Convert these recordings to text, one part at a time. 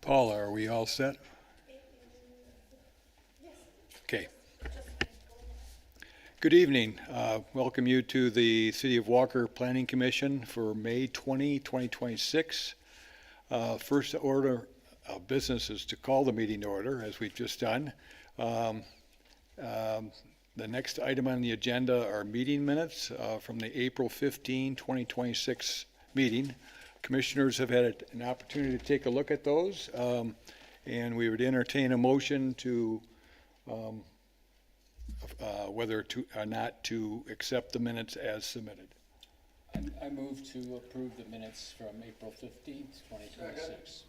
Paula, are we all set? Okay. Good evening. Welcome you to the City of Walker Planning Commission for May 20, 2026. First order of business is to call the meeting to order, as we've just done. The next item on the agenda are meeting minutes from the April 15, 2026 meeting. Commissioners have had an opportunity to take a look at those, and we would entertain a motion to whether to or not to accept the minutes as submitted. I move to approve the minutes from April 15th, 2026.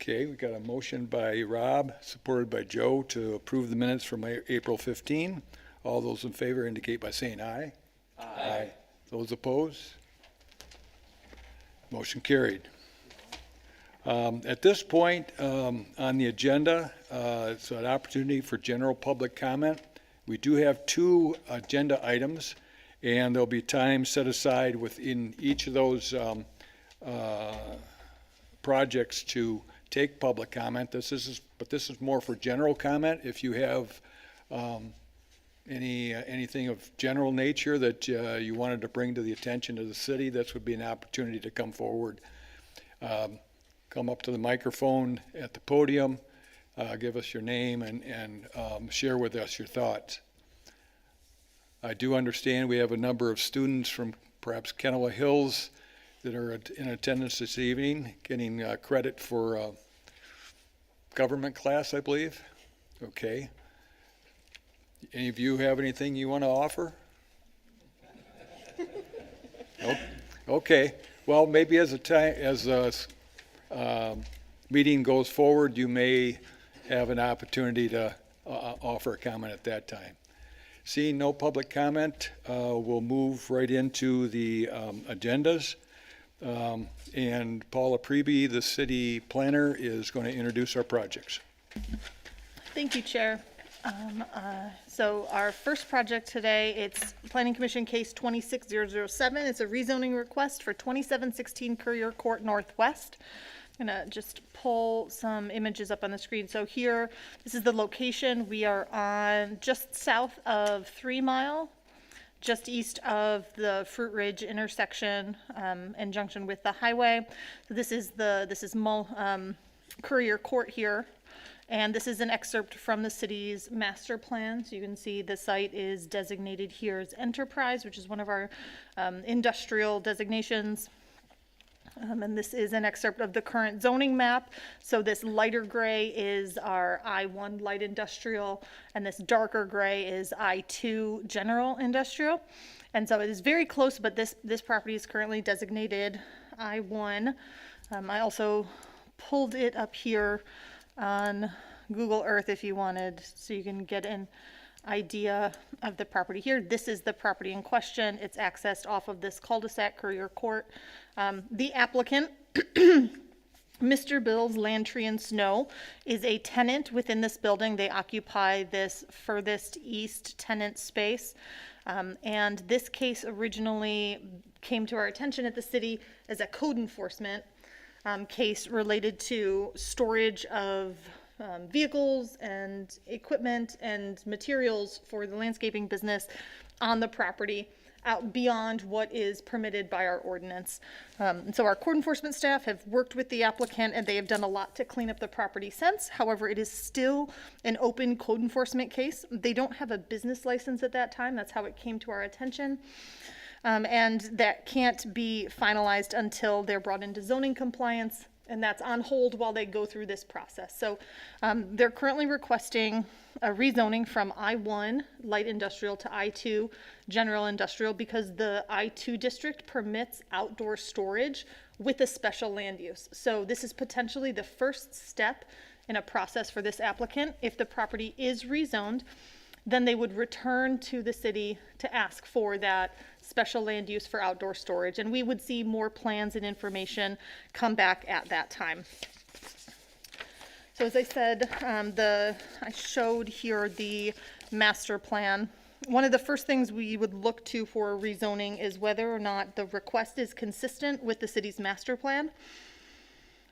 Okay, we got a motion by Rob, supported by Joe, to approve the minutes from April 15. All those in favor indicate by saying aye. Aye. Those opposed? Motion carried. At this point on the agenda, it's an opportunity for general public comment. We do have two agenda items, and there'll be time set aside within each of those projects to take public comment. This is more for general comment. If you have anything of general nature that you wanted to bring to the attention of the city, this would be an opportunity to come forward. Come up to the microphone at the podium, give us your name, and share with us your thoughts. I do understand we have a number of students from perhaps Kennewa Hills that are in attendance this evening, getting credit for government class, I believe. Okay. Any of you have anything you want to offer? Nope. Okay. Well, maybe as meeting goes forward, you may have an opportunity to offer a comment at that time. Seeing no public comment, we'll move right into the agendas. And Paula Preby, the city planner, is going to introduce our projects. Thank you, Chair. So our first project today, it's Planning Commission Case 26007. It's a rezoning request for 2716 Courier Court Northwest. I'm going to just pull some images up on the screen. So here, this is the location. We are on just south of 3 Mile, just east of the Fruit Ridge intersection in junction with the highway. So this is Courier Court here. And this is an excerpt from the city's master plan. So you can see the site is designated here as enterprise, which is one of our industrial designations. And this is an excerpt of the current zoning map. So this lighter gray is our I-1 light industrial, and this darker gray is I-2 general industrial. And so it is very close, but this property is currently designated I-1. I also pulled it up here on Google Earth if you wanted, so you can get an idea of the property here. This is the property in question. It's accessed off of this cul-de-sac, Courier Court. The applicant, Mr. Bill's Land Tree and Snow, is a tenant within this building. They occupy this furthest east tenant space. And this case originally came to our attention at the city as a code enforcement case related to storage of vehicles and equipment and materials for the landscaping business on the property out beyond what is permitted by our ordinance. And so our code enforcement staff have worked with the applicant, and they have done a lot to clean up the property since. However, it is still an open code enforcement case. They don't have a business license at that time. That's how it came to our attention. And that can't be finalized until they're brought into zoning compliance, and that's on hold while they go through this process. So they're currently requesting a rezoning from I-1 light industrial to I-2 general industrial because the I-2 district permits outdoor storage with a special land use. So this is potentially the first step in a process for this applicant. If the property is rezoned, then they would return to the city to ask for that special land use for outdoor storage. And we would see more plans and information come back at that time. So as I said, I showed here the master plan. One of the first things we would look to for rezoning is whether or not the request is consistent with the city's master plan.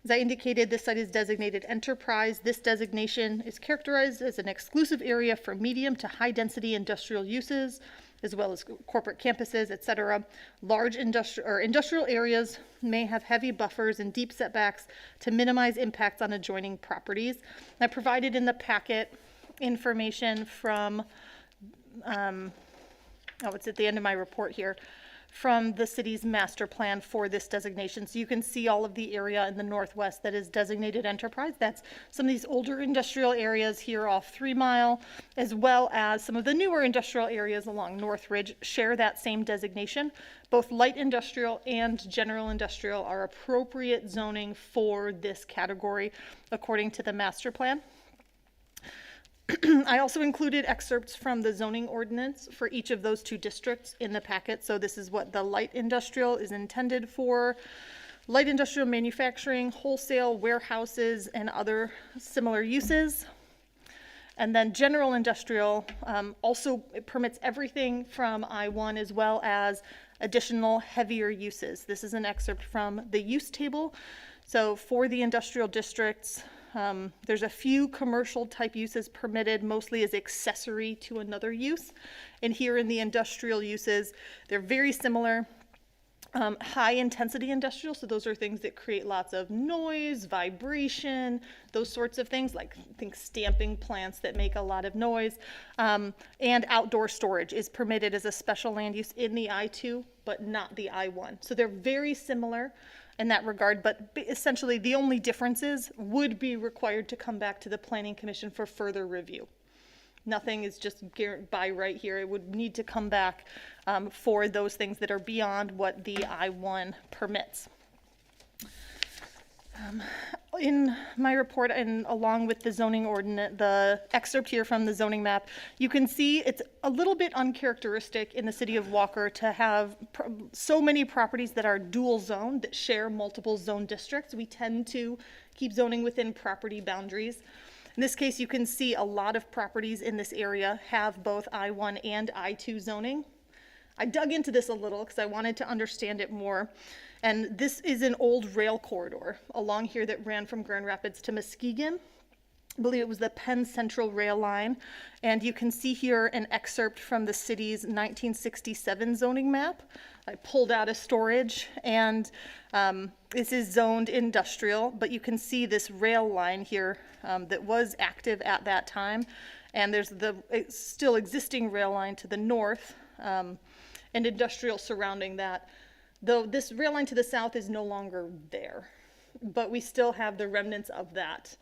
As I indicated, this site is designated enterprise. This designation is characterized as an exclusive area for medium to high-density industrial uses, as well as corporate campuses, et cetera. Large industrial areas may have heavy buffers and deep setbacks to minimize impacts on adjoining properties. I provided in the packet information from, it's at the end of my report here, from the city's master plan for this designation. So you can see all of the area in the northwest that is designated enterprise. That's some of these older industrial areas here off 3 Mile, as well as some of the newer industrial areas along North Ridge share that same designation. Both light industrial and general industrial are appropriate zoning for this category according to the master plan. I also included excerpts from the zoning ordinance for each of those 2 districts in the packet. So this is what the light industrial is intended for. Light industrial manufacturing, wholesale, warehouses, and other similar uses. And then general industrial also permits everything from I-1 as well as additional heavier uses. This is an excerpt from the use table. So for the industrial districts, there's a few commercial type uses permitted, mostly as accessory to another use. And here in the industrial uses, they're very similar. High intensity industrial, so those are things that create lots of noise, vibration, those sorts of things, like think stamping plants that make a lot of noise. And outdoor storage is permitted as a special land use in the I-2, but not the I-1. So they're very similar in that regard, but essentially the only differences would be required to come back to the Planning Commission for further review. Nothing is just by right here. It would need to come back for those things that are beyond what the I-1 permits. In my report and along with the zoning ordinance, the excerpt here from the zoning map, you can see it's a little bit uncharacteristic in the city of Walker to have so many properties that are dual zoned that share multiple zone districts. We tend to keep zoning within property boundaries. In this case, you can see a lot of properties in this area have both I-1 and I-2 zoning. I dug into this a little because I wanted to understand it more. And this is an old rail corridor along here that ran from Grand Rapids to Muskegon. I believe it was the Penn Central Rail Line. And you can see here an excerpt from the city's 1967 zoning map. I pulled out a storage, and this is zoned industrial, but you can see this rail line here that was active at that time. And there's the still existing rail line to the north and industrial surrounding that. Though this rail line to the south is no longer there, but we still have the remnants of that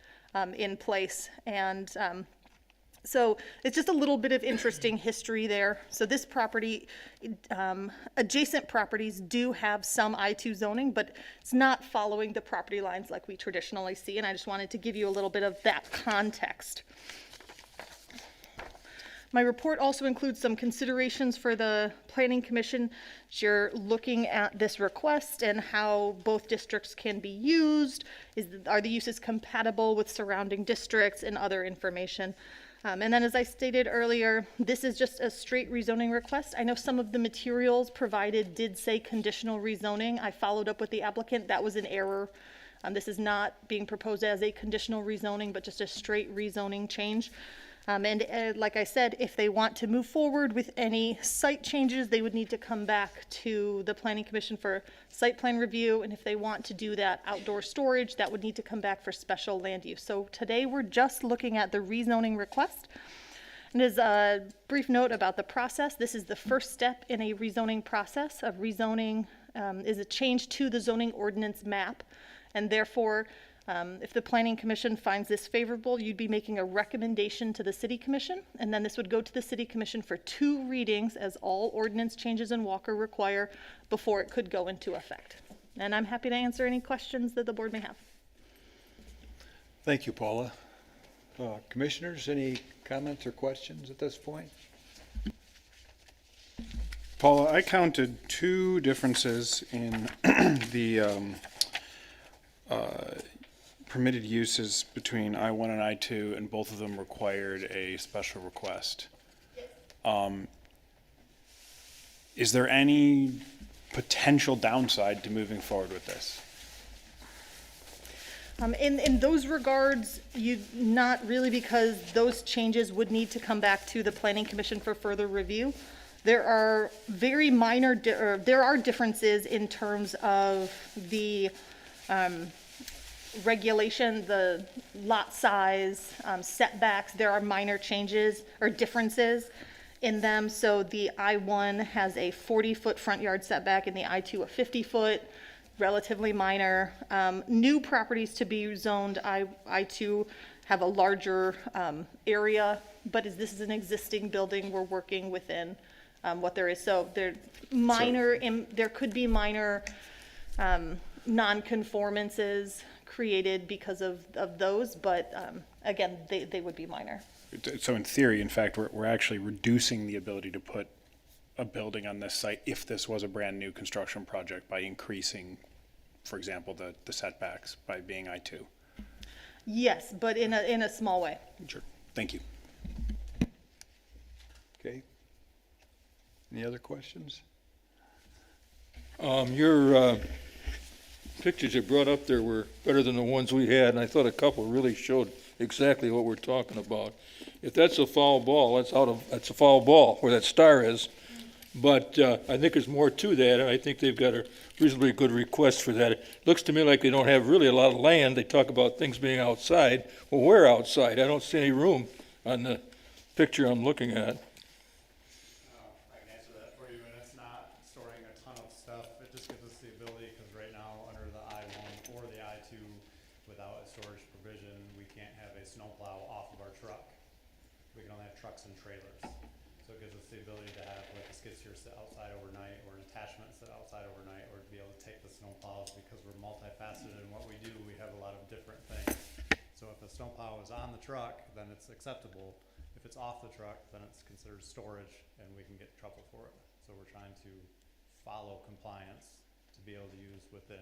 in place. And so it's just a little bit of interesting history there. So this property, adjacent properties do have some I-2 zoning, but it's not following the property lines like we traditionally see. And I just wanted to give you a little bit of that context. My report also includes some considerations for the Planning Commission. You're looking at this request and how both districts can be used. Are the uses compatible with surrounding districts and other information? And then as I stated earlier, this is just a straight rezoning request. I know some of the materials provided did say conditional rezoning. I followed up with the applicant. That was an error. This is not being proposed as a conditional rezoning, but just a straight rezoning change. And like I said, if they want to move forward with any site changes, they would need to come back to the Planning Commission for site plan review. And if they want to do that outdoor storage, that would need to come back for special land use. So today we're just looking at the rezoning request. And as a brief note about the process, this is the first step in a rezoning process. Of rezoning is a change to the zoning ordinance map. And therefore, if the Planning Commission finds this favorable, you'd be making a recommendation to the City Commission, and then this would go to the City Commission for 2 readings, as all ordinance changes in Walker require, before it could go into effect. And I'm happy to answer any questions that the board may have. Thank you, Paula. Commissioners, any comments or questions at this point? Paula, I counted 2 differences in the permitted uses between I-1 and I-2, and both of them required a special request. Is there any potential downside to moving forward with this? In those regards, not really, because those changes would need to come back to the planning commission for further review. There are very minor, there are differences in terms of the regulation, the lot size, setbacks. There are minor changes or differences in them. So the I-1 has a 40-foot front yard setback and the I-2 a 50-foot. Relatively minor. New properties to be zoned, I-2 have a larger area, but as this is an existing building, we're working within what there is. So there could be minor non-conformances created because of those, but again, they would be minor. So in theory, in fact, we're actually reducing the ability to put a building on this site if this was a brand-new construction project by increasing, for example, the setbacks by being I-2. Yes, but in a small way. Sure. Thank you. Okay. Any other questions? Your pictures you brought up there were better than the ones we had, and I thought a couple really showed exactly what we're talking about. If that's a foul ball, that's a foul ball where that star is. But I think there's more to that, and I think they've got a reasonably good request for that. It looks to me like they don't have really a lot of land. They talk about things being outside. Well, where outside? I don't see any room on the picture I'm looking at. I can answer that for you, and it's not storing a ton of stuff. It just gives us the ability, because right now, under the I-1 or the I-2, without a storage provision, we can't have a snowplow off of our truck. We can only have trucks and trailers. So it gives us the ability to have like a skid steer sit outside overnight, or an attachment sit outside overnight, or to be able to take the snowplows, because we're multifaceted in what we do. We have a lot of different things. So if the snowplow is on the truck, then it's acceptable. If it's off the truck, then it's considered storage, and we can get in trouble for it. So we're trying to follow compliance to be able to use within.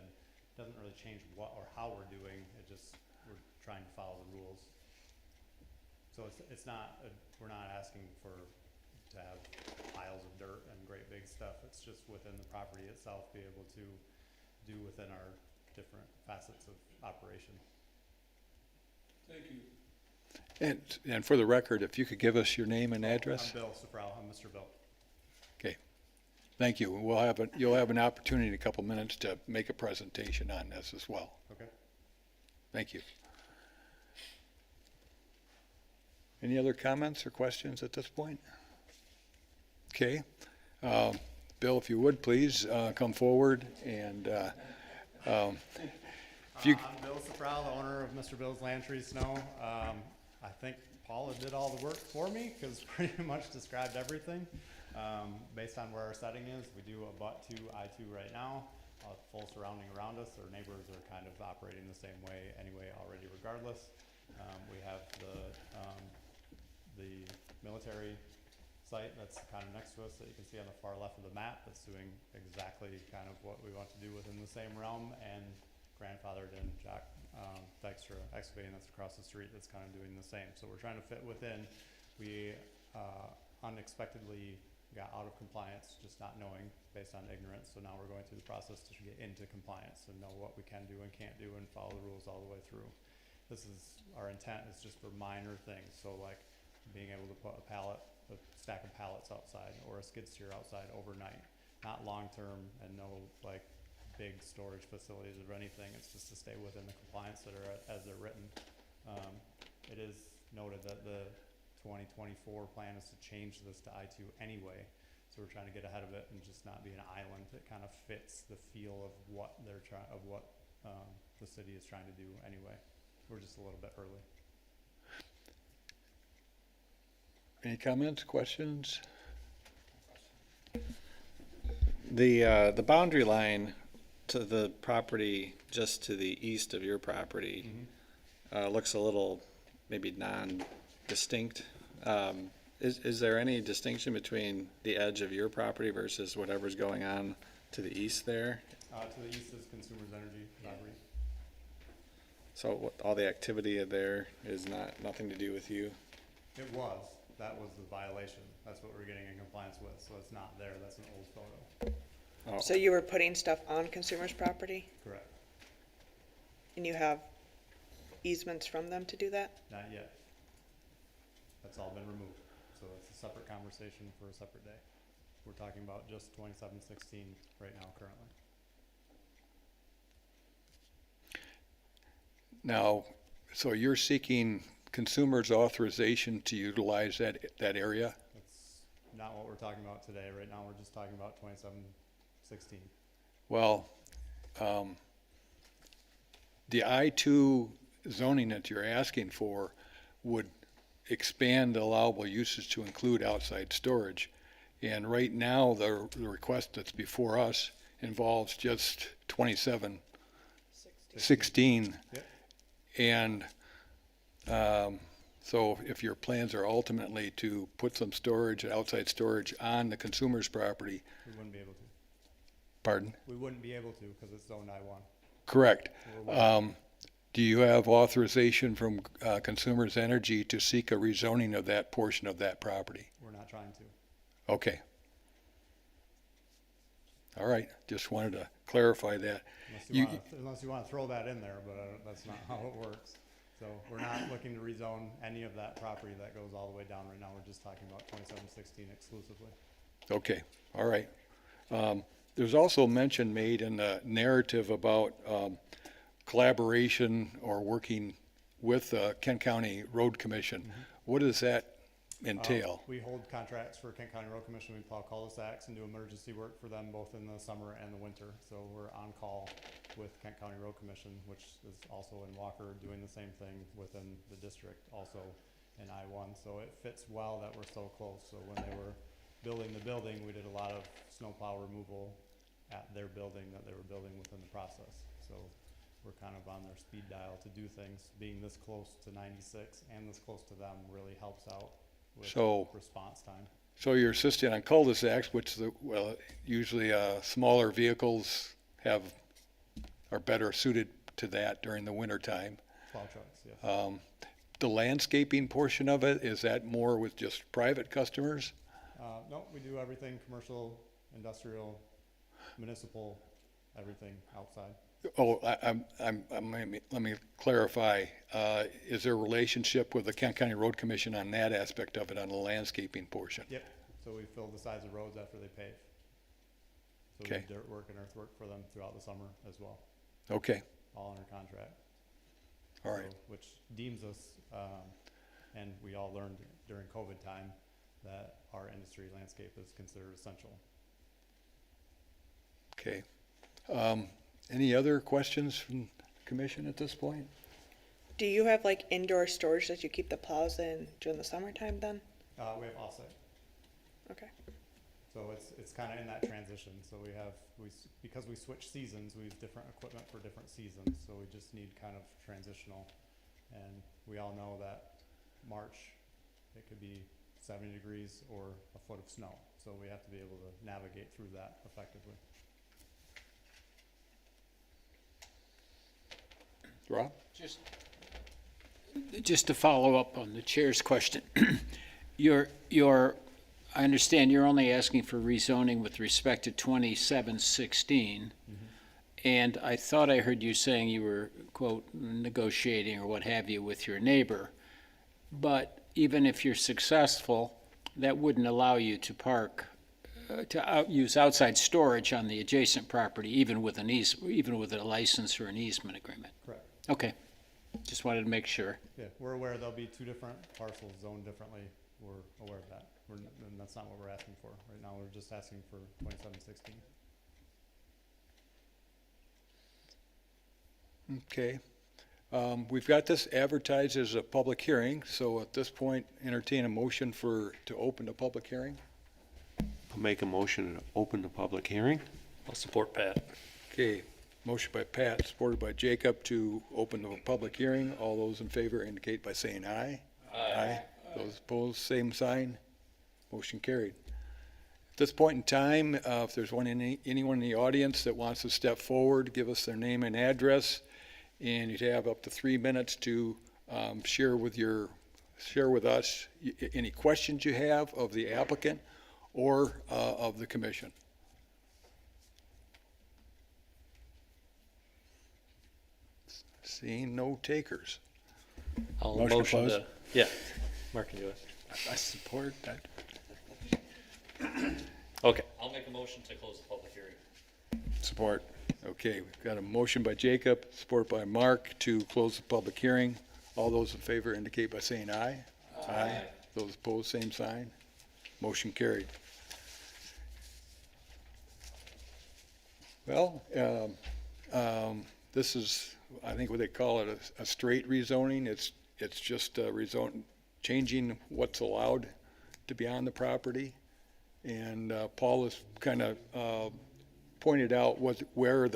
Doesn't really change what or how we're doing. It just, we're trying to follow the rules. So it's not, we're not asking to have piles of dirt and great big stuff. It's just within the property itself, be able to do within our different facets of operation. Thank you. And for the record, if you could give us your name and address? I'm Bill Safrao. I'm Mr. Bill. Okay. Thank you. You'll have an opportunity in a couple minutes to make a presentation on this as well. Okay. Thank you. Any other comments or questions at this point? Okay. Bill, if you would, please come forward and if you. I'm Bill Safrao, the owner of Mr. Bill's Land Tree Snow. I think Paula did all the work for me, because pretty much described everything. Based on where our setting is, we do abut to I-2 right now. Full surrounding around us. Our neighbors are kind of operating the same way anyway already regardless. We have the military site that's kind of next to us that you can see on the far left of the map, that's doing exactly kind of what we want to do within the same realm, and grandfathered in Jack Dykstra Excavating that's across the street that's kind of doing the same. So we're trying to fit within. We unexpectedly got out of compliance, just not knowing, based on ignorance. So now we're going through the process to get into compliance and know what we can do and can't do and follow the rules all the way through. This is, our intent is just for minor things. So like being able to put a stack of pallets outside or a skid steer outside overnight, not long-term, and no like big storage facilities or anything. It's just to stay within the compliance that are as they're written. It is noted that the 2024 plan is to change this to I-2 anyway. So we're trying to get ahead of it and just not be an island. It kind of fits the feel of what they're trying, of what the city is trying to do anyway. We're just a little bit early. Any comments, questions? The boundary line to the property just to the east of your property looks a little maybe non-distinct. Is there any distinction between the edge of your property versus whatever's going on to the east there? To the east is Consumers Energy property. So all the activity there is nothing to do with you? It was. That was the violation. That's what we're getting in compliance with. So it's not there. That's an old photo. Oh. So you were putting stuff on consumers' property, Correct. and you have easements from them to do that? Not yet. That's all been removed, so it's a separate conversation for a separate day. We're talking about just 2716 right now currently. Now, so you're seeking consumers' authorization to utilize that area? That's not what we're talking about today. Right now, we're just talking about 2716. Well, the I-2 zoning that you're asking for would expand the allowable uses to include outside storage. And right now, the request that's before us involves just 2716. Yep. And so if your plans are ultimately to put some storage, outside storage on the consumer's property, We wouldn't be able to. pardon? We wouldn't be able to because it's zoned I-1. Correct. We're Do you have authorization from Consumers Energy to seek a rezoning of that portion of that property? We're not trying to. Okay. All right, just wanted to clarify that. Unless you want to throw that in there, but that's not how it works. So we're not looking to rezone any of that property that goes all the way down right now. We're just talking about 2716 exclusively. Okay, all right. There's also mention made in the narrative about collaboration or working with Kent County Road Commission. What does that entail? We hold contracts for Kent County Road Commission. We plow cul-de-sacs and do emergency work for them both in the summer and the winter. So we're on call with Kent County Road Commission, which is also in Walker, doing the same thing within the district, also in I-1. So it fits well that we're so close. So when they were building the building, we did a lot of snowplow removal at their building that they were building within the process. So we're kind of on their speed dial to do things. Being this close to 96 and this close to them really helps out with So- response time. So you're assisting on cul-de-sacs, which usually smaller vehicles are better suited to that during the winter time. Plow trucks, yes. The landscaping portion of it, is that more with just private customers? No, we do everything, commercial, industrial, municipal, everything outside. Oh, let me clarify. Is there a relationship with the Kent County Road Commission on that aspect of it, on the landscaping portion? Yep, so we fill the sides of roads after they pave. So we Okay. do dirt work and earthwork for them throughout the summer as well, Okay, all under contract. all right. So, which deems us, and we all learned during COVID time, that our industry landscape is considered essential. Okay. Any other questions from the commission at this point? Do you have like indoor storage that you keep the plows in during the summertime then? We have offsite. Okay. So it's kind of in that transition. So because we switch seasons, we use different equipment for different seasons. So we just need kind of transitional. And we all know that March, it could be 70 degrees or a foot of snow. So we have to be able to navigate through that effectively. Rob? Just to follow up on the chair's question, I understand you're only asking for rezoning with respect to 2716. And I thought I heard you saying you were, quote, negotiating or what have you with your neighbor. But even if you're successful, that wouldn't allow you to park, use outside storage on the adjacent property, even with a license or an easement agreement. Correct. Okay, just wanted to make sure. Yeah, we're aware there'll be two different parcels zoned differently. We're aware of that. And that's not what we're asking for. Right now, we're just asking for 2716. Okay. We've got this advertised as a public hearing, so at this point, entertain a motion to open the public hearing. I'll make a motion to open the public hearing. I'll support Pat. Okay, motion by Pat, supported by Jacob to open the public hearing. All those in favor indicate by saying aye. Aye. Those opposed, same sign. Motion carried. At this point in time, if there's anyone in the audience that wants to step forward, give us their name and address, and you'd have up to 3 minutes to share with us any questions you have of the applicant or of the commission. Seeing no takers. I'll Motion to motion close? to, yeah, Mark can do it. I support that. Okay. I'll make a motion to close the public hearing. Support. Okay, we've got a motion by Jacob, support by Mark to close the public hearing. All those in favor indicate by saying aye. Aye. Those opposed, same sign. Motion carried. Well, this is, I think what they call it, a straight rezoning. It's just changing what's allowed to be on the property. And Paul has kind of pointed out where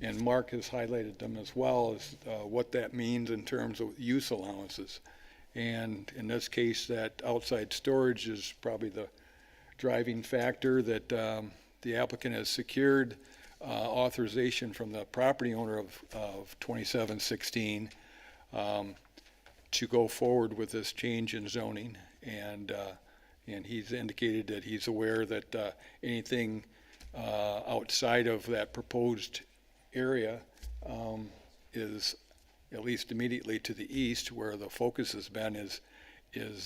and Mark has highlighted them as well, as what that means in terms of use allowances. And in this case, that outside storage is probably the driving factor, that the applicant has secured authorization from the property owner of 2716 to go forward with this change in zoning. And he's indicated that he's aware that anything outside of that proposed area is, at least immediately to the east, where the focus has been, is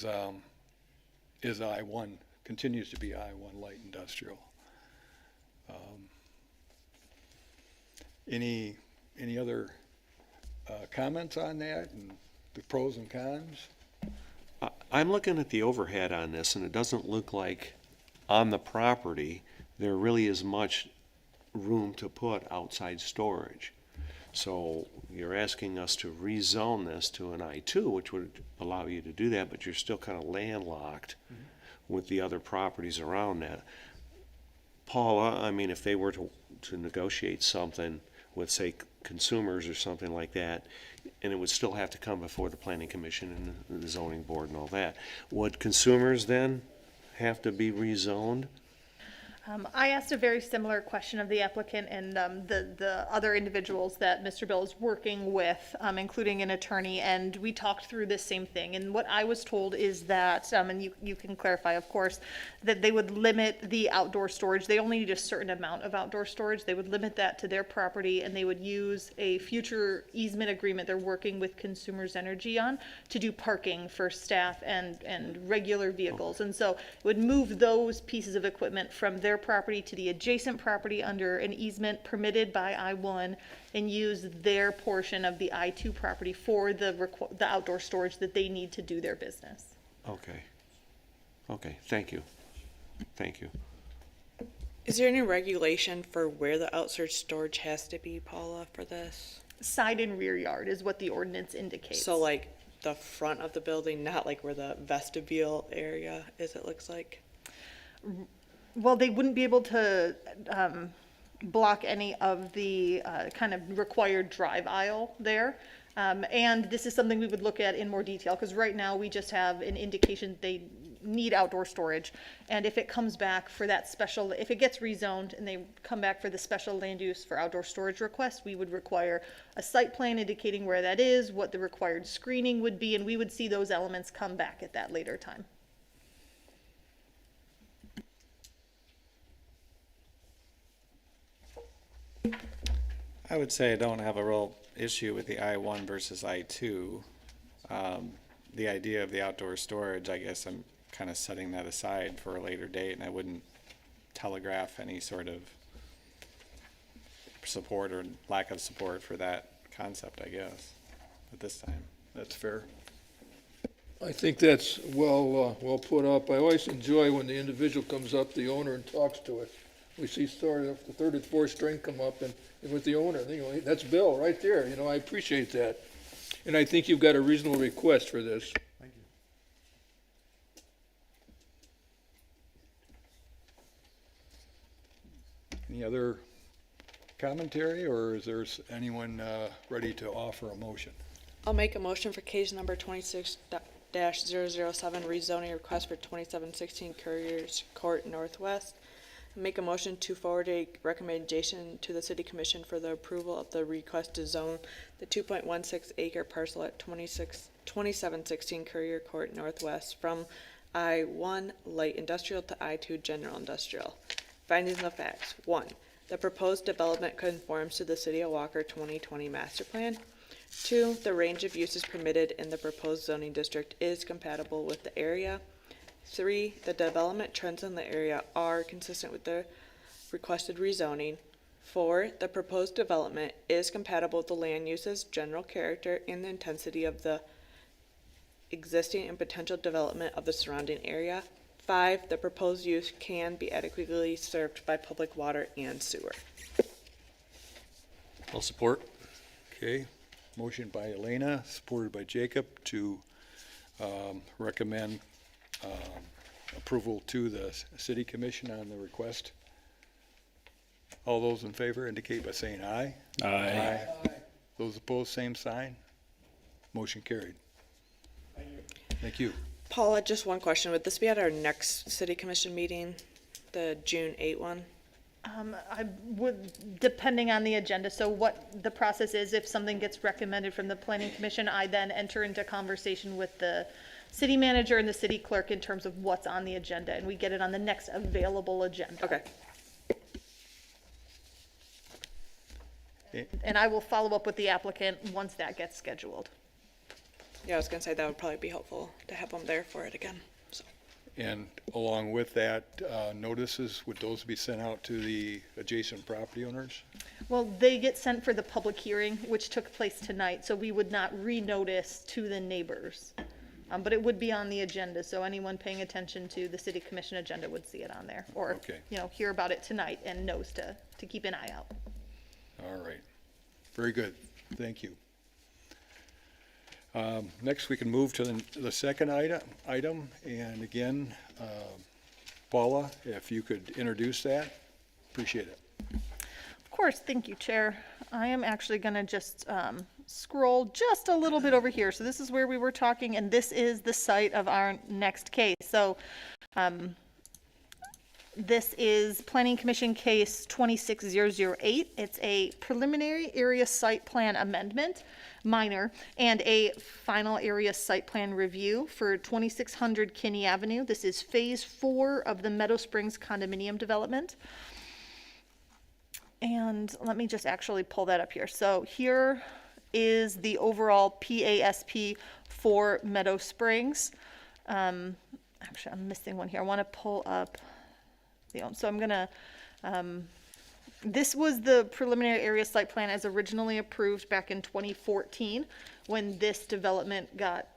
I-1, continues to be I-1 light industrial. Any other comments on that and the pros and cons? I'm looking at the overhead on this, and it doesn't look like on the property there really is much room to put outside storage. So you're asking us to rezone this to an I-2, which would allow you to do that, but you're still kind of landlocked with the other properties around that. Paula, I mean, if they were to negotiate something with, say, consumers or something like that, and it would still have to come before the planning commission and the zoning board and all that, would consumers then have to be rezoned? I asked a very similar question of the applicant and the other individuals that Mr. Bill is working with, including an attorney, and we talked through this same thing. And what I was told is that, and you can clarify, of course, that they would limit the outdoor storage. They only need a certain amount of outdoor storage. They would limit that to their property, and they would use a future easement agreement they're working with Consumers Energy on to do parking for staff and regular vehicles. And so it would move those pieces of equipment from their property to the adjacent property under an easement permitted by I-1 and use their portion of the I-2 property for the outdoor storage that they need to do their business. Okay. Okay, thank you. Thank you. Is there any regulation for where the outside storage has to be, Paula, for this? Side and rear yard is what the ordinance indicates. So like the front of the building, not like where the vestibule area is, it looks like? Well, they wouldn't be able to block any of the kind of required drive aisle there. And this is something we would look at in more detail, because right now we just have an indication they need outdoor storage. And if it comes back for that special, if it gets rezoned and they come back for the special land use for outdoor storage request, we would require a site plan indicating where that is, what the required screening would be, and we would see those elements come back at that later time. I would say I don't have a real issue with the I-1 versus I-2. The idea of the outdoor storage, I guess I'm kind of setting that aside for a later date, and I wouldn't telegraph any sort of support or lack of support for that concept, I guess, at this time. That's fair. I think that's well put up. I always enjoy when the individual comes up, the owner, and talks to it. We see stories of the third and fourth string come up and with the owner, you know, that's Bill right there, you know, I appreciate that. And I think you've got a reasonable request for this. Thank you. Any other commentary, or is there anyone ready to offer a motion? I'll make a motion for case number 26-007, rezoning request for 2716 Courier's Court Northwest. Make a motion to forward a recommendation to the City Commission for the approval of the request to zone the 2.16 acre parcel at 2716 Courier Court Northwest from I-1 light industrial to I-2 general industrial. Findings of facts. 1. The proposed development conforms to the City of Walker 2020 master plan. 2, the range of uses permitted in the proposed zoning district is compatible with the area. 3, the development trends in the area are consistent with the requested rezoning. 4, the proposed development is compatible with the land uses, general character, and the intensity of the existing and potential development of the surrounding area. 5, the proposed use can be adequately served by public water and sewer. I'll support. Okay, motion by Elena, supported by Jacob to recommend approval to the city commission on the request. All those in favor indicate by saying aye. Aye. Those opposed, same sign. Motion carried. Thank you. Paula, just one question. Would this be at our next city commission meeting, the June 8 one? I would, depending on the agenda, so what the process is, if something gets recommended from the planning commission, I then enter into conversation with the city manager and the city clerk in terms of what's on the agenda, and we get it on the next available agenda. Okay. And I will follow up with the applicant once that gets scheduled. Yeah, I was gonna say that would probably be helpful to have them there for it again, so. And along with that, notices, would those be sent out to the adjacent property owners? Well, they get sent for the public hearing, which took place tonight, so we would not re-notice to the neighbors. But it would be on the agenda, so anyone paying attention to the city commission agenda would see it on there. Or, Okay. hear about it tonight and knows to keep an eye out. All right. Very good. Thank you. Next, we can move to the second item, and again, Paula, if you could introduce that, appreciate it. Of course, thank you, Chair. I am actually going to just scroll just a little bit over here. So this is where we were talking, and this is the site of our next case. So this is Planning Commission Case 26008. It's a preliminary area site plan amendment, minor, and a final area site plan review for 2600 Kinney Avenue. This is Phase 4 of the Meadow Springs condominium development. And let me just actually pull that up here. So here is the overall PASP for Meadow Springs. Actually, I'm missing one here. I want to pull up so I'm gonna, this was the preliminary area site plan as originally approved back in 2014 when this development got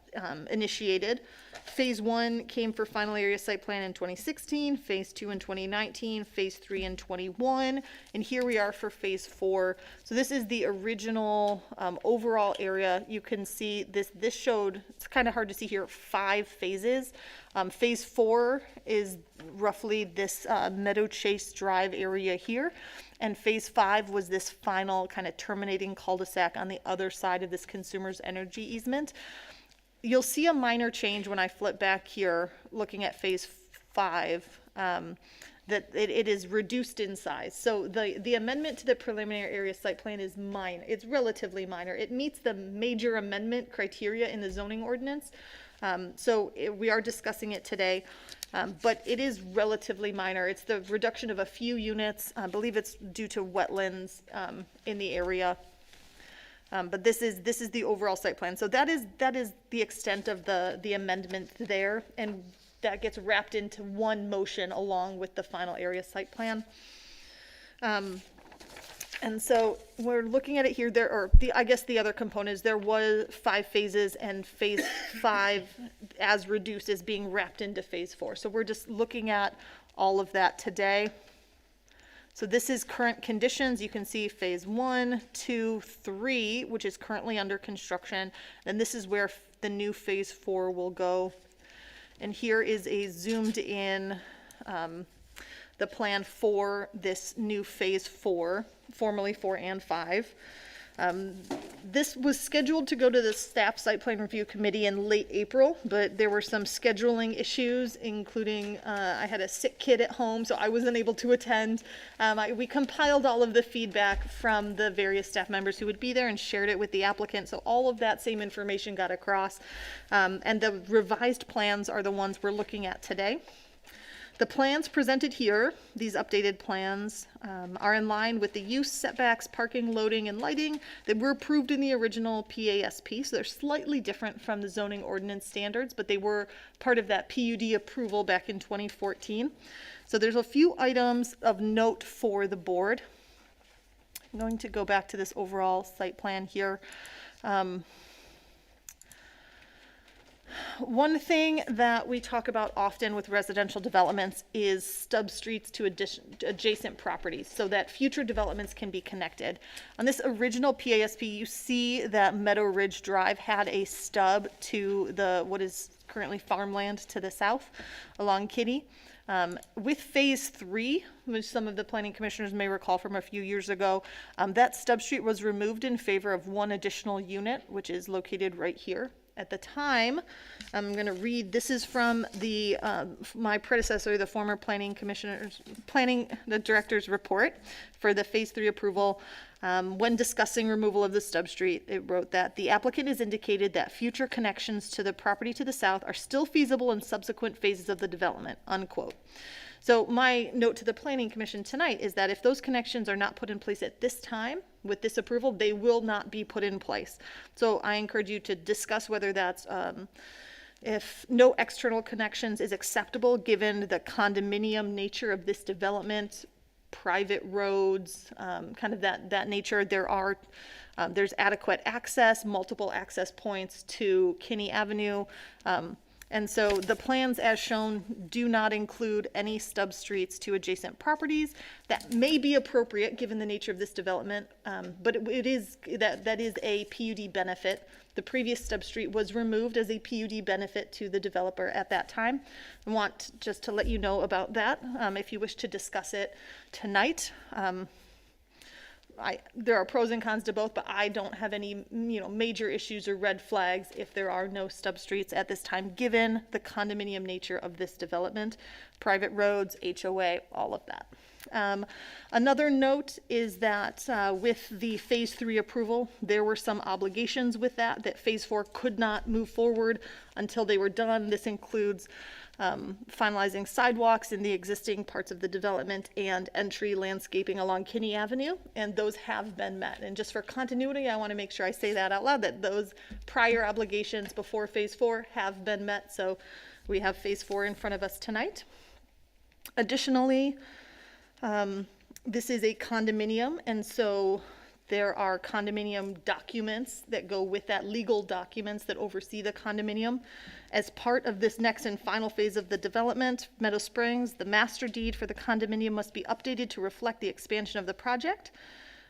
initiated. Phase 1 came for final area site plan in 2016, Phase 2 in 2019, Phase 3 in 21, and here we are for Phase 4. So this is the original overall area. You can see this showed, it's kind of hard to see here, 5 phases. Phase 4 is roughly this Meadow Chase Drive area here, and Phase 5 was this final kind of terminating cul-de-sac on the other side of this consumer's energy easement. You'll see a minor change when I flip back here, looking at Phase 5, that it is reduced in size. So the amendment to the preliminary area site plan is minor. It's relatively minor. It meets the major amendment criteria in the zoning ordinance. We are discussing it today, but it is relatively minor. It's the reduction of a few units. I believe it's due to wetlands in the area. But this is the overall site plan. So that is the extent of the amendment there, and that gets wrapped into one motion along with the final area site plan. And so we're looking at it here. I guess the other component is there was 5 phases, and Phase 5, as reduced, is being wrapped into Phase 4. So we're just looking at all of that today. So this is current conditions. You can see Phase 1, 2, 3, which is currently under construction. And this is where the new Phase 4 will go. And here is a zoomed in the plan for this new Phase 4, formerly 4 and 5. This was scheduled to go to the staff site plan review committee in late April, but there were some scheduling issues, including I had a sick kid at home, so I wasn't able to attend. We compiled all of the feedback from the various staff members who would be there and shared it with the applicant, so all of that same information got across. And the revised plans are the ones we're looking at today. The plans presented here, these updated plans, are in line with the use setbacks, parking, loading, and lighting that were approved in the original PASP. So they're slightly different from the zoning ordinance standards, but they were part of that PUD approval back in 2014. So there's a few items of note for the board. I'm going to go back to this overall site plan here. One thing that we talk about often with residential developments is stub streets to adjacent properties so that future developments can be connected. On this original PASP, you see that Meadow Ridge Drive had a stub to what is currently farmland to the south along Kinney. With phase 3, which some of the planning commissioners may recall from a few years ago, that stub street was removed in favor of one additional unit, which is located right here. At the time, I'm going to read, this is from the my predecessor, the former the director's report for the phase 3 approval. When discussing removal of the stub street, it wrote that the applicant has indicated that future connections to the property to the south are still feasible in subsequent phases of the development, unquote. So my note to the planning commission tonight is that if those connections are not put in place at this time, with this approval, they will not be put in place. So I encourage you to discuss whether that's, if no external connections is acceptable, given the condominium nature of this development, private roads, kind of that nature. There's adequate access, multiple access points to Kinney Avenue. And so the plans as shown do not include any stub streets to adjacent properties. That may be appropriate given the nature of this development, but that is a PUD benefit. The previous stub street was removed as a PUD benefit to the developer at that time. I want just to let you know about that if you wish to discuss it tonight. There are pros and cons to both, but I don't have any major issues or red flags if there are no stub streets at this time, given the condominium nature of this development, private roads, HOA, all of that. Another note is that with the phase 3 approval, there were some obligations with that phase 4 could not move forward until they were done. This includes finalizing sidewalks in the existing parts of the development and entry landscaping along Kinney Avenue, and those have been met. And just for continuity, I want to make sure I say that out loud, that those prior obligations before phase 4 have been met, so we have phase 4 in front of us tonight. Additionally, this is a condominium, and so there are condominium documents that go with that, legal documents that oversee the condominium. As part of this next and final phase of the development, Meadow Springs, the master deed for the condominium must be updated to reflect the expansion of the project.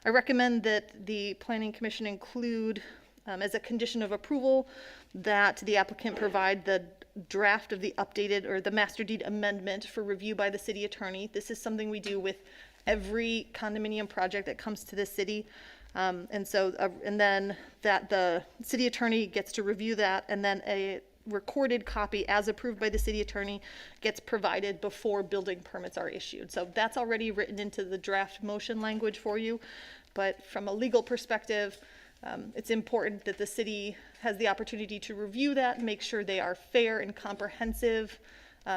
I recommend that the Planning Commission include, as a condition of approval, that the applicant provide the draft of the updated or the master deed amendment for review by the city attorney. This is something we do with every condominium project that comes to the city. And then that the city attorney gets to review that, and then a recorded copy as approved by the city attorney gets provided before building permits are issued. So that's already written into the draft motion language for you. But from a legal perspective, it's important that the city has the opportunity to review that, make sure they are fair and comprehensive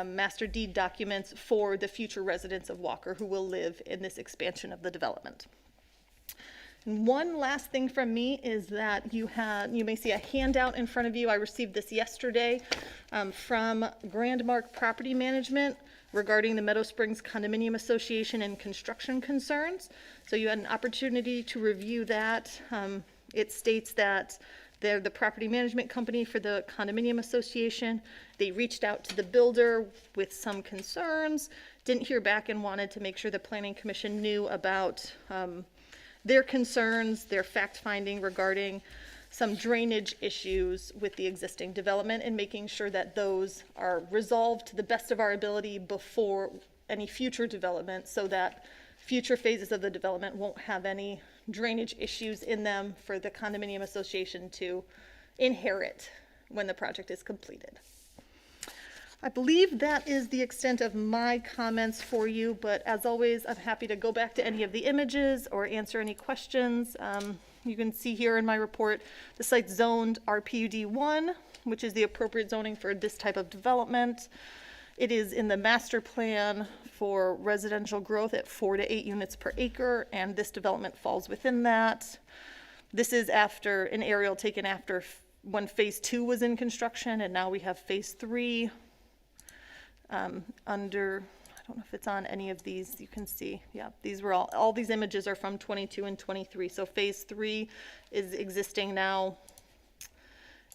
master deed documents for the future residents of Walker who will live in this expansion of the development. And one last thing from me is that you may see a handout in front of you. I received this yesterday from Grandmark Property Management regarding the Meadow Springs Condominium Association and construction concerns. So you had an opportunity to review that. It states that they're the property management company for the condominium association. They reached out to the builder with some concerns, didn't hear back, and wanted to make sure the Planning Commission knew about their concerns, their fact-finding regarding some drainage issues with the existing development, and making sure that those are resolved to the best of our ability before any future development, so that future phases of the development won't have any drainage issues in them for the condominium association to inherit when the project is completed. I believe that is the extent of my comments for you, but as always, I'm happy to go back to any of the images or answer any questions. You can see here in my report, the site's zoned RPUD 1, which is the appropriate zoning for this type of development. It is in the master plan for residential growth at 4 to 8 units per acre, and this development falls within that. This is after an aerial taken after when phase 2 was in construction, and now we have phase 3. Under, I don't know if it's on any of these, you can see, yeah, these were all these images are from 22 and 23. So phase 3 is existing now,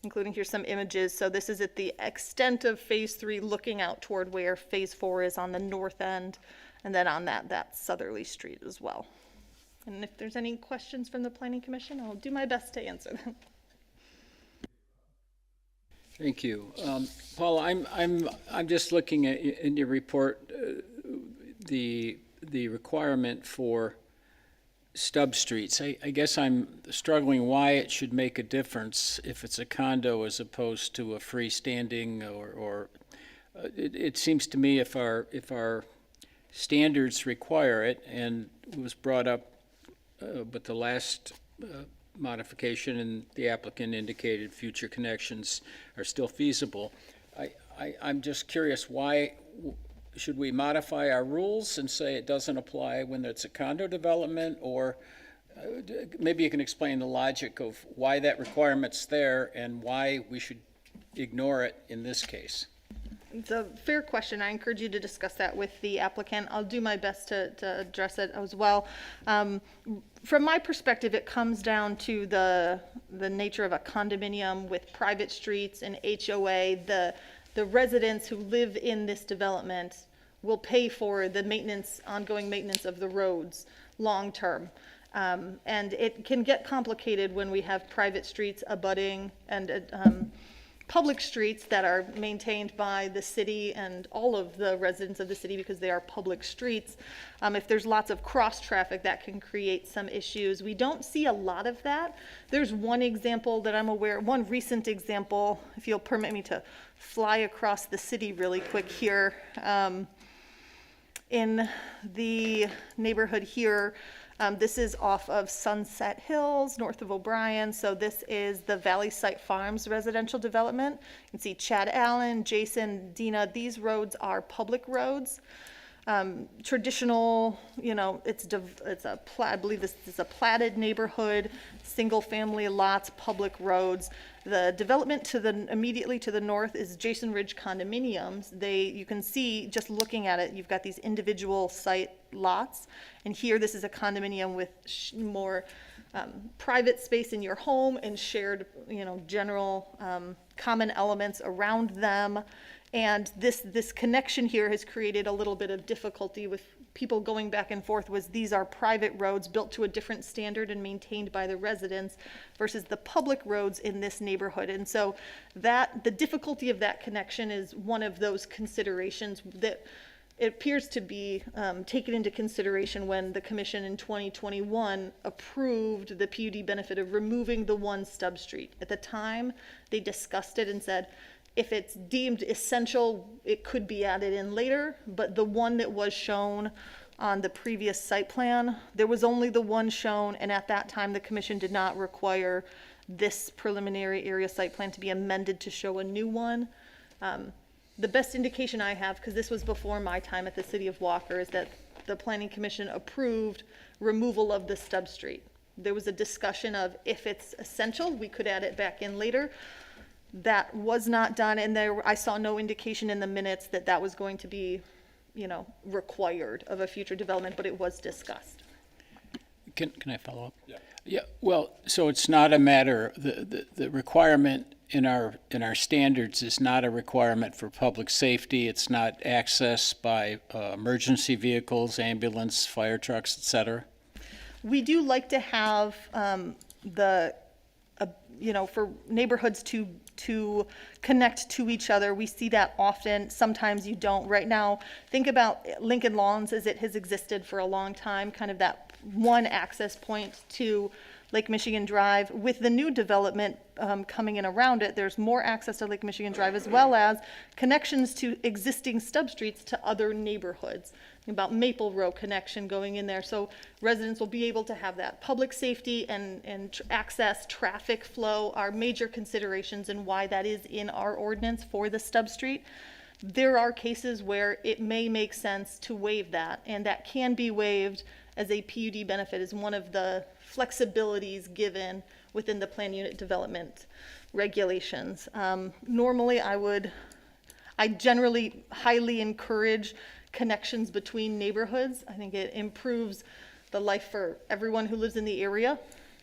including here's some images. So this is at the extent of phase 3 looking out toward where phase 4 is on the north end, and then on that southerly street as well. And if there's any questions from the Planning Commission, I'll do my best to answer them. Thank you. Paul, I'm just looking at, in your report, the requirement for stub streets. I guess I'm struggling why it should make a difference if it's a condo as opposed to a freestanding or it seems to me if our standards require it, and it was brought up with the last modification, and the applicant indicated future connections are still feasible. I'm just curious, why should we modify our rules and say it doesn't apply when it's a condo development, or maybe you can explain the logic of why that requirement's there and why we should ignore it in this case? It's a fair question. I encourage you to discuss that with the applicant. I'll do my best to address it as well. From my perspective, it comes down to the nature of a condominium with private streets and HOA. The residents who live in this development will pay for the maintenance, ongoing maintenance of the roads long-term. And it can get complicated when we have private streets abutting and public streets that are maintained by the city and all of the residents of the city because they are public streets. If there's lots of cross traffic, that can create some issues. We don't see a lot of that. There's one example that I'm aware, one recent example, if you'll permit me to fly across the city really quick here. In the neighborhood here, this is off of Sunset Hills, north of O'Brien. So this is the Valley Site Farms residential development. You can see Chad Allen, Jason, Dina. These roads are public roads. Traditional, you know, I believe this is a platted neighborhood, single family lots, public roads. The development immediately to the north is Jason Ridge condominiums. You can see, just looking at it, you've got these individual site lots. And here, this is a condominium with more private space in your home and shared, you know, general common elements around them. And this connection here has created a little bit of difficulty with people going back and forth. These are private roads built to a different standard and maintained by the residents versus the public roads in this neighborhood. And so the difficulty of that connection is one of those considerations that it appears to be taken into consideration when the commission in 2021 approved the PUD benefit of removing the one stub street. At the time, they discussed it and said, if it's deemed essential, it could be added in later, but the one that was shown on the previous site plan, there was only the one shown, and at that time, the commission did not require this preliminary area site plan to be amended to show a new one. The best indication I have, because this was before my time at the City of Walker, is that the Planning Commission approved removal of the stub street. There was a discussion of if it's essential, we could add it back in later. That was not done, and I saw no indication in the minutes that that was going to be, you know, required of a future development, but it was discussed. Can I follow up? Yeah, well, so it's not a matter, the requirement in our standards is not a requirement for public safety. It's not access by emergency vehicles, ambulance, fire trucks, et cetera? We do like to have you know, for neighborhoods to connect to each other. We see that often. Sometimes you don't. Right now, think about Lincoln Lawns as it has existed for a long time, kind of that one access point to Lake Michigan Drive. With the new development coming in around it, there's more access to Lake Michigan Drive as well as connections to existing stub streets to other neighborhoods. Think about Maple Row connection going in there. So residents will be able to have that. Public safety and access, traffic flow are major considerations and why that is in our ordinance for the stub street. There are cases where it may make sense to waive that, and that can be waived as a PUD benefit, is one of the flexibilities given within the plan unit development regulations. Normally, I generally highly encourage connections between neighborhoods. I think it improves the life for everyone who lives in the area.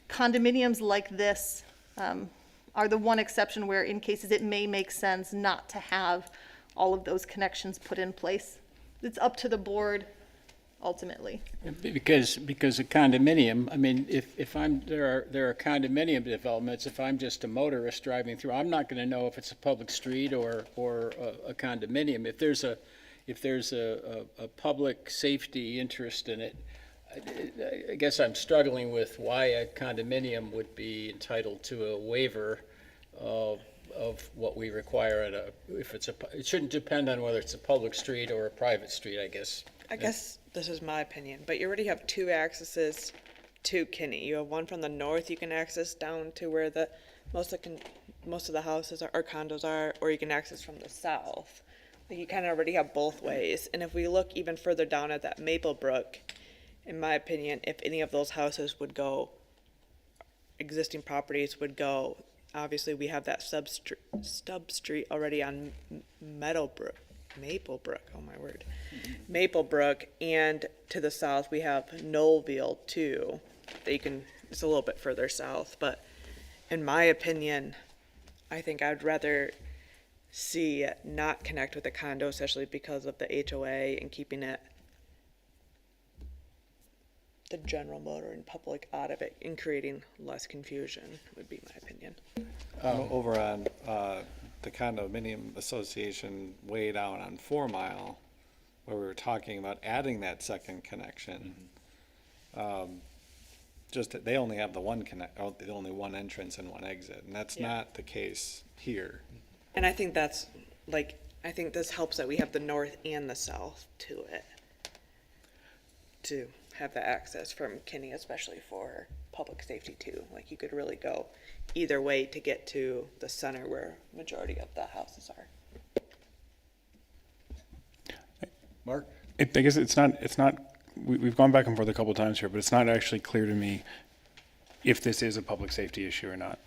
Condominiums like this are the one exception where in cases it may make sense not to have all of those connections put in place. It's up to the board ultimately. Because a condominium, I mean, if there are condominium developments, if I'm just a motorist driving through, I'm not gonna know if it's a public street or a condominium. If there's a public safety interest in it, I guess I'm struggling with why a condominium would be entitled to a waiver of what we require at it shouldn't depend on whether it's a public street or a private street, I guess. I guess this is my opinion, but you already have two accesses to Kinney. You have one from the north you can access down to where most of the houses or condos are, or you can access from the south. Like, you kind of already have both ways. And if we look even further down at that Maplebrook, in my opinion, if any of those houses would go, existing properties would go, obviously we have that stub street already on Maplebrook, oh my word. Maplebrook, and to the south we have Knollville too. That you can, it's a little bit further south, but in my opinion, I think I'd rather see it not connect with the condo, especially because of the HOA and keeping it the general motor and public out of it and creating less confusion would be my opinion. Over on the condominium association way down on 4 Mile, where we were talking about adding that second connection. Just that they only have the only one entrance and one exit, and that's not the case here. And I think that's I think this helps that we have the north and the south to it, to have the access from Kinney, especially for public safety too. Like, you could really go either way to get to the center where majority of the houses are. Mark? I guess it's not, we've gone back and forth a couple of times here, but it's not actually clear to me if this is a public safety issue or not.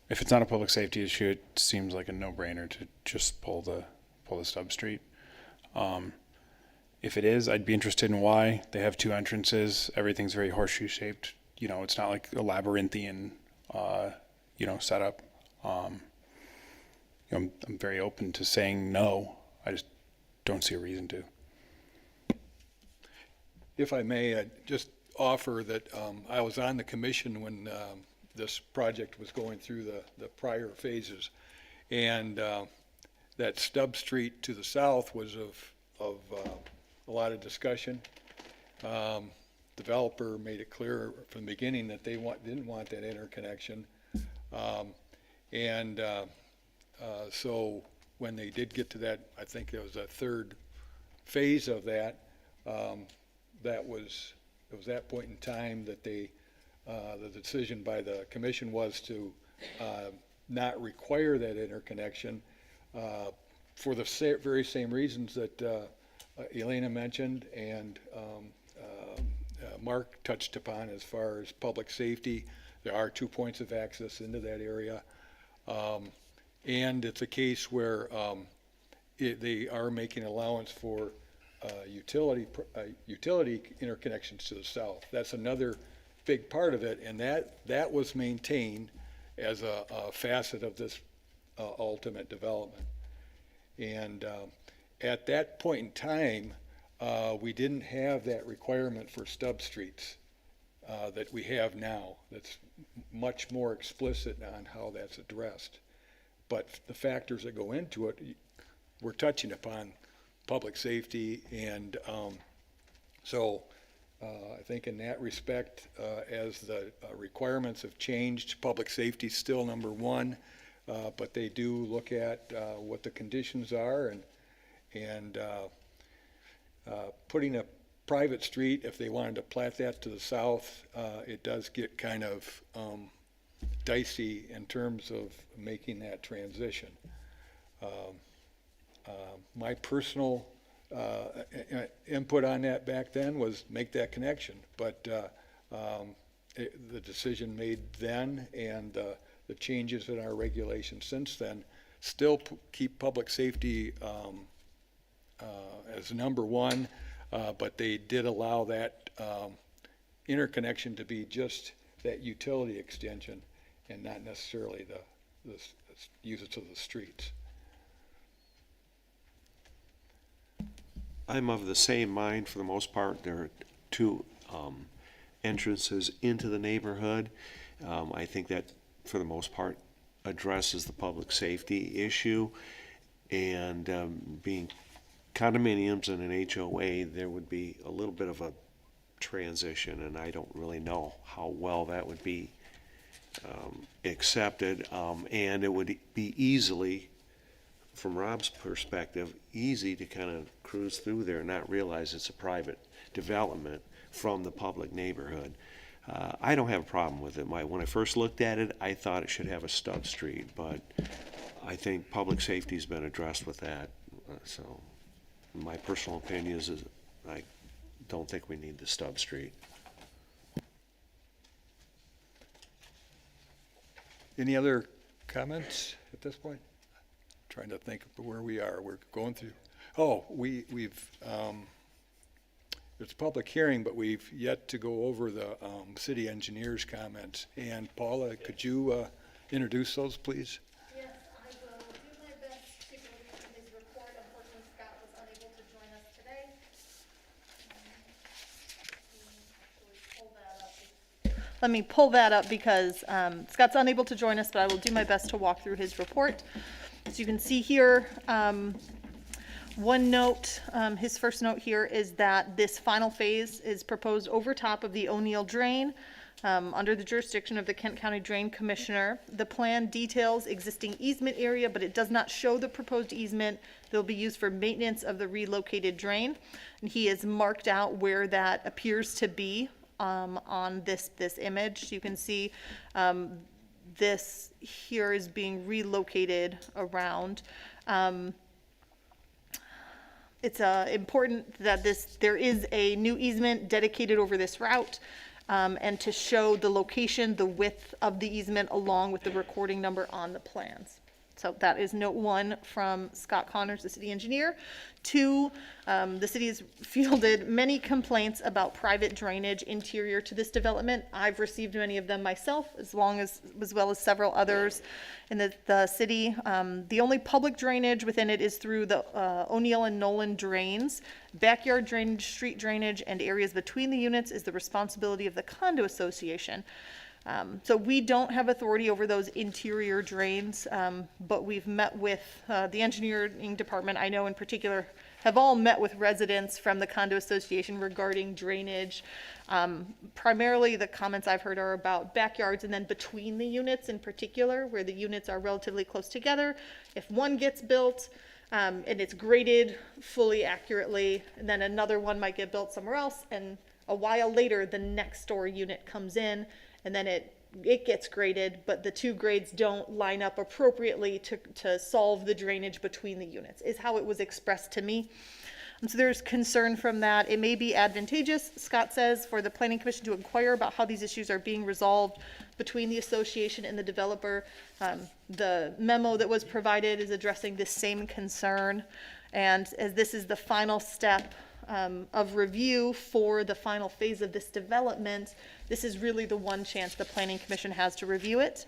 If it's not a public safety issue, it seems like a no-brainer to just pull the stub street. If it is, I'd be interested in why. They have 2 entrances. Everything's very horseshoe shaped. You know, it's not like a labyrinthian, setup. I'm very open to saying no. I just don't see a reason to. If I may, I'd just offer that I was on the commission when this project was going through the prior phases. And that stub street to the south was of a lot of discussion. Developer made it clear from the beginning that they didn't want that interconnection. So when they did get to that, I think there was a third phase of that, it was that point in time that the decision by the commission was to not require that interconnection for the very same reasons that Elena mentioned and Mark touched upon as far as public safety. There are 2 points of access into that area. And it's a case where they are making allowance for utility interconnections to the south. That's another big part of it, and that was maintained as a facet of this ultimate development. And at that point in time, we didn't have that requirement for stub streets that we have now. That's much more explicit on how that's addressed. But the factors that go into it, we're touching upon public safety, and so I think in that respect, as the requirements have changed, public safety is still number one, but they do look at what the conditions are, and putting a private street, if they wanted to plat that to the south, it does get kind of dicey in terms of making that transition. My personal input on that back then was make that connection, but the decision made then and the changes in our regulations since then still keep public safety as number one, but they did allow that interconnection to be just that utility extension and not necessarily the use it to the streets. I'm of the same mind for the most part. There are two entrances into the neighborhood. I think that for the most part addresses the public safety issue. And being condominiums and an HOA, there would be a little bit of a transition, and I don't really know how well that would be accepted. And it would be easily, from Rob's perspective, easy to kind of cruise through there and not realize it's a private development from the public neighborhood. I don't have a problem with it. When I first looked at it, I thought it should have a stub street, but I think public safety's been addressed with that. So my personal opinion is I don't think we need the stub street. Any other comments at this point? Trying to think of where we are. We're going through. Oh, we've it's a public hearing, but we've yet to go over the city engineer's comments. And Paula, could you introduce those, please? Yes, I will do my best to go through his report. Unfortunately, Scott was unable to join us today. Let me pull that up because Scott's unable to join us, but I will do my best to walk through his report. So you can see here, one note, his first note here is that this final phase is proposed over top of the O'Neill Drain, under the jurisdiction of the Kent County Drain Commissioner. The plan details existing easement area, but it does not show the proposed easement that will be used for maintenance of the relocated drain. And he has marked out where that appears to be on this image. You can see this here is being relocated around. It's important that there is a new easement dedicated over this route, and to show the location, the width of the easement along with the recording number on the plans. So that is note one from Scott Connors, the city engineer. Two, the city has fielded many complaints about private drainage interior to this development. I've received many of them myself, as well as several others in the city. The only public drainage within it is through the O'Neill and Nolan drains. Backyard drainage, street drainage, and areas between the units is the responsibility of the condo association. So we don't have authority over those interior drains, but we've met with the engineering department, I know in particular, have all met with residents from the condo association regarding drainage. Primarily the comments I've heard are about backyards and then between the units in particular, where the units are relatively close together. If one gets built and it's graded fully accurately, and then another one might get built somewhere else, and a while later the next door unit comes in, and then it gets graded, but the two grades don't line up appropriately to solve the drainage between the units, is how it was expressed to me. And so there's concern from that. It may be advantageous, Scott says, for the Planning Commission to inquire about how these issues are being resolved between the association and the developer. The memo that was provided is addressing this same concern. And as this is the final step of review for the final phase of this development, this is really the one chance the Planning Commission has to review it.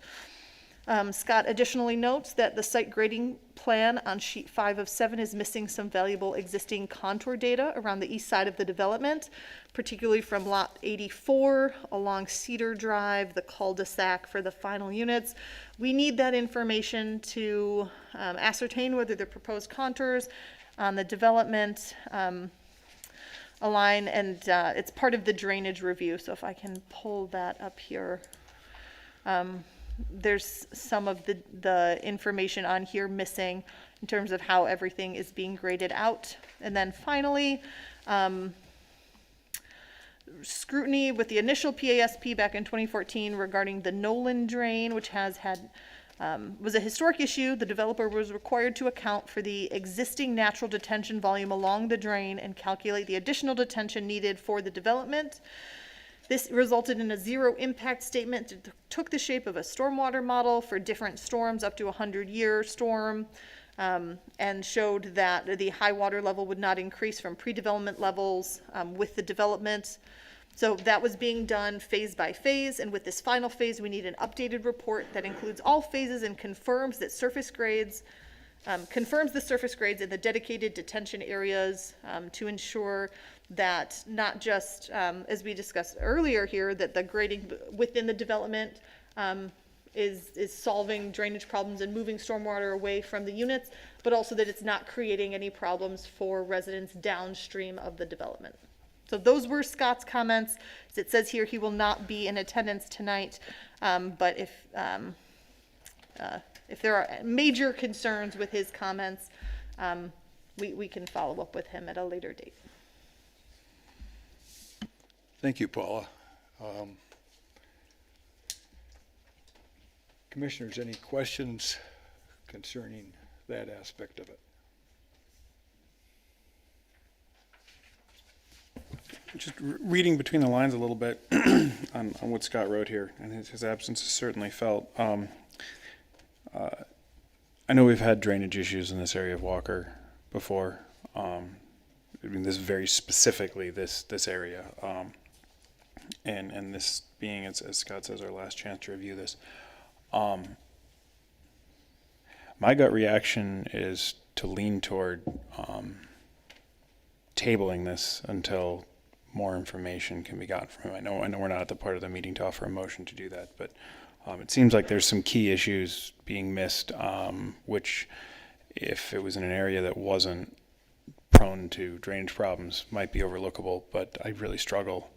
Scott additionally notes that the site grading plan on sheet 5 of 7 is missing some valuable existing contour data around the east side of the development, particularly from lot 84 along Cedar Drive, the cul-de-sac for the final units. We need that information to ascertain whether the proposed contours on the development align, and it's part of the drainage review. So if I can pull that up here, there's some of the information on here missing in terms of how everything is being graded out. And then finally, scrutiny with the initial PASP back in 2014 regarding the Nolan drain, which has had was a historic issue. The developer was required to account for the existing natural detention volume along the drain and calculate the additional detention needed for the development. This resulted in a zero impact statement that took the shape of a stormwater model for different storms up to a 100-year storm, and showed that the high water level would not increase from pre-development levels with the development. So that was being done phase by phase, and with this final phase, we need an updated report that includes all phases and confirms that surface grades, confirms the surface grades in the dedicated detention areas to ensure that not just, as we discussed earlier here, that the grading within the development is solving drainage problems and moving stormwater away from the units, but also that it's not creating any problems for residents downstream of the development. So those were Scott's comments. As it says here, he will not be in attendance tonight, but if there are major concerns with his comments, we can follow up with him at a later date. Thank you, Paula. Commissioners, any questions concerning that aspect of it? Just reading between the lines a little bit on what Scott wrote here, and his absence is certainly felt. I know we've had drainage issues in this area of Walker before. I mean, this very specifically this area, and this being, as Scott says, our last chance to review this. My gut reaction is to lean toward tabling this until more information can be gotten from him. I know we're not at the part of the meeting to offer a motion to do that, but it seems like there's some key issues being missed, which, if it was in an area that wasn't prone to drainage problems, might be overlookable, but I really struggle,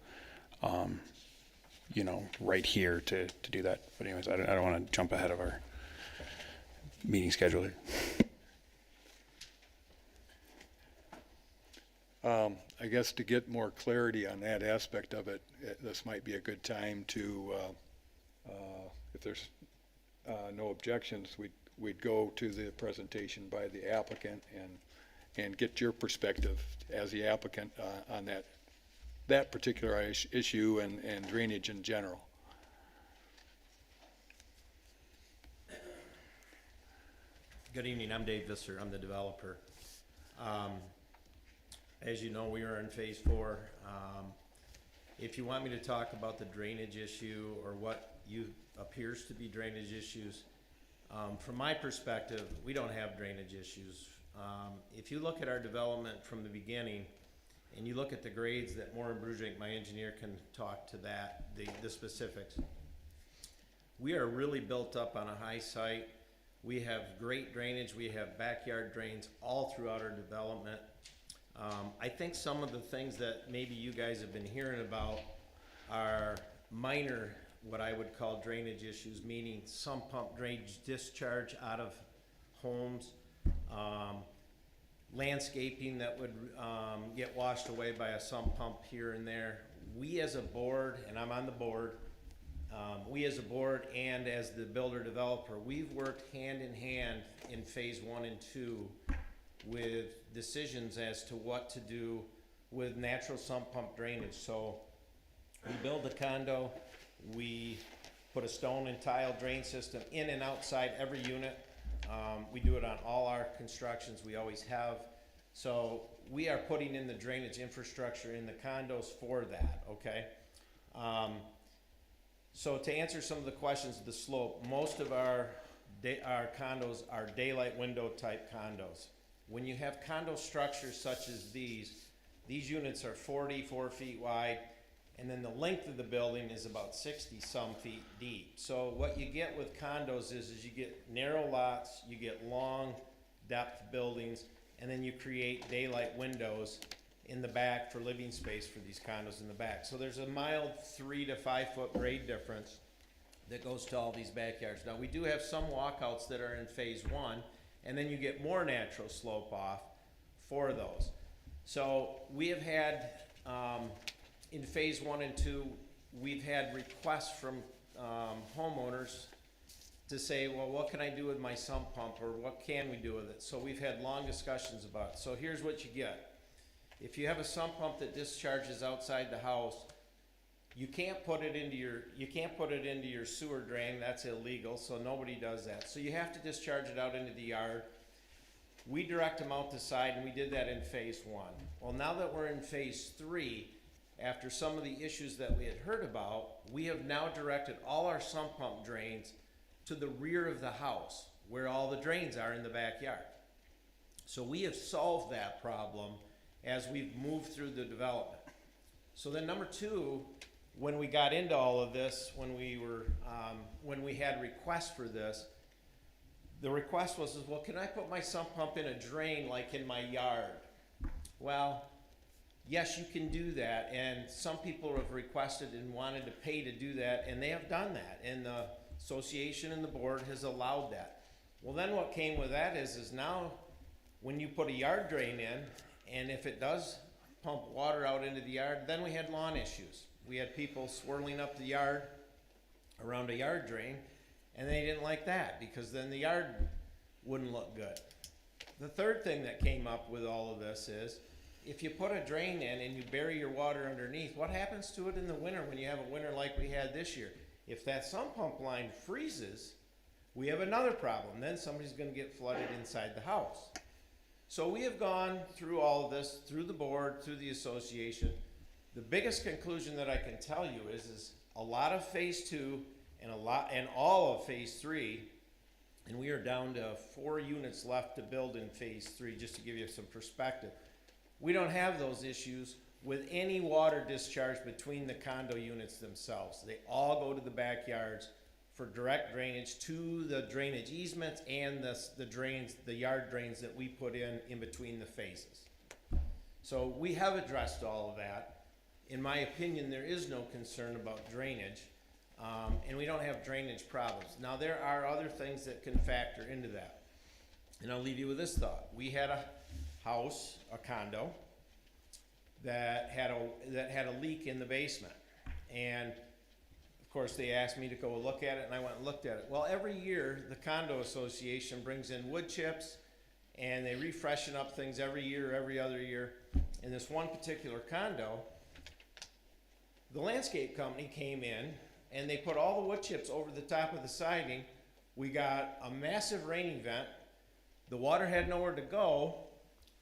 right here to do that. But anyways, I don't want to jump ahead of our meeting schedule here. I guess to get more clarity on that aspect of it, this might be a good time to, if there's no objections, we'd go to the presentation by the applicant and get your perspective as the applicant on that particular issue and drainage in general. Good evening, I'm Dave Visser, I'm the developer. As you know, we are in phase 4. If you want me to talk about the drainage issue or what appears to be drainage issues, from my perspective, we don't have drainage issues. If you look at our development from the beginning, and you look at the grades that Moore and Brujik, my engineer, can talk to that, the specifics. We are really built up on a high site. We have great drainage, we have backyard drains all throughout our development. I think some of the things that maybe you guys have been hearing about are minor, what I would call drainage issues, meaning sump pump drainage discharge out of homes, landscaping that would get washed away by a sump pump here and there. We as a board, and I'm on the board, we as a board and as the builder developer, we've worked hand in hand in phase 1 and 2 with decisions as to what to do with natural sump pump drainage. So we build a condo, we put a stone and tile drain system in and outside every unit. We do it on all our constructions, we always have. So we are putting in the drainage infrastructure in the condos for that, okay? So to answer some of the questions of the slope, most of our condos are daylight window type condos. When you have condo structures such as these units are 44 feet wide, and then the length of the building is about 60 some feet deep. So what you get with condos is you get narrow lots, you get long depth buildings, and then you create daylight windows in the back for living space for these condos in the back. So there's a mild 3 to 5 foot grade difference that goes to all these backyards. Now we do have some walkouts that are in phase 1, and then you get more natural slope off for those. So we have had, in phase 1 and 2, we've had requests from homeowners to say, well, what can I do with my sump pump, or what can we do with it? So we've had long discussions about it. So here's what you get. If you have a sump pump that discharges outside the house, you can't put it into your sewer drain. That's illegal, so nobody does that. So you have to discharge it out into the yard. We direct them out the side, and we did that in phase 1. Well, now that we're in phase 3, after some of the issues that we had heard about, we have now directed all our sump pump drains to the rear of the house, where all the drains are in the backyard. So we have solved that problem as we've moved through the development. So then number 2, when we got into all of this, when we had requests for this, the request was, well, can I put my sump pump in a drain like in my yard? Well, yes, you can do that, and some people have requested and wanted to pay to do that, and they have done that, and the association and the board has allowed that. Well, then what came with that is now when you put a yard drain in, and if it does pump water out into the yard, then we had lawn issues. We had people swirling up the yard around a yard drain, and they didn't like that because then the yard wouldn't look good. The third thing that came up with all of this is, if you put a drain in and you bury your water underneath, what happens to it in the winter when you have a winter like we had this year? If that sump pump line freezes, we have another problem. Then somebody's going to get flooded inside the house. So we have gone through all of this, through the board, through the association. The biggest conclusion that I can tell you is a lot of phase 2 and all of phase 3, and we are down to 4 units left to build in phase 3, just to give you some perspective. We don't have those issues with any water discharge between the condo units themselves. They all go to the backyards for direct drainage to the drainage easements and the drains, the yard drains that we put in between the phases. So we have addressed all of that. In my opinion, there is no concern about drainage, and we don't have drainage problems. Now, there are other things that can factor into that. And I'll leave you with this thought. We had a house, a condo, that had a leak in the basement. And of course, they asked me to go look at it, and I went and looked at it. Well, every year, the condo association brings in wood chips, and they refreshen up things every year, every other year. In this one particular condo, the landscape company came in, and they put all the wood chips over the top of the siding. We got a massive rain event. The water had nowhere to go,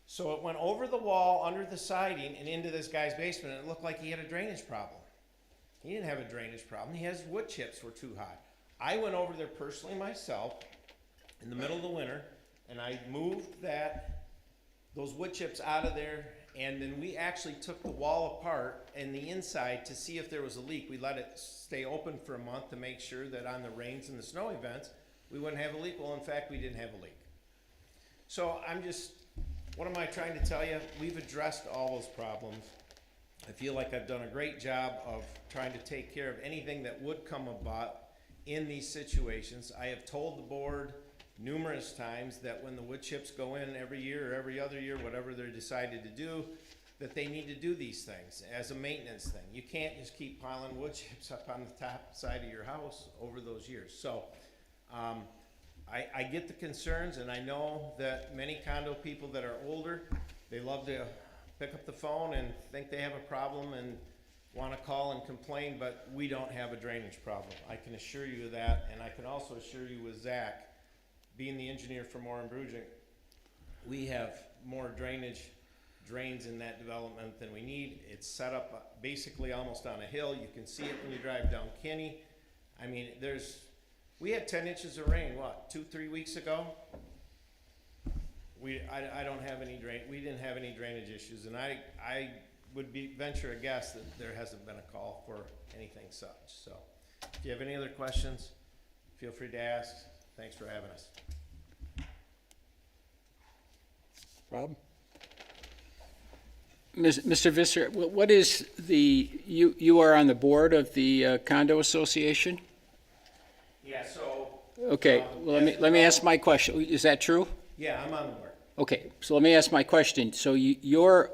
so it went over the wall, under the siding, and into this guy's basement, and it looked like he had a drainage problem. He didn't have a drainage problem. His wood chips were too high. I went over there personally myself in the middle of the winter, and I moved those wood chips out of there, and then we actually took the wall apart and the inside to see if there was a leak. We let it stay open for a month to make sure that on the rains and the snow events, we wouldn't have a leak. Well, in fact, we didn't have a leak. So what am I trying to tell you? We've addressed all those problems. I feel like I've done a great job of trying to take care of anything that would come about in these situations. I have told the board numerous times that when the wood chips go in every year or every other year, whatever they're decided to do, that they need to do these things as a maintenance thing. You can't just keep piling wood chips up on the top side of your house over those years. So I get the concerns, and I know that many condo people that are older, they love to pick up the phone and think they have a problem and want to call and complain, but we don't have a drainage problem. I can assure you of that, and I can also assure you with Zach, being the engineer for Moore and Brugink, we have more drains in that development than we need. It's set up basically almost on a hill. You can see it when you drive down Kinney. I mean, we had 10 inches of rain, 2-3 weeks ago? I don't have any we didn't have any drainage issues, and I would venture a guess that there hasn't been a call for anything such. So if you have any other questions, feel free to ask. Thanks for having us. Rob? Mr. Visser, what is you are on the board of the condo association? Yeah, so. Okay, well, let me ask my question. Is that true? Yeah, I'm on the board. Okay, so let me ask my question. So your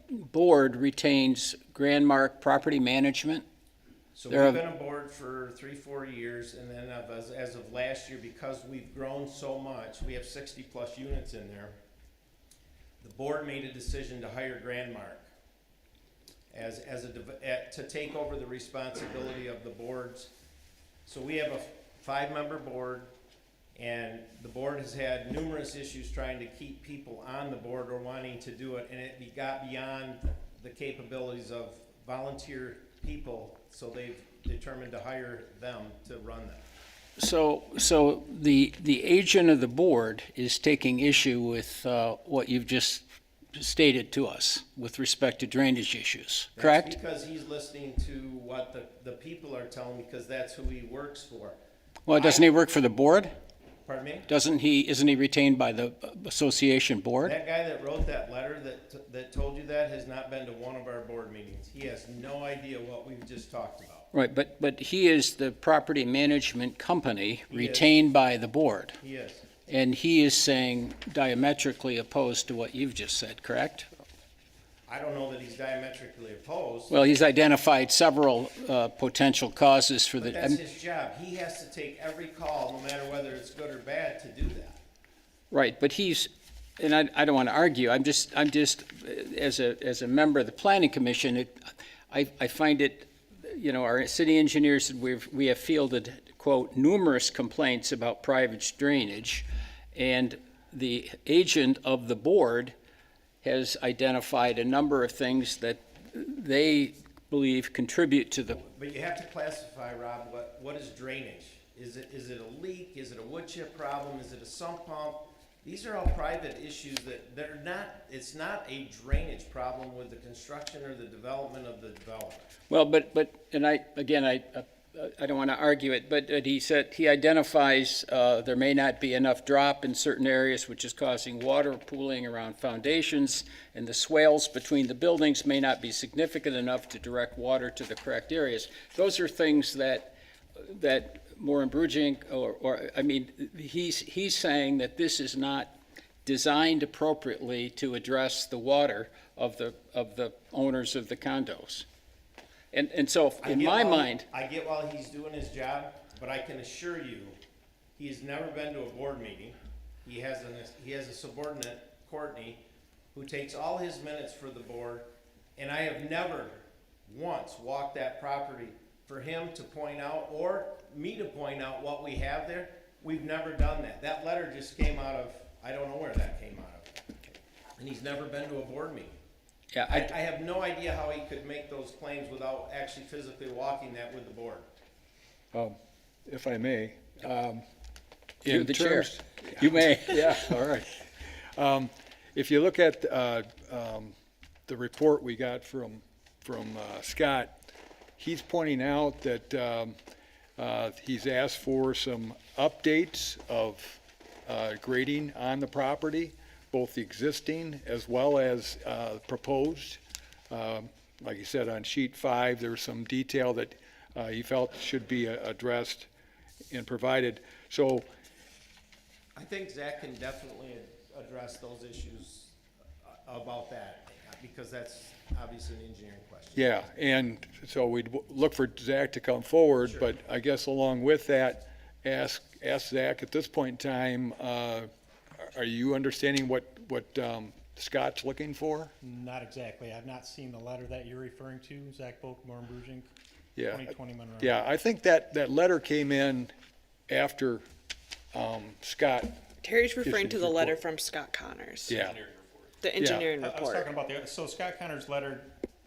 board retains Grandmark Property Management? So There we've have- been aboard for 3-4 years, and then as of last year, because we've grown so much, we have 60-plus units in there. The board made a decision to hire Grandmark to take over the responsibility of the boards. So we have a 5-member board, and the board has had numerous issues trying to keep people on the board or wanting to do it, and it got beyond the capabilities of volunteer people, so they've determined to hire them to run that. So the agent of the board is taking issue with what you've just stated to us with respect to drainage issues, correct? That's because he's listening to what the people are telling, because that's who he works for. Well, doesn't he work for the board? Pardon me? Isn't he retained by the association board? That guy that wrote that letter that told you that has not been to one of our board meetings. He has no idea what we've just talked about. Right, but he is the property management company He is. retained by the board. He is. And he is saying diametrically opposed to what you've just said, correct? I don't know that he's diametrically opposed. Well, he's identified several potential causes for But the. that's his job. He has to take every call, no matter whether it's good or bad, to do that. Right, but and I don't want to argue, I'm just, as a member of the planning commission, I find it, our city engineers, we have fielded, quote, numerous complaints about private drainage, and the agent of the board has identified a number of things that they believe contribute to the. But you have to classify, Rob, what is drainage? Is it a leak? Is it a wood chip problem? Is it a sump pump? These are all private issues it's not a drainage problem with the construction or the development of the development. Well, and I don't want to argue it, but he said, he identifies there may not be enough drop in certain areas, which is causing water pooling around foundations, and the swales between the buildings may not be significant enough to direct water to the correct areas. Those are things that Moore and Brugink, he's saying that this is not designed appropriately to address the water of the owners of the condos. And so, in my mind. I get while he's doing his job, but I can assure you, he has never been to a board meeting. He has a subordinate, Courtney, who takes all his minutes for the board, and I have never once walked that property for him to point out, or me to point out what we have there. We've never done that. That letter just came out of, I don't know where that came out of. And he's never been to a board meeting. Yeah, I have no idea how he could make those claims without actually physically walking that with the board. If I may. You're in the chair. terms- You may. Yeah, all right. If you look at the report we got from Scott, he's pointing out that he's asked for some updates of grading on the property, both the existing as well as proposed. Like you said, on sheet 5, there's some detail that he felt should be addressed and provided. So I think Zach can definitely address those issues about that, because that's obviously an engineering question. yeah, and so we'd look for Zach to come forward, Sure. but I guess along with that, ask Zach at this point in time, are you understanding what Scott's looking for? Not exactly. I've not seen the letter that you're referring to, Zach Boak, Moore and Brugink, Yeah. 2020 Monroe. Yeah, I think that letter came in after Scott, Terry's referring Issued to the report. letter from Scott Connors. yeah. The engineering I was report. talking about so Scott Connor's letter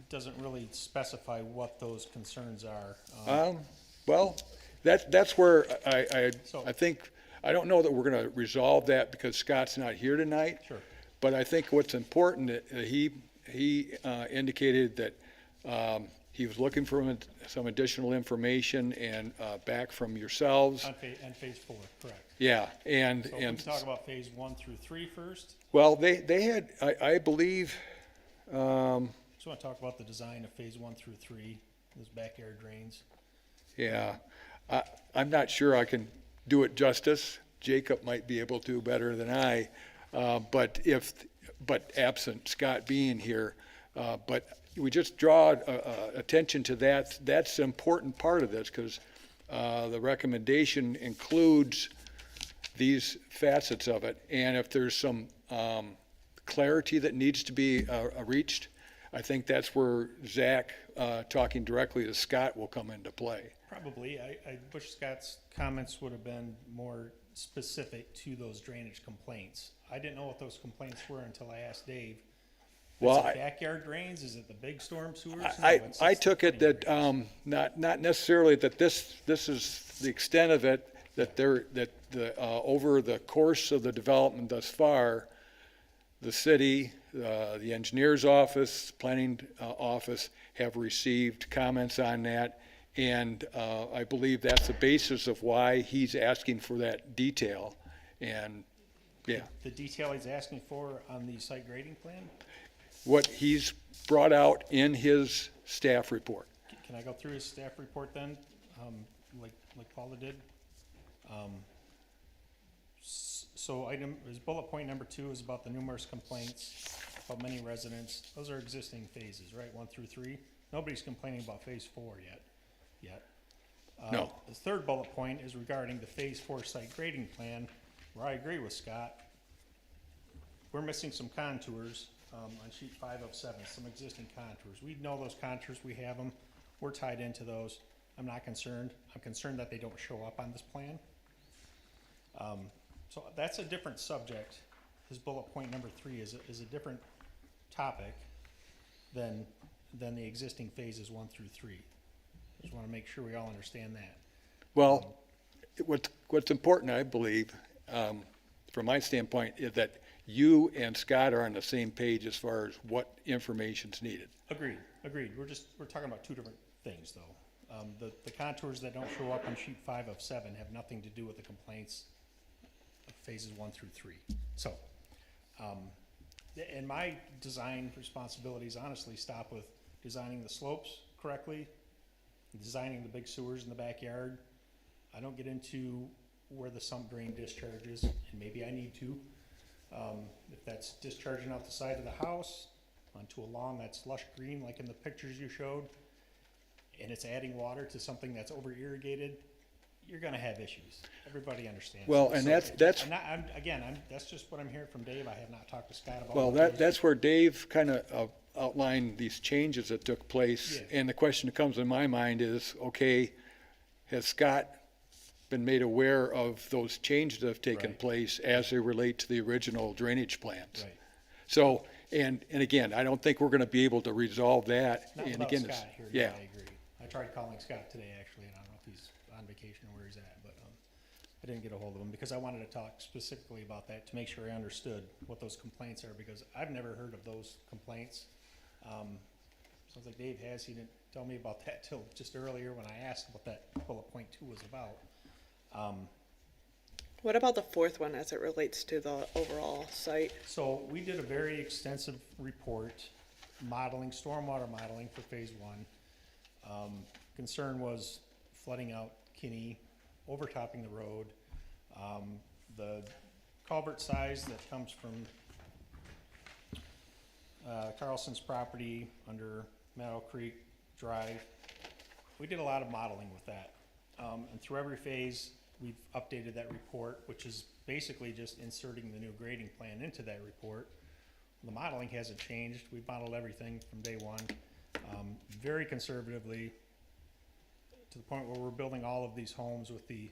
doesn't really specify what those concerns are. Well, that's where So- I think, I don't know that we're gonna resolve that because Scott's not here tonight. Sure. But I think what's important, he indicated that he was looking for some additional information and back from yourselves. On phase 4, correct. Yeah, and, So if we talk about phase 1 through 3 first, well, they had, I believe, just want to talk about the design of phase 1 through 3, those back air drains. yeah, I'm not sure I can do it justice. Jacob might be able to better than I. But absent Scott being here, But we just draw attention to that. That's an important part of this, because the recommendation includes these facets of it. And if there's some clarity that needs to be reached, I think that's where Zach, talking directly to Scott, will come into play. Probably. I wish Scott's comments would have been more specific to those drainage complaints. I didn't know what those complaints were until I asked Dave. Well, Is it backyard drains? Is it the big storm sewers? No, I it's took the it that, drains. not necessarily that this is the extent of it, that over the course of the development thus far, the city, the engineer's office, planning office have received comments on that. And I believe that's the basis of why he's asking for that detail. And, yeah, The detail he's asking for on the site grading plan? what he's brought out in his staff report. Can I go through his staff report then, like Paula did? So his bullet point number 2 is about the numerous complaints about many residents. Those are existing phases, right, 1 through 3? Nobody's complaining about phase 4 yet. No. The third bullet point is regarding the phase 4 site grading plan, where I agree with Scott. We're missing some contours, on sheet 5 of 7, some existing contours. We know those contours, we have them, we're tied into those. I'm not concerned. I'm concerned that they don't show up on this plan. So that's a different subject. His bullet point number 3 is a different topic than the existing phases 1 through 3. Just want to make sure we all understand that. Well, what's important, I believe, from my standpoint, is that you and Scott are on the same page as far as what information's needed. Agreed. We're talking about 2 different things, though. The contours that don't show up on sheet 5 of 7 have nothing to do with the complaints of phases 1 through 3. So, and my design responsibilities honestly stop with designing the slopes correctly, designing the big sewers in the backyard. I don't get into where the sump drain discharges, and maybe I need to. If that's discharging out the side of the house onto a lawn that's lush green, like in the pictures you showed, and it's adding water to something that's over irrigated, you're gonna have issues. Everybody understands. Well, that. and So, that's that's just what I'm hearing from Dave. I have not talked to Scott about. Well, what those- that's where Dave kind of outlined these changes that took place. Yeah. And the question that comes in my mind is, okay, has Scott been made aware of those changes that have taken Right. place as they relate to the original drainage plans? Right. So, and again, I don't think we're going to be able to resolve that. Not And without again, Scott here. yeah. I agree. I tried calling Scott today, actually, and I don't know if he's on vacation or where he's at, but I didn't get a hold of him because I wanted to talk specifically about that to make sure I understood what those complaints are, because I've never heard of those complaints. Sounds like Dave has. He didn't tell me about that till just earlier when I asked what that bullet point 2 was about. What about the 4th one as it relates to the overall site? So we did a very extensive report, modeling, stormwater modeling for phase 1. Concern was flooding out Kinney, overtopping the road. The culvert size that comes from Carlson's property under Meadow Creek Drive. We did a lot of modeling with that. And through every phase, we've updated that report, which is basically just inserting the new grading plan into that report. The modeling hasn't changed. We've modeled everything from day 1, very conservatively, to the point where we're building all of these homes with the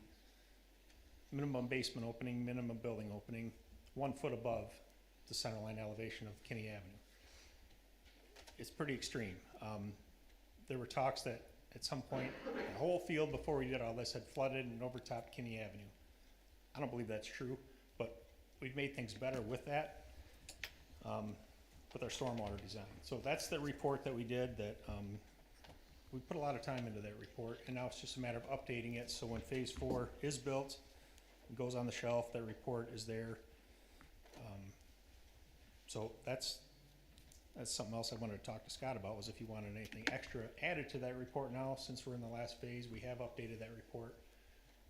minimum basement opening, minimum building opening, 1 foot above the centerline elevation of Kinney Avenue. It's pretty extreme. There were talks that at some point, the whole field before we did all this had flooded and overtopped Kinney Avenue. I don't believe that's true, but we've made things better with that, with our stormwater design. So that's the report that we did that, we put a lot of time into that report, and now it's just a matter of updating it, so when phase 4 is built, it goes on the shelf, that report is there. So that's something else I wanted to talk to Scott about, was if he wanted anything extra added to that report now. Since we're in the last phase, we have updated that report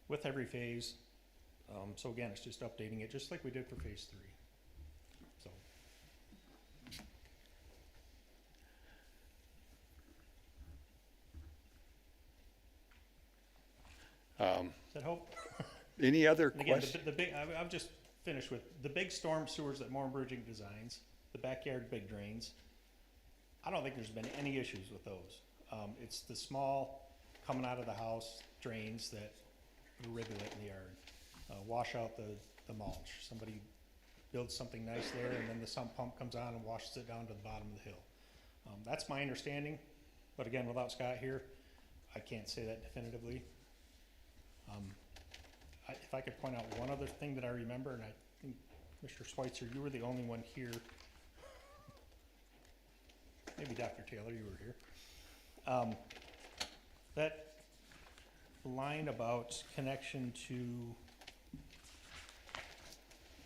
with every phase. So again, it's just updating it, just like we did for phase 3. So. Does that help? Any other And again, questions? the big, I've just finished with the big storm sewers that Moore Bridging designs, the backyard big drains. I don't think there's been any issues with those. It's the small, coming out of the house drains that are rivulet in the yard. Wash out the mulch. Somebody builds something nice there, and then the sump pump comes on and washes it down to the bottom of the hill. That's my understanding, but again, without Scott here, I can't say that definitively. If I could point out one other thing that I remember, and I think, Mr. Schweitzer, you were the only one here. Maybe Dr. Taylor, you were here. That line about connection to,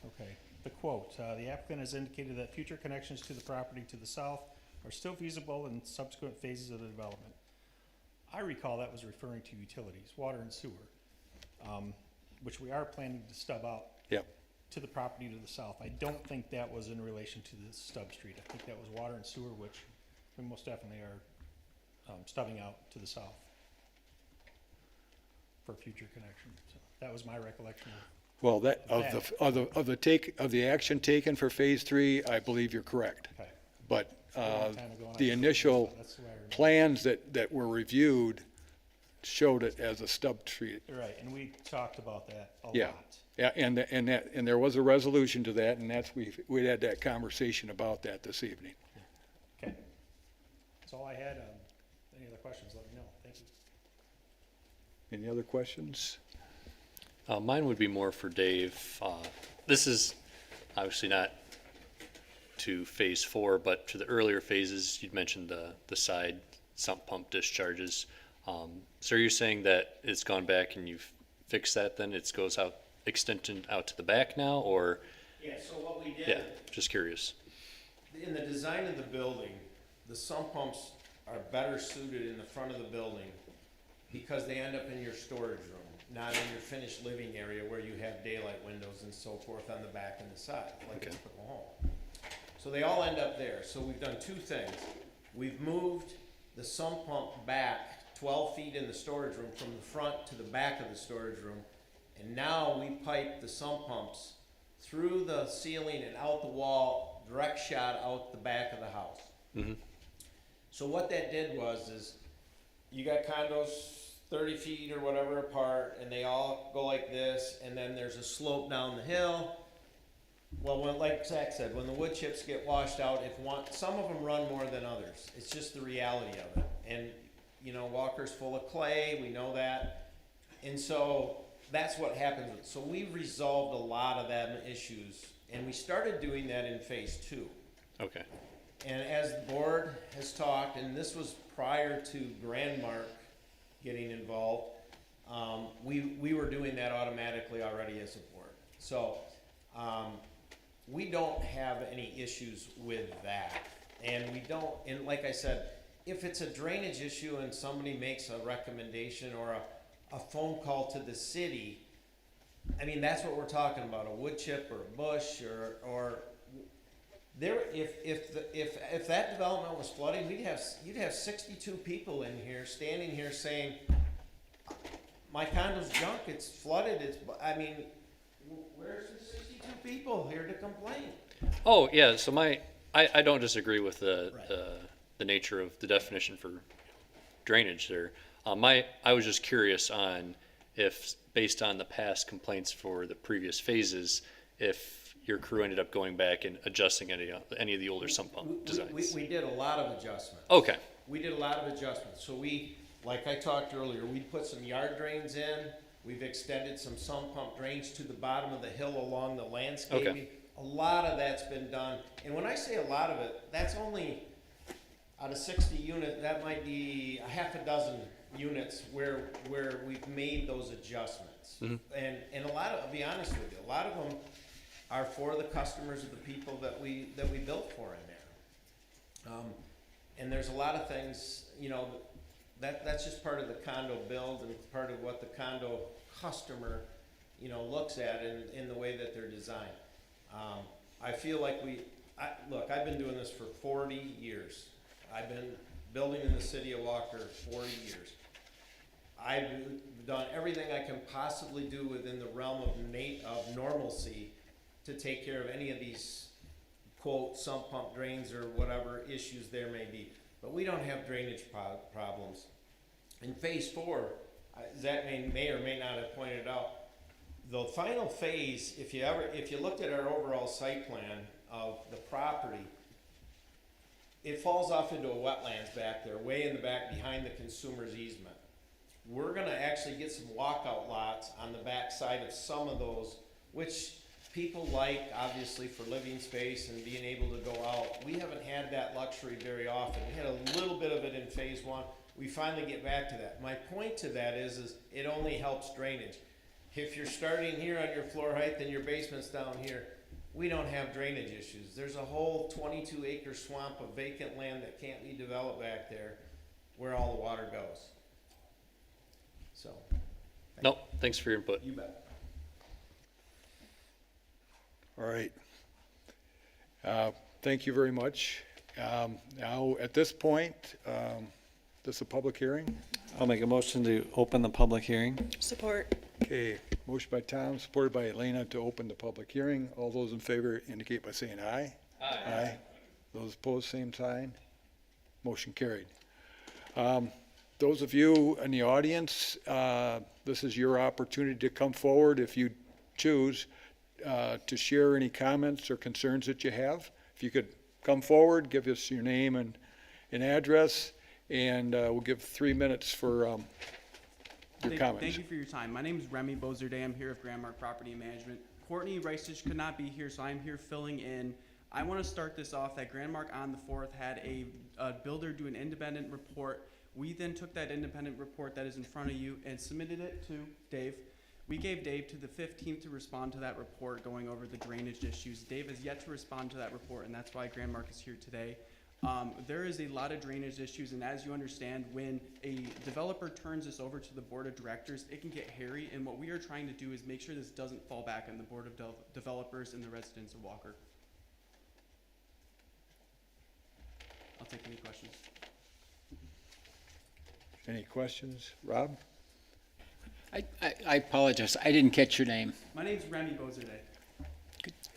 okay, the quote, the applicant has indicated that future connections to the property to the south are still feasible in subsequent phases of the development. I recall that was referring to utilities, water and sewer, which we are planning to stub out Yep. to the property to the south. I don't think that was in relation to the stub street. I think that was water and sewer, which we most definitely are stubbing out to the south for future connection. So that was my recollection of. Well, that, of the action taken for phase 3, I believe you're correct. Okay. But A long time ago, and I the just- initial that's the way I remember. plans that were reviewed showed it as a stub street. Right, and we talked about that a Yeah. lot. Yeah, and there was a resolution to that, and we had that conversation about that this evening. Okay. That's all I had. Any other questions, let me know. Thank you. Any other questions? Mine would be more for Dave. This is obviously not to phase 4, but to the earlier phases, you'd mentioned the side sump pump discharges. So you're saying that it's gone back and you've fixed that then? It goes out, extended out to the back now, or? Yeah, so what we did. Yeah, just curious. In the design of the building, the sump pumps are better suited in the front of the building because they end up in your storage room, not in your finished living area where you have daylight windows and so forth on the back and the side, like a Okay. typical home. So they all end up there. So we've done two things. We've moved the sump pump back 12 feet in the storage room from the front to the back of the storage room. And now we pipe the sump pumps through the ceiling and out the wall, direct shot out the back of the house. Mhm. So what that did is you got condos 30 feet or whatever apart, and they all go like this, and then there's a slope down the hill. Well, like Zach said, when the wood chips get washed out, some of them run more than others. It's just the reality of it. And, Walker's full of clay, we know that. And so that's what happens. So we resolved a lot of them issues, and we started doing that in phase 2. Okay. And as the board has talked, and this was prior to Grandmark getting involved, we were doing that automatically already as a board. So we don't have any issues with that. And and like I said, if it's a drainage issue and somebody makes a recommendation or a phone call to the city, I mean, that's what we're talking about, a wood chip or a bush or there, if that development was flooding, you'd have 62 people in here, standing here saying, my condo's junk, it's flooded, where's the 62 people here to complain? Oh, yeah, so I don't disagree with the nature of the definition for drainage there. I was just curious on if, based on the past complaints for the previous phases, if your crew ended up going back and adjusting any of the older sump pump designs. We did a lot of adjustments. Okay. We did a lot of adjustments. So like I talked earlier, we put some yard drains in. We've extended some sump pump drains to the bottom of the hill along the landscaping. Okay. A lot of that's been done. And when I say a lot of it, that's only out of 60 units, that might be a half a dozen units where we've made those adjustments. Mhm. And a lot of, I'll be honest with you, a lot of them are for the customers of the people that we built for in there. And there's a lot of things, that's just part of the condo build and part of what the condo customer, looks at in the way that they're designed. I feel like look, I've been doing this for 40 years. I've been building in the city of Walker 40 years. I've done everything I can possibly do within the realm of of normalcy to take care of any of these, quote, sump pump drains or whatever issues there may be. But we don't have drainage problems. In phase 4, Zach may or may not have pointed out, the final phase, if you looked at our overall site plan of the property, it falls off into a wetlands back there, way in the back behind the consumer's easement. We're gonna actually get some walkout lots on the back side of some of those, which people like, obviously, for living space and being able to go out. We haven't had that luxury very often. We had a little bit of it in phase 1. We finally get back to that. My point to that is it only helps drainage. If you're starting here on your floor height and your basement's down here, we don't have drainage issues. There's a whole 22-acre swamp of vacant land that can't be developed back there where all the water goes. So. No, thanks for your input. You bet. All right. Thank you very much. Now, at this point, this is a public hearing. I'll make a motion to open the public hearing. Support. Okay, motion by Tom, supported by Elena to open the public hearing. All those in favor indicate by saying aye. Aye. Those opposed, same sign. Motion carried. Those of you in the audience, this is your opportunity to come forward if you choose to share any comments or concerns that you have. If you could come forward, give us your name and address, and we'll give 3 minutes for your comments. Thank you for your time. My name is Remy Bozerday. I'm here with Grandmark Property Management. Courtney Reisich could not be here, so I'm here filling in. I want to start this off that Grandmark on the 4th had a builder do an independent report. We then took that independent report that is in front of you and submitted it to Dave. We gave Dave to the 15th to respond to that report going over the drainage issues. Dave has yet to respond to that report, and that's why Grandmark is here today. There is a lot of drainage issues, and as you understand, when a developer turns this over to the board of directors, it can get hairy, and what we are trying to do is make sure this doesn't fall back on the board of developers and the residents of Walker. I'll take any questions. Any questions? Rob? I apologize, I didn't catch your name. My name's Remy Bozerday.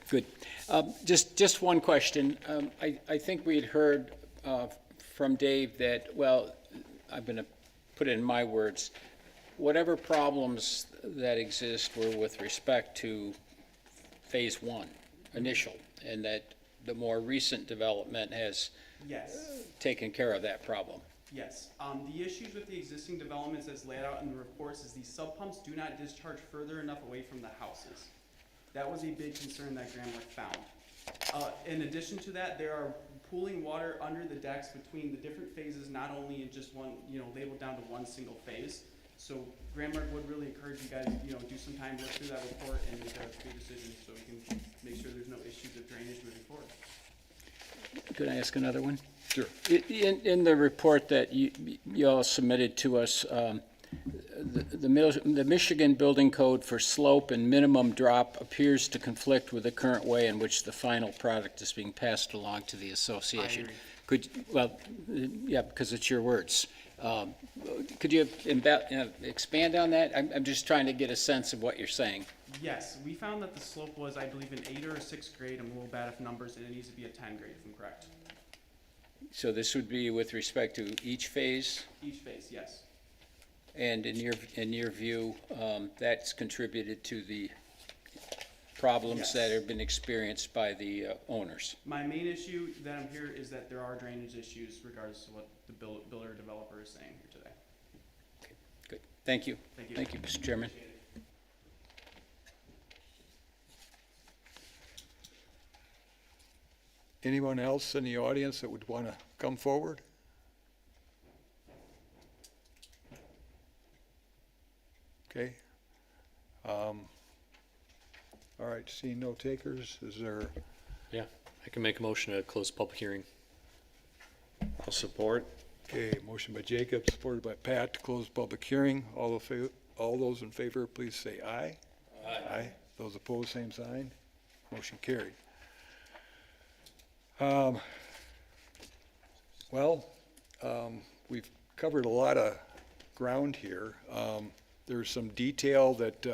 Good. Just one question. I think we had heard from Dave that, well, I'm going to put it in my words, whatever problems that exist were with respect to phase 1, initial, and that the more recent development has Yes. taken care of that problem. Yes. The issues with the existing developments as laid out in the reports is these sub pumps do not discharge further enough away from the houses. That was a big concern that Grandmark found. In addition to that, there are pooling water under the decks between the different phases, not only in just one, labeled down to one single phase. So Grandmark would really encourage you guys, do some time, look through that report and make a good decision so we can make sure there's no issues of drainage moving forward. Could I ask another one? Sure. In the report that you all submitted to us, the Michigan Building Code for slope and minimum drop appears to conflict with the current way in which the final product is being passed along to the association. Yeah, because it's your words. Could you expand on that? I'm just trying to get a sense of what you're saying. Yes, we found that the slope was, I believe, an 8 or a 6th grade. I'm a little bad with numbers, and it needs to be a 10 grade, if I'm correct. So this would be with respect to each phase? Each phase, yes. And in your view, that's contributed to the problems Yes. that have been experienced by the owners? My main issue that I'm here is that there are drainage issues regardless of what the builder developer is saying here today. Okay, good. Thank you. Thank you. Thank you, Mr. Chairman. Appreciate it. Anyone else in the audience that would want to come forward? Okay. All right, seeing no takers, is there, Yeah, I can make a motion to close public hearing. I'll support. okay, motion by Jacob, supported by Pat to close public hearing. All those in favor, please say aye. Aye. Those opposed, same sign. Motion carried. We've covered a lot of ground here. There's some detail that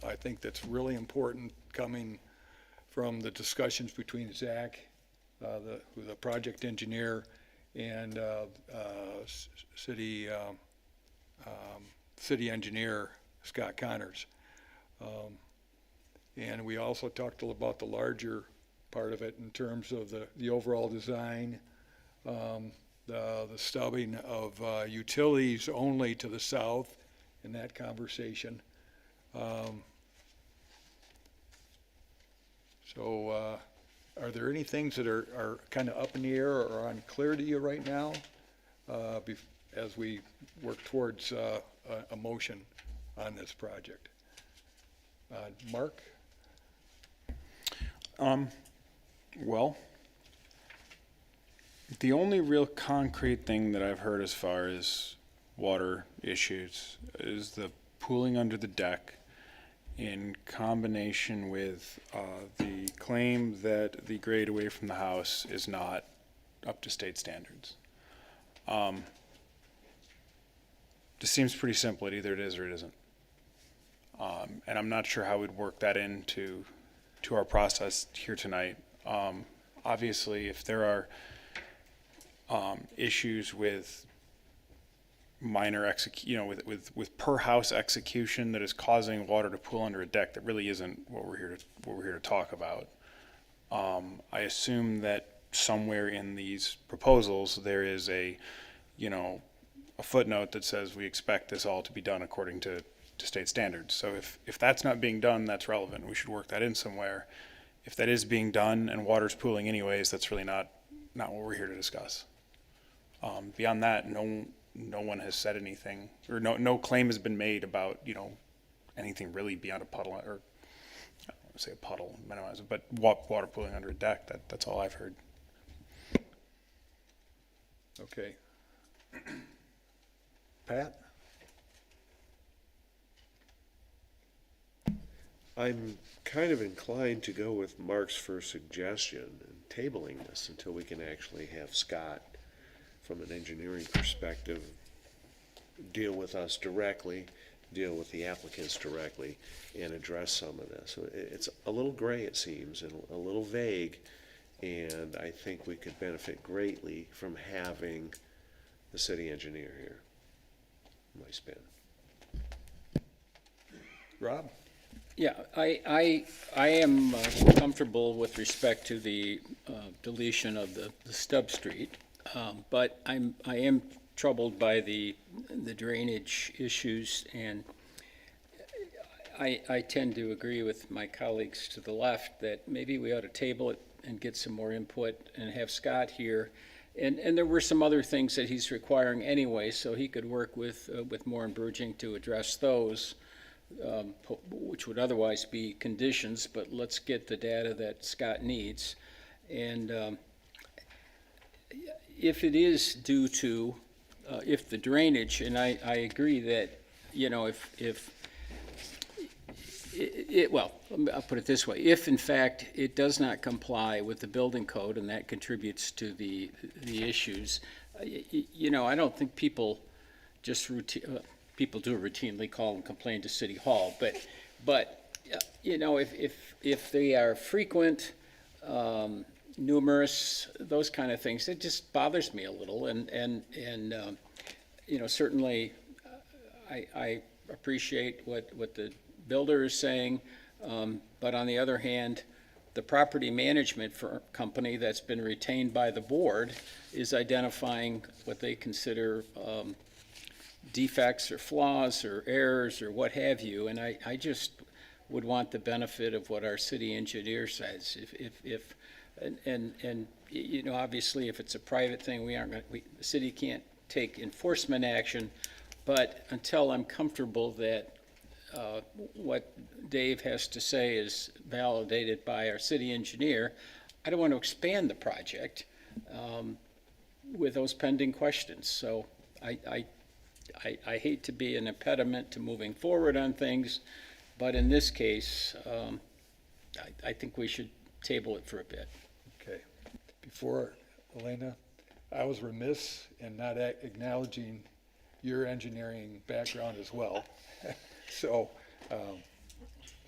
I think that's really important coming from the discussions between Zach, who's the project engineer, and city engineer Scott Connors. And we also talked about the larger part of it in terms of the overall design, the stubbing of utilities only to the south in that conversation. So are there any things that are kind of up in the air or unclear to you right now as we work towards a motion on this project? Mark? Well, the only real concrete thing that I've heard as far as water issues is the pooling under the deck in combination with the claim that the grade away from the house is not up to state standards. This seems pretty simple. Either it is or it isn't. And I'm not sure how we'd work that into our process here tonight. Obviously, if there are issues with minor with per house execution that is causing water to pool under a deck, that really isn't what we're here to talk about. I assume that somewhere in these proposals there is a footnote that says we expect this all to be done according to state standards. So if that's not being done, that's relevant. We should work that in somewhere. If that is being done and water's pooling anyways, that's really not what we're here to discuss. Beyond that, no one has said anything, or no claim has been made about anything really beyond a puddle, or I don't want to say a puddle, minimize it, but water pooling under a deck. That's all I've heard. Okay. Pat? I'm kind of inclined to go with Mark's first suggestion and tabling this until we can actually have Scott, from an engineering perspective, deal with us directly, deal with the applicants directly, and address some of this. So it's a little gray, it seems, and a little vague, and I think we could benefit greatly from having the city engineer here. My spin. Rob? Yeah, I am comfortable with respect to the deletion of the Stubb Street, but I am troubled by the drainage issues, and I tend to agree with my colleagues to the left that maybe we ought to table it and get some more input and have Scott here. And there were some other things that he's requiring anyway, so he could work with Moore and Burging to address those, which would otherwise be conditions, but let's get the data that Scott needs. And if it is due to, if the drainage, and I agree that, well, I'll put it this way. If, in fact, it does not comply with the building code and that contributes to the issues, I don't think people just people do routinely call and complain to City Hall. But if they are frequent, numerous, those kind of things, it just bothers me a little. And certainly I appreciate what the builder is saying, but on the other hand, the property management company that's been retained by the board is identifying what they consider defects or flaws or errors or what have you, and I just would want the benefit of what our city engineer says. Obviously, if it's a private thing, the city can't take enforcement action, but until I'm comfortable that what Dave has to say is validated by our city engineer, I don't want to expand the project with those pending questions. So I hate to be an impediment to moving forward on things, but in this case, I think we should table it for a bit. Okay. Before, Elena, I was remiss in not acknowledging your engineering background as well. So,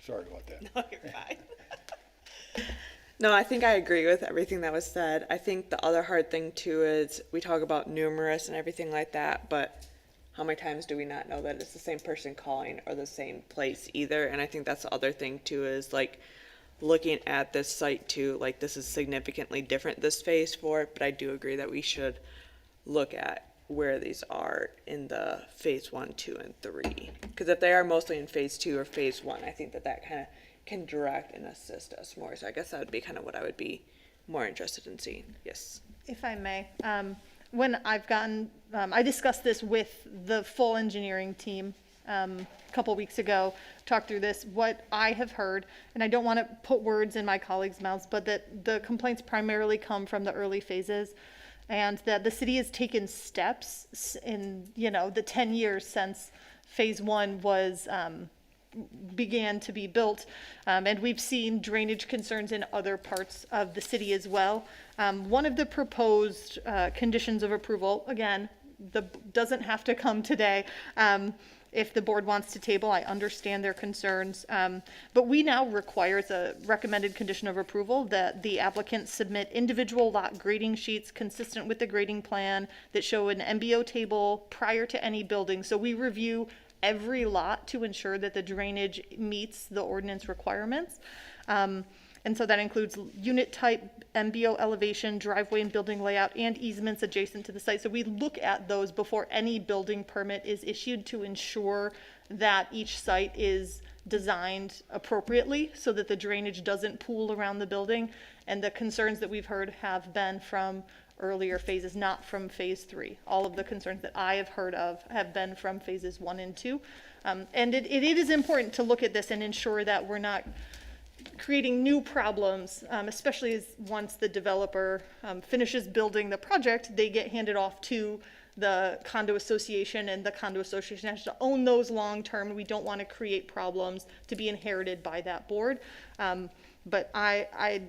sorry about that. No, you're fine. No, I think I agree with everything that was said. I think the other hard thing too is we talk about numerous and everything like that, but how many times do we not know that it's the same person calling or the same place either? And I think that's the other thing too is like looking at this site too, like this is significantly different, this phase 4, but I do agree that we should look at where these are in the phase 1, 2, and 3. Because if they are mostly in phase 2 or phase 1, I think that that kind of can direct and assist us more. So I guess that would be kind of what I would be more interested in seeing. Yes. If I may, when I've gotten, I discussed this with the full engineering team a couple weeks ago, talked through this, what I have heard, and I don't want to put words in my colleagues' mouths, but that the complaints primarily come from the early phases, and that the city has taken steps in, the 10 years since phase 1 was, began to be built, and we've seen drainage concerns in other parts of the city as well. One of the proposed conditions of approval, again, doesn't have to come today. If the board wants to table, I understand their concerns. But we now require, as a recommended condition of approval, that the applicant submit individual lot grading sheets consistent with the grading plan that show an MBO table prior to any building. So we review every lot to ensure that the drainage meets the ordinance requirements. And so that includes unit type, MBO elevation, driveway and building layout, and easements adjacent to the site. So we look at those before any building permit is issued to ensure that each site is designed appropriately so that the drainage doesn't pool around the building. And the concerns that we've heard have been from earlier phases, not from phase 3. All of the concerns that I have heard of have been from phases 1 and 2. And it is important to look at this and ensure that we're not creating new problems, especially as once the developer finishes building the project, they get handed off to the condo association, and the condo association has to own those long-term. We don't want to create problems to be inherited by that board. But I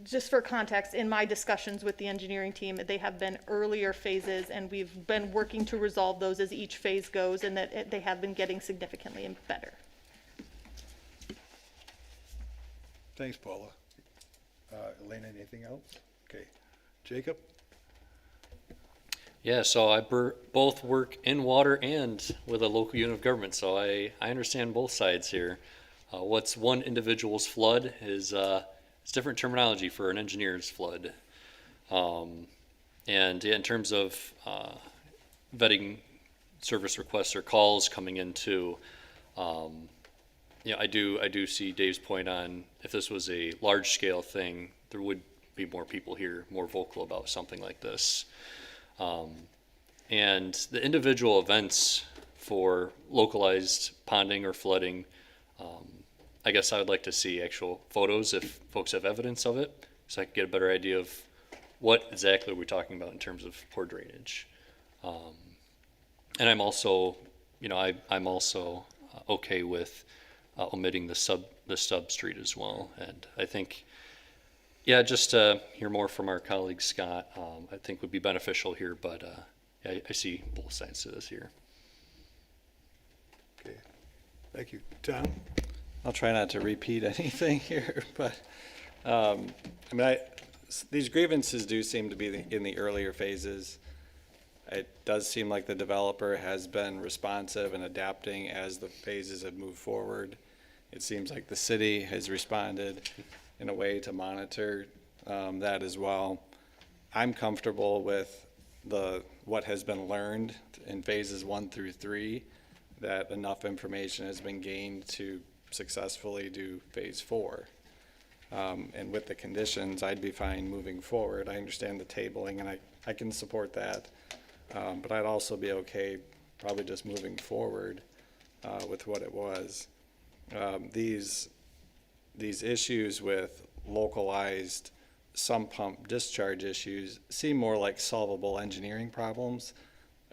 just for context, in my discussions with the engineering team, they have been earlier phases, and we've been working to resolve those as each phase goes, and that they have been getting significantly better. Thanks, Paula. Elena, anything else? Okay. Jacob? Yeah, so I both work in water and with a local unit of government, so I understand both sides here. What's one individual's flood is it's different terminology for an engineer's flood. And yeah, in terms of vetting service requests or calls coming in too, I do see Dave's point on if this was a large scale thing, there would be more people here, more vocal about something like this. And the individual events for localized ponding or flooding, I guess I would like to see actual photos if folks have evidence of it, so I can get a better idea of what exactly we're talking about in terms of poor drainage. And I'm also, I'm also okay with omitting the sub street as well. And I think, yeah, just to hear more from our colleague Scott, I think would be beneficial here, but yeah, I see both sides to this here. Okay. Thank you. Tom? I'll try not to repeat anything here, but these grievances do seem to be in the earlier phases. It does seem like the developer has been responsive and adapting as the phases have moved forward. It seems like the city has responded in a way to monitor that as well. I'm comfortable with what has been learned in phases 1 through 3, that enough information has been gained to successfully do phase 4. And with the conditions, I'd be fine moving forward. I understand the tabling, and I can support that. But I'd also be okay probably just moving forward with what it was. These issues with localized sump pump discharge issues seem more like solvable engineering problems,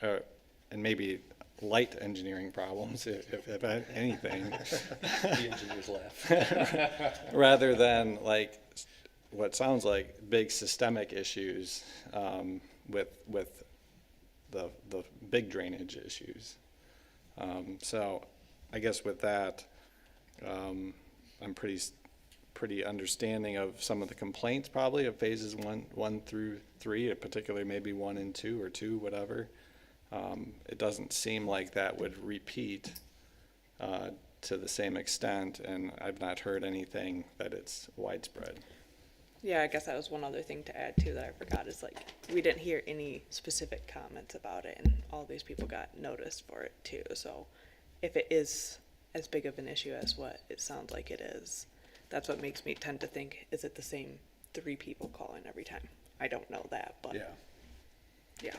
and maybe light engineering problems, if anything. The engineers laugh. Rather than like what sounds like big systemic issues with the big drainage issues. So I guess with that, I'm pretty understanding of some of the complaints probably of phases one through 3, particularly maybe 1 and 2 or 2, whatever. It doesn't seem like that would repeat to the same extent, and I've not heard anything that it's widespread. Yeah, I guess that was one other thing to add too that I forgot is like, we didn't hear any specific comments about it and all these people got noticed for it too. So if it is as big of an issue as what it sounds like it is, that's what makes me tend to think, is it the same 3 people calling every time? I don't know that, but yeah.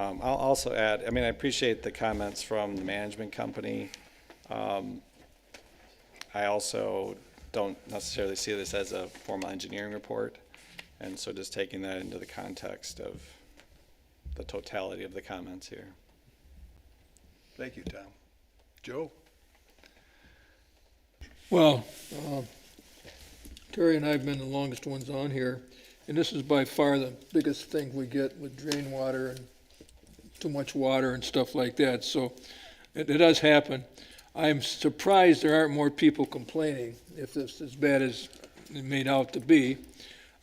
I'll also add, I mean, I appreciate the comments from the management company. I also don't necessarily see this as a formal engineering report, and so just taking that into the context of the totality of the comments here. Thank you, Tom. Joe? Well, Terry and I have been the longest ones on here, and this is by far the biggest thing we get with drain water and too much water and stuff like that, so it does happen. I'm surprised there aren't more people complaining if it's as bad as it made out to be.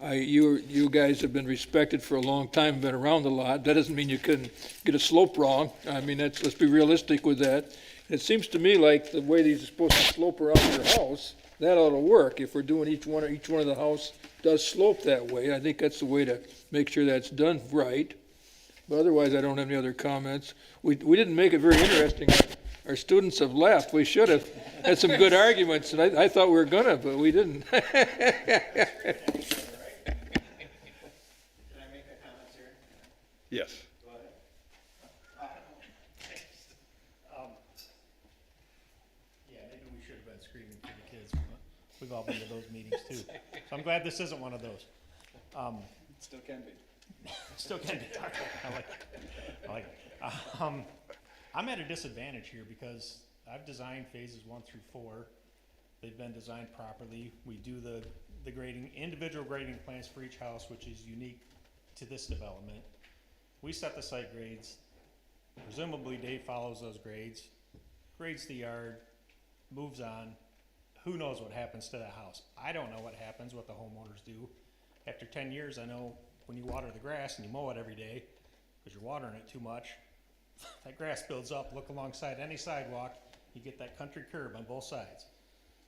You guys have been respected for a long time, been around a lot. That doesn't mean you couldn't get a slope wrong. I mean, let's be realistic with that. It seems to me like the way these are supposed to slope around your house, that ought to work. If we're doing each one of the house does slope that way, I think that's the way to make sure that's done right. But otherwise, I don't have any other comments. We didn't make it very interesting. Our students have left. We should have had some good arguments, and I thought we were gonna, but we didn't. Can I make a comment here? Yes. Go ahead. Yeah, maybe we should have been screaming for the kids, but we've all been to those meetings too. So I'm glad this isn't one of those. Still can be. Still can be. I like it. I'm at a disadvantage here because I've designed phases 1 through 4. They've been designed properly. We do the grading, individual grading plans for each house, which is unique to this development. We set the site grades. Presumably Dave follows those grades, grades the yard, moves on. Who knows what happens to that house? I don't know what happens, what the homeowners do. After 10 years, I know when you water the grass and you mow it every day, because you're watering it too much, that grass builds up. Look alongside any sidewalk, you get that country curb on both sides.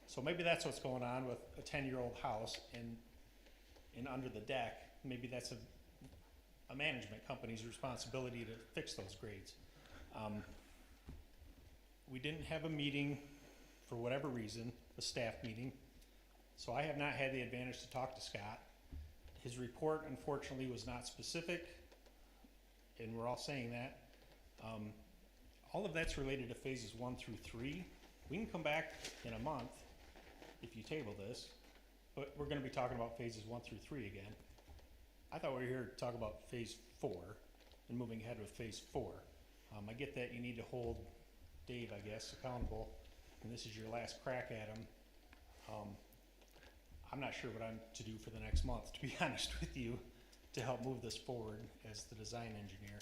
So maybe that's what's going on with a 10-year-old house and under the deck. Maybe that's a management company's responsibility to fix those grades. We didn't have a meeting for whatever reason, a staff meeting, so I have not had the advantage to talk to Scott. His report, unfortunately, was not specific, and we're all saying that. All of that's related to phases 1 through 3. We can come back in a month if you table this, but we're gonna be talking about phases 1 through 3 again. I thought we were here to talk about phase 4 and moving ahead with phase 4. I get that you need to hold Dave, I guess, accountable, and this is your last crack at him. I'm not sure what I'm to do for the next month, to be honest with you, to help move this forward as the design engineer.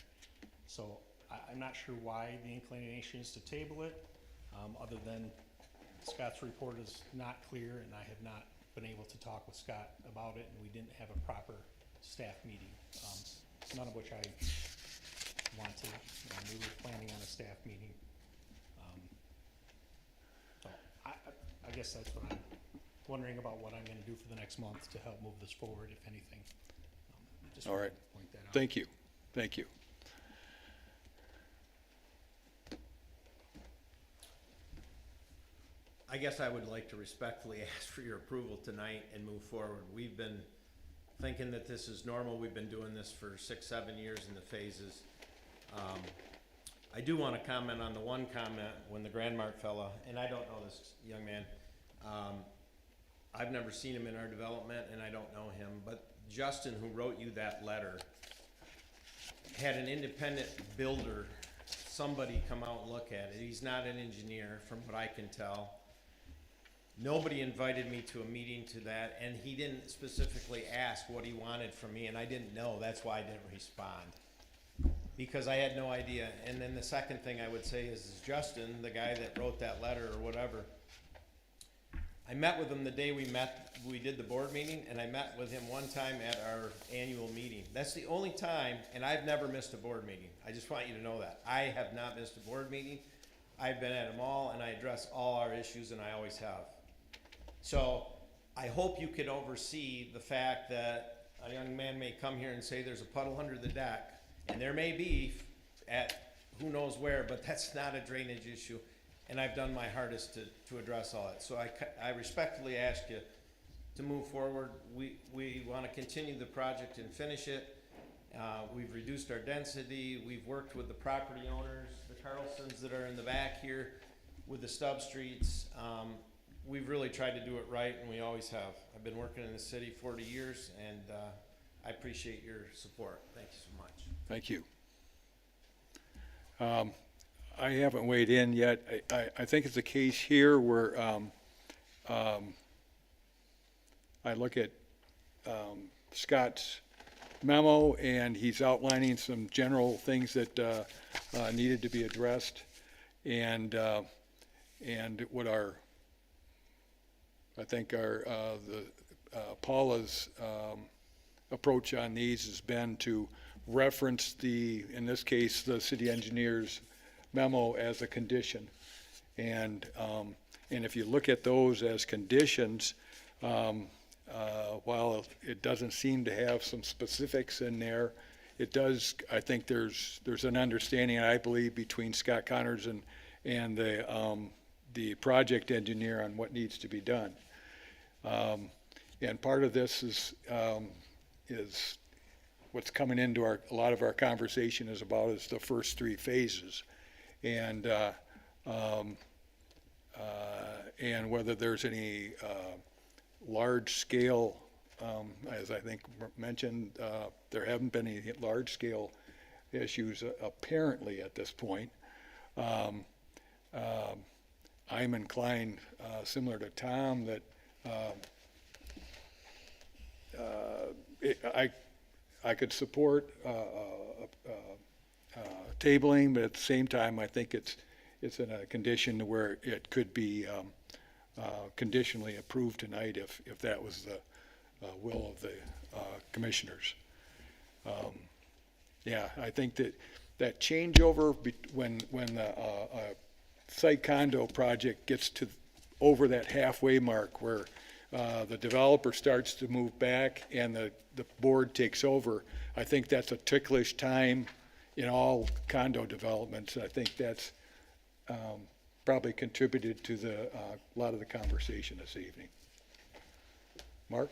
So I'm not sure why the inclination is to table it, other than Scott's report is not clear, and I have not been able to talk with Scott about it, and we didn't have a proper staff meeting, none of which I wanted. We were planning on a staff meeting. So I guess that's what I'm wondering about, what I'm gonna do for the next month to help move this forward, if anything. Just All wanted right. to point that out. Thank you. Thank you. I guess I would like to respectfully ask for your approval tonight and move forward. We've been thinking that this is normal. We've been doing this for 6, 7 years in the phases. I do want to comment on the one comment when the Grandmark fella, and I don't know this young man, I've never seen him in our development and I don't know him, but Justin, who wrote you that letter, had an independent builder, somebody come out and look at it. He's not an engineer from what I can tell. Nobody invited me to a meeting to that, and he didn't specifically ask what he wanted from me, and I didn't know. That's why I didn't respond, because I had no idea. And then the second thing I would say is Justin, the guy that wrote that letter or whatever, I met with him the day we did the board meeting, and I met with him one time at our annual meeting. That's the only time, and I've never missed a board meeting. I just want you to know that. I have not missed a board meeting. I've been at them all, and I address all our issues, and I always have. So I hope you can oversee the fact that a young man may come here and say there's a puddle under the deck, and there may be at who knows where, but that's not a drainage issue. And I've done my hardest to address all that. So I respectfully ask you to move forward. We want to continue the project and finish it. We've reduced our density. We've worked with the property owners, the Carlsons that are in the back here, with the stub streets. We've really tried to do it right, and we always have. I've been working in the city 40 years, and I appreciate your support. Thank you so much. Thank you. I haven't weighed in yet. I think it's a case here where I look at Scott's memo, and he's outlining some general things that needed to be addressed, and what Paula's approach on these has been to reference in this case, the city engineer's memo as a condition. And if you look at those as conditions, while it doesn't seem to have some specifics in there, it does, I think there's an understanding, I believe, between Scott Connors and the project engineer on what needs to be done. And part of this is what's coming into a lot of our conversation is the first three phases. And whether there's any large-scale, as I think mentioned, there haven't been any large-scale issues apparently at this point. I'm inclined, similar to Tom, that I could support tabling, but at the same time, I think it's in a condition where it could be conditionally approved tonight if that was the will of the commissioners. Yeah, I think that changeover when the site condo project gets to over that halfway mark where the developer starts to move back and the board takes over, I think that's a ticklish time in all condo developments. I think that's probably contributed to a lot of the conversation this evening. Mark?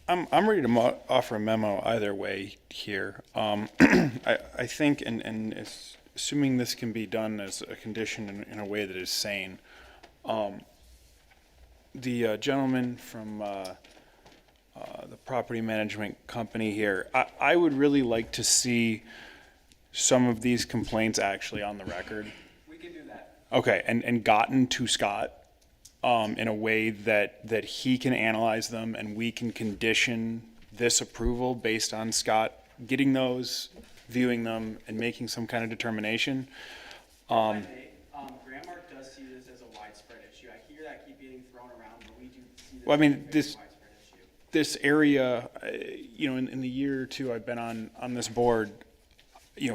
I'm ready to offer a memo either way here. I think, and assuming this can be done as a condition in a way that is sane, the gentleman from the property management company here, I would really like to see some of these complaints actually on the record. We can do that. Okay, and gotten to Scott in a way that he can analyze them and we can condition this approval based on Scott getting those, viewing them, and making some kind of determination. Grandmark does see this as a widespread issue. I hear that keep getting thrown around, but we do see this Well, I mean, as a very this widespread issue. this area, in the year or two I've been on this board,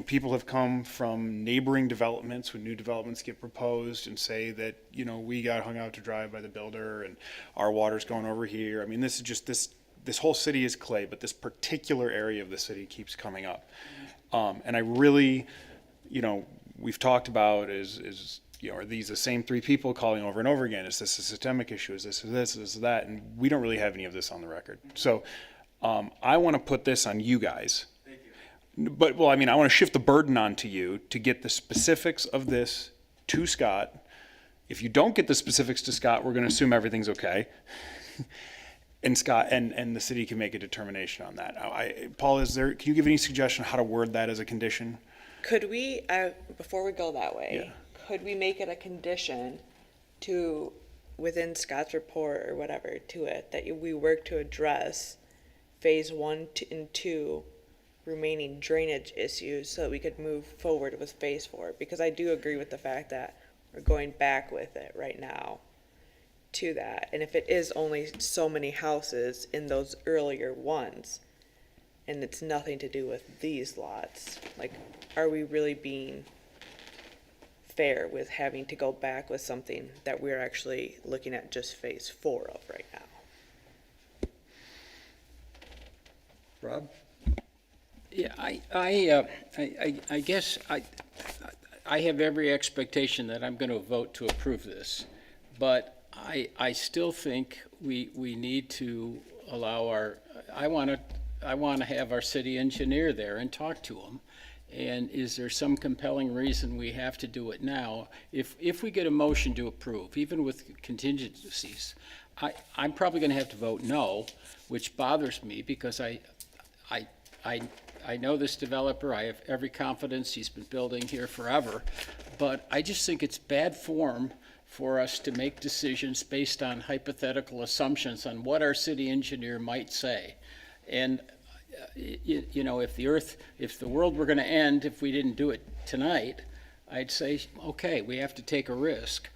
people have come from neighboring developments when new developments get proposed and say that, we got hung out to dry by the builder and our water's going over here. I mean, this is just this whole city is clay, but this particular area of the city keeps coming up. And I really, we've talked about are these the same three people calling over and over again? Is this a systemic issue? Is this, is this, that? And we don't really have any of this on the record. So I want to put this on you guys. But, I want to shift the burden onto you to get the specifics of this to Scott. If you don't get the specifics to Scott, we're going to assume everything's okay. And Scott and the city can make a determination on that. Paul, can you give any suggestion how to word that as a condition? Could we, before we go that way, Yeah. could we make it a condition to, within Scott's report or whatever to it, that we work to address phase 1 and 2 remaining drainage issues so that we could move forward with phase 4, because I do agree with the fact that we're going back with it right now to that. And if it is only so many houses in those earlier ones, and it's nothing to do with these lots, like, are we really being fair with having to go back with something that we're actually looking at just phase 4 of right now? Rob? Yeah, I guess I have every expectation that I'm going to vote to approve this, but I still think we need to allow I want to have our city engineer there and talk to him. And is there some compelling reason we have to do it now? If we get a motion to approve, even with contingencies, I'm probably going to have to vote no, which bothers me because I know this developer. I have every confidence. He's been building here forever. But I just think it's bad form for us to make decisions based on hypothetical assumptions on what our city engineer might say. And you know, if the world were going to end if we didn't do it tonight, I'd say, okay, we have to take a risk.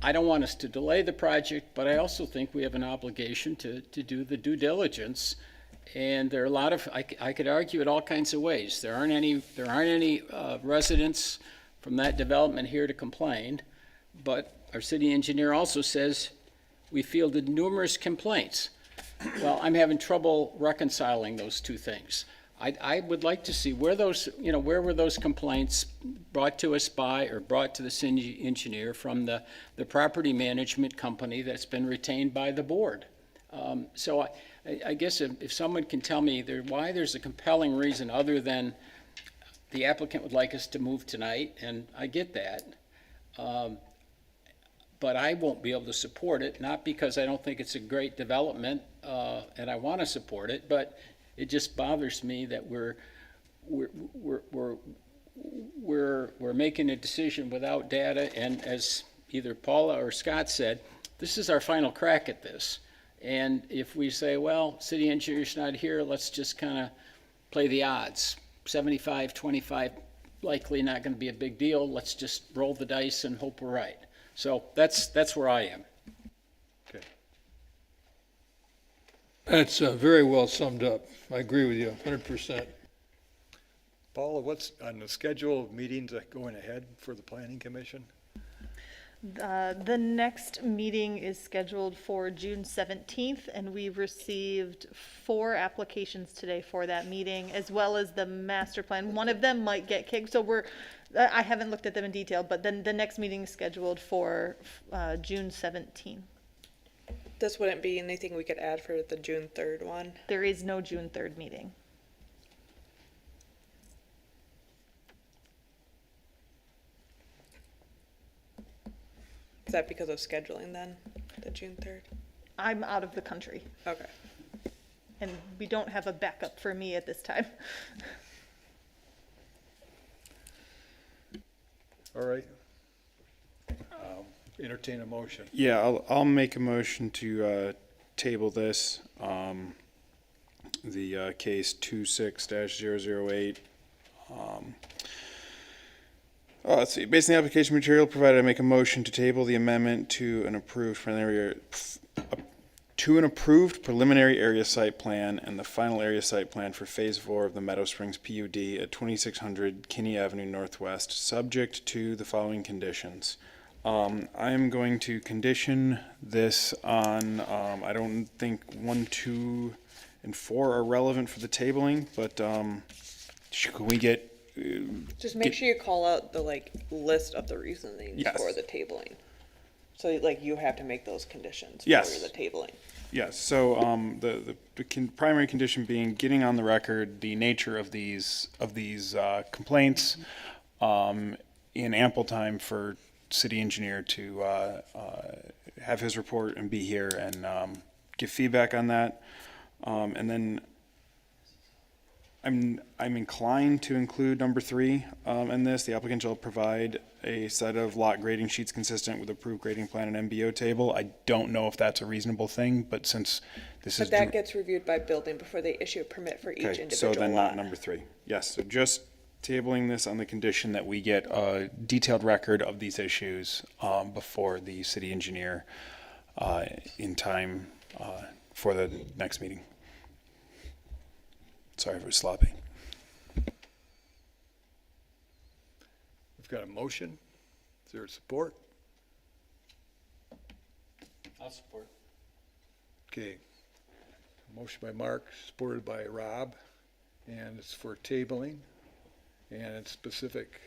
I don't want us to delay the project, but I also think we have an obligation to do the due diligence. And there are a lot of, I could argue it all kinds of ways. There aren't any residents from that development here to complain, but our city engineer also says we fielded numerous complaints. Well, I'm having trouble reconciling those two things. I would like to see where were those complaints brought to us by or brought to the city engineer from the property management company that's been retained by the board. So I guess if someone can tell me why there's a compelling reason other than the applicant would like us to move tonight, and I get that. But I won't be able to support it, not because I don't think it's a great development, and I want to support it, but it just bothers me that we're making a decision without data, and as either Paula or Scott said, this is our final crack at this. And if we say, well, city engineer's not here, let's just kind of play the odds. 75-25, likely not going to be a big deal. Let's just roll the dice and hope we're right. So that's where I am. Okay. That's very well summed up. I agree with you 100%. Paula, what's on the schedule of meetings going ahead for the Planning Commission? The next meeting is scheduled for June 17th, and we received 4 applications today for that meeting, as well as the master plan. One of them might get kicked, so I haven't looked at them in detail, but then the next meeting is scheduled for June 17th. This wouldn't be anything we could add for the June 3rd one? There is no June 3rd meeting. Is that because of scheduling then, the June 3rd? I'm out of the country, Okay. and we don't have a backup for me at this time. All right. Entertain a motion. Yeah, I'll make a motion to table this, the case 26-008. Let's see. Based on the application material provided, I make a motion to table the amendment to an approved preliminary area site plan and the final area site plan for Phase 4 of the Meadow Springs PUD at 2600 Kinney Avenue Northwest, subject to the following conditions. I am going to condition this on, I don't think 1, 2, and 4 are relevant for the tabling, but can we get... Just make sure you call out the list of the reasonings Yes. for the tabling. So you have to make those conditions Yes. for the tabling. Yes, so the primary condition being getting on the record the nature of these complaints in ample time for city engineer to have his report and be here and give feedback on that. And then I'm inclined to include number 3 in this. The applicant shall provide a set of lot grading sheets consistent with approved grading plan and MBO table. I don't know if that's a reasonable thing, but since this is. But that gets reviewed by building before they issue a permit for each Okay, individual so then lot. not number 3. Yes, so just tabling this on the condition that we get a detailed record of these issues before the city engineer in time for the next meeting. Sorry if it was sloppy. We've got a motion. Is there support? I'll support. Okay. Motion by Mark, supported by Rob, and it's for tabling, and it's specific,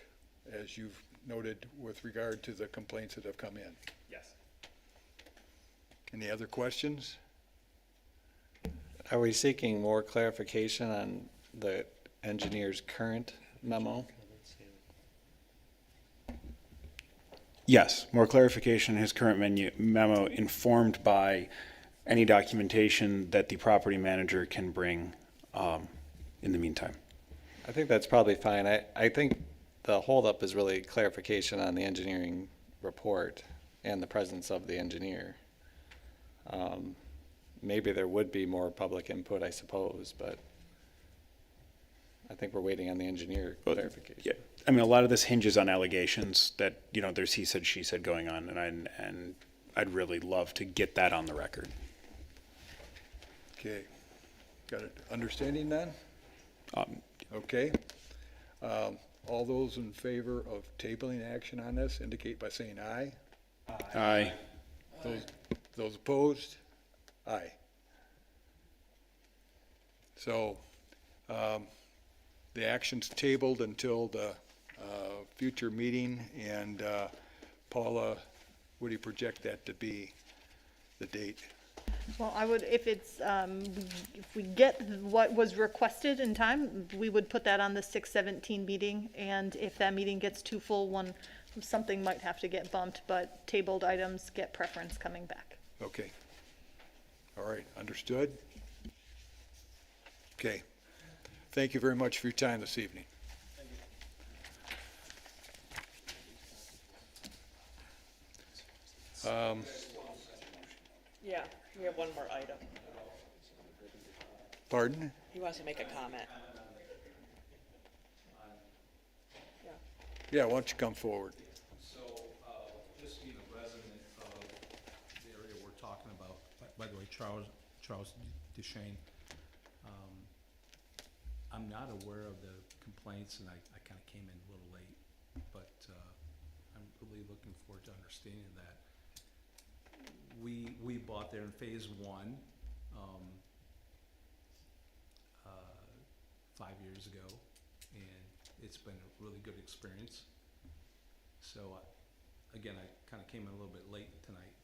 as you've noted, with regard to the complaints that have come in. Yes. Any other questions? Are we seeking more clarification on the engineer's current memo? Yes, more clarification in his current memo informed by any documentation that the property manager can bring in the meantime. I think that's probably fine. I think the holdup is really clarification on the engineering report and the presence of the engineer. Maybe there would be more public input, I suppose, but I think we're waiting on the engineer clarification. Yeah, I mean, a lot of this hinges on allegations that, you know, there's he said, she said going on, and I'd really love to get that on the record. Okay. Got an understanding then? Okay. All those in favor of tabling action on this indicate by saying aye. Aye. Those opposed? Aye. So, the action's tabled until the future meeting, and Paula, what do you project that to be, the date? Well, I would, if it's, if we get what was requested in time, we would put that on the 6/17 meeting, and if that meeting gets too full, something might have to get bumped, but tabled items get preference coming back. Okay. All right, understood? Okay. Thank you very much for your time this evening. Yeah, we have one more item. Pardon? He wants to make a comment. Yeah, why don't you come forward? So, just being a resident of the area we're talking about, by the way, Charles Duchesne, I'm not aware of the complaints, and I kind of came in a little late, but I'm really looking forward to understanding that. We bought there in phase 1, 5 years ago, and it's been a really good experience. So, again, I kind of came in a little bit late tonight,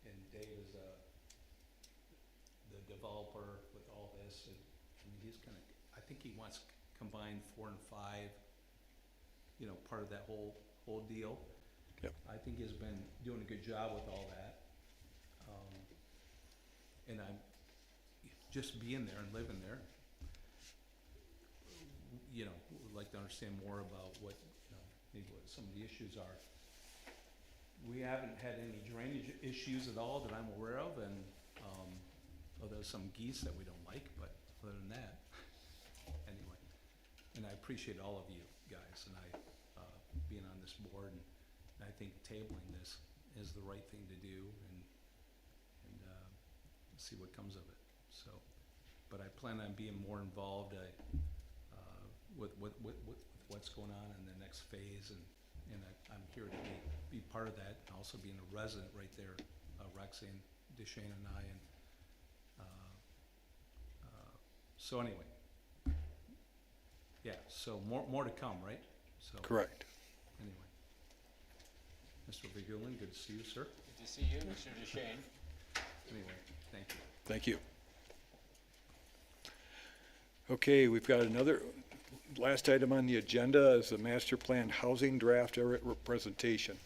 and Dave is the developer with all this, and I mean, he's kind of, I think he wants combined 4 and 5, you know, part of that whole deal. Yep. I think he's been doing a good job with all that. And I'm just being there and living there, you know, would like to understand more about what, you know, maybe what some of the issues are. We haven't had any drainage issues at all that I'm aware of, and, although some geese that we don't like, but other than that, anyway. And I appreciate all of you guys, and being on this board, and I think tabling this is the right thing to do, and see what comes of it. So, but I plan on being more involved with what's going on in the next phase, and I'm here to be part of that, and also being a resident right there, Roxanne Duchesne and I, and so anyway, yeah. So more to come, right? So Correct. anyway, Mr. Vigilin, good to see you, sir. Good to see you, Mr. Duchesne. Anyway, thank you. Thank you. Okay, we've got another, last item on the agenda is the master plan housing draft presentation.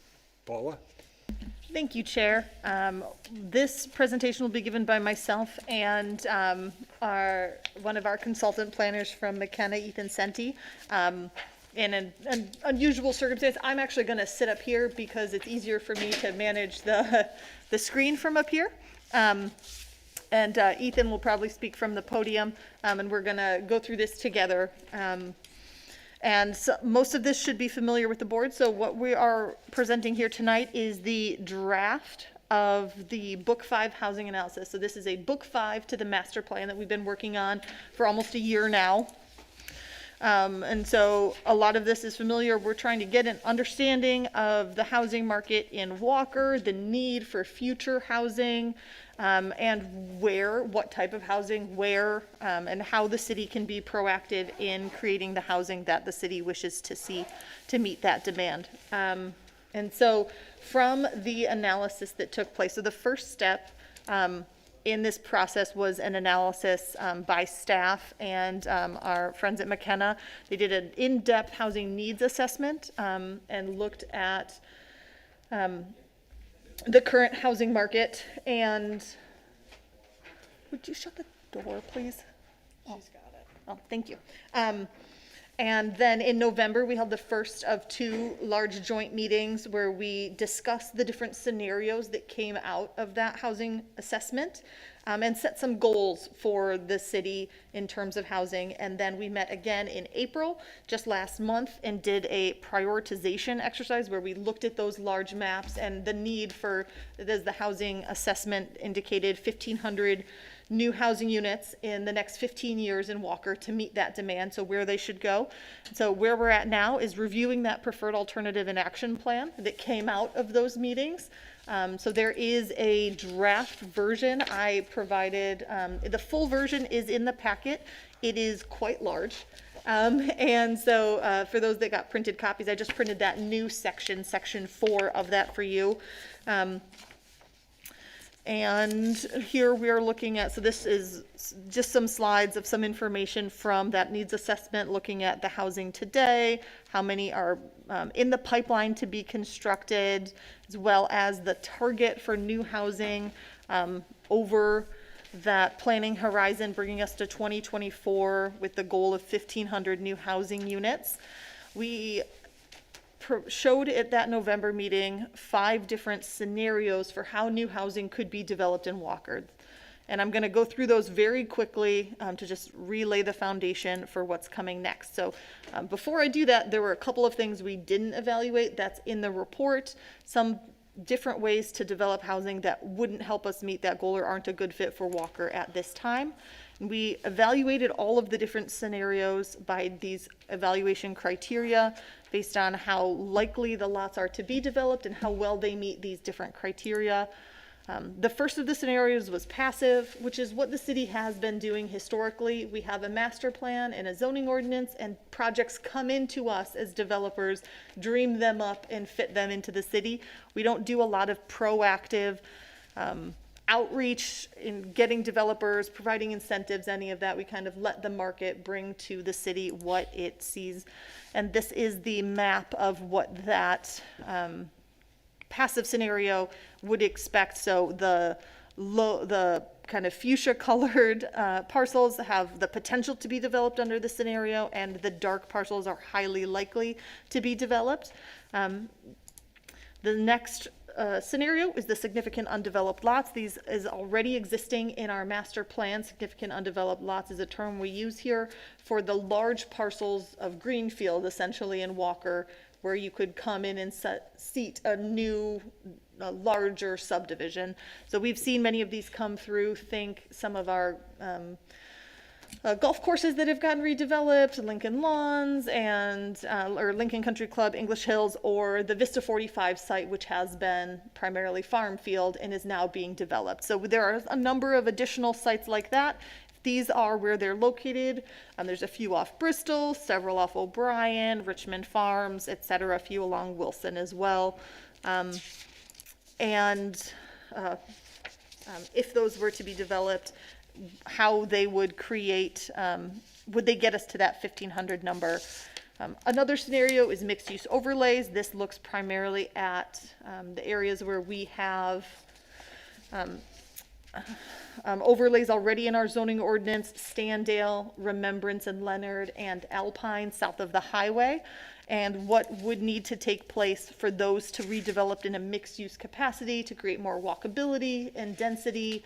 Paula? Thank you, Chair. This presentation will be given by myself and one of our consultant planners from McKenna, Ethan Senti. In an unusual circumstance, I'm actually going to sit up here because it's easier for me to manage the screen from up here. And Ethan will probably speak from the podium, and we're going to go through this together. And so most of this should be familiar with the board. So what we are presenting here tonight is the draft of the Book 5 housing analysis. So this is a Book 5 to the master plan that we've been working on for almost a year now. And so a lot of this is familiar. We're trying to get an understanding of the housing market in Walker, the need for future housing, and what type of housing, and how the city can be proactive in creating the housing that the city wishes to see to meet that demand. And so from the analysis that took place, so the first step in this process was an analysis by staff and our friends at McKenna. They did an in-depth housing needs assessment and looked at the current housing market. And would you shut the door, please? She's got it. Oh, thank you. And then in November, we held the first of 2 large joint meetings where we discussed the different scenarios that came out of that housing assessment and set some goals for the city in terms of housing. And then we met again in April, just last month, and did a prioritization exercise where we looked at those large maps and the need for, as the housing assessment indicated, 1,500 new housing units in the next 15 years in Walker to meet that demand, so where they should go. So where we're at now is reviewing that preferred alternative and action plan that came out of those meetings. So there is a draft version I provided. The full version is in the packet. It is quite large. And so for those that got printed copies, I just printed that new section 4 of that for you. And here we are looking at, so this is just some slides of some information from that needs assessment, looking at the housing today, how many are in the pipeline to be constructed, as well as the target for new housing over that planning horizon, bringing us to 2024 with the goal of 1,500 new housing units. We showed at that November meeting 5 different scenarios for how new housing could be developed in Walker. And I'm going to go through those very quickly to just relay the foundation for what's coming next. So before I do that, there were a couple of things we didn't evaluate. That's in the report. Some different ways to develop housing that wouldn't help us meet that goal or aren't a good fit for Walker at this time. And we evaluated all of the different scenarios by these evaluation criteria based on how likely the lots are to be developed and how well they meet these different criteria. The first of the scenarios was passive, which is what the city has been doing historically. We have a master plan and a zoning ordinance, and projects come into us as developers, dream them up and fit them into the city. We don't do a lot of proactive outreach in getting developers, providing incentives, any of that. We kind of let the market bring to the city what it sees. And this is the map of what that passive scenario would expect. So the kind of fuchsia colored parcels have the potential to be developed under the scenario, and the dark parcels are highly likely to be developed. The next scenario is the significant undeveloped lots. These is already existing in our master plan. Significant undeveloped lots is a term we use here for the large parcels of greenfield, essentially in Walker, where you could come in and seat a new, larger subdivision. So we've seen many of these come through. Think some of our golf courses that have gotten redeveloped, Lincoln Lawns and or Lincoln Country Club, English Hills, or the Vista 45 site, which has been primarily farm field and is now being developed. So there are a number of additional sites like that. These are where they're located. There's a few off Bristol, several off O'Brien, Richmond Farms, etc., a few along Wilson as well. If those were to be developed, how they would create, would they get us to that 1,500 number? Another scenario is mixed-use overlays. This looks primarily at the areas where we have overlays already in our zoning ordinance: Standale, Remembrance and Leonard, and Alpine south of the highway, and what would need to take place for those to redevelop in a mixed-use capacity to create more walkability and density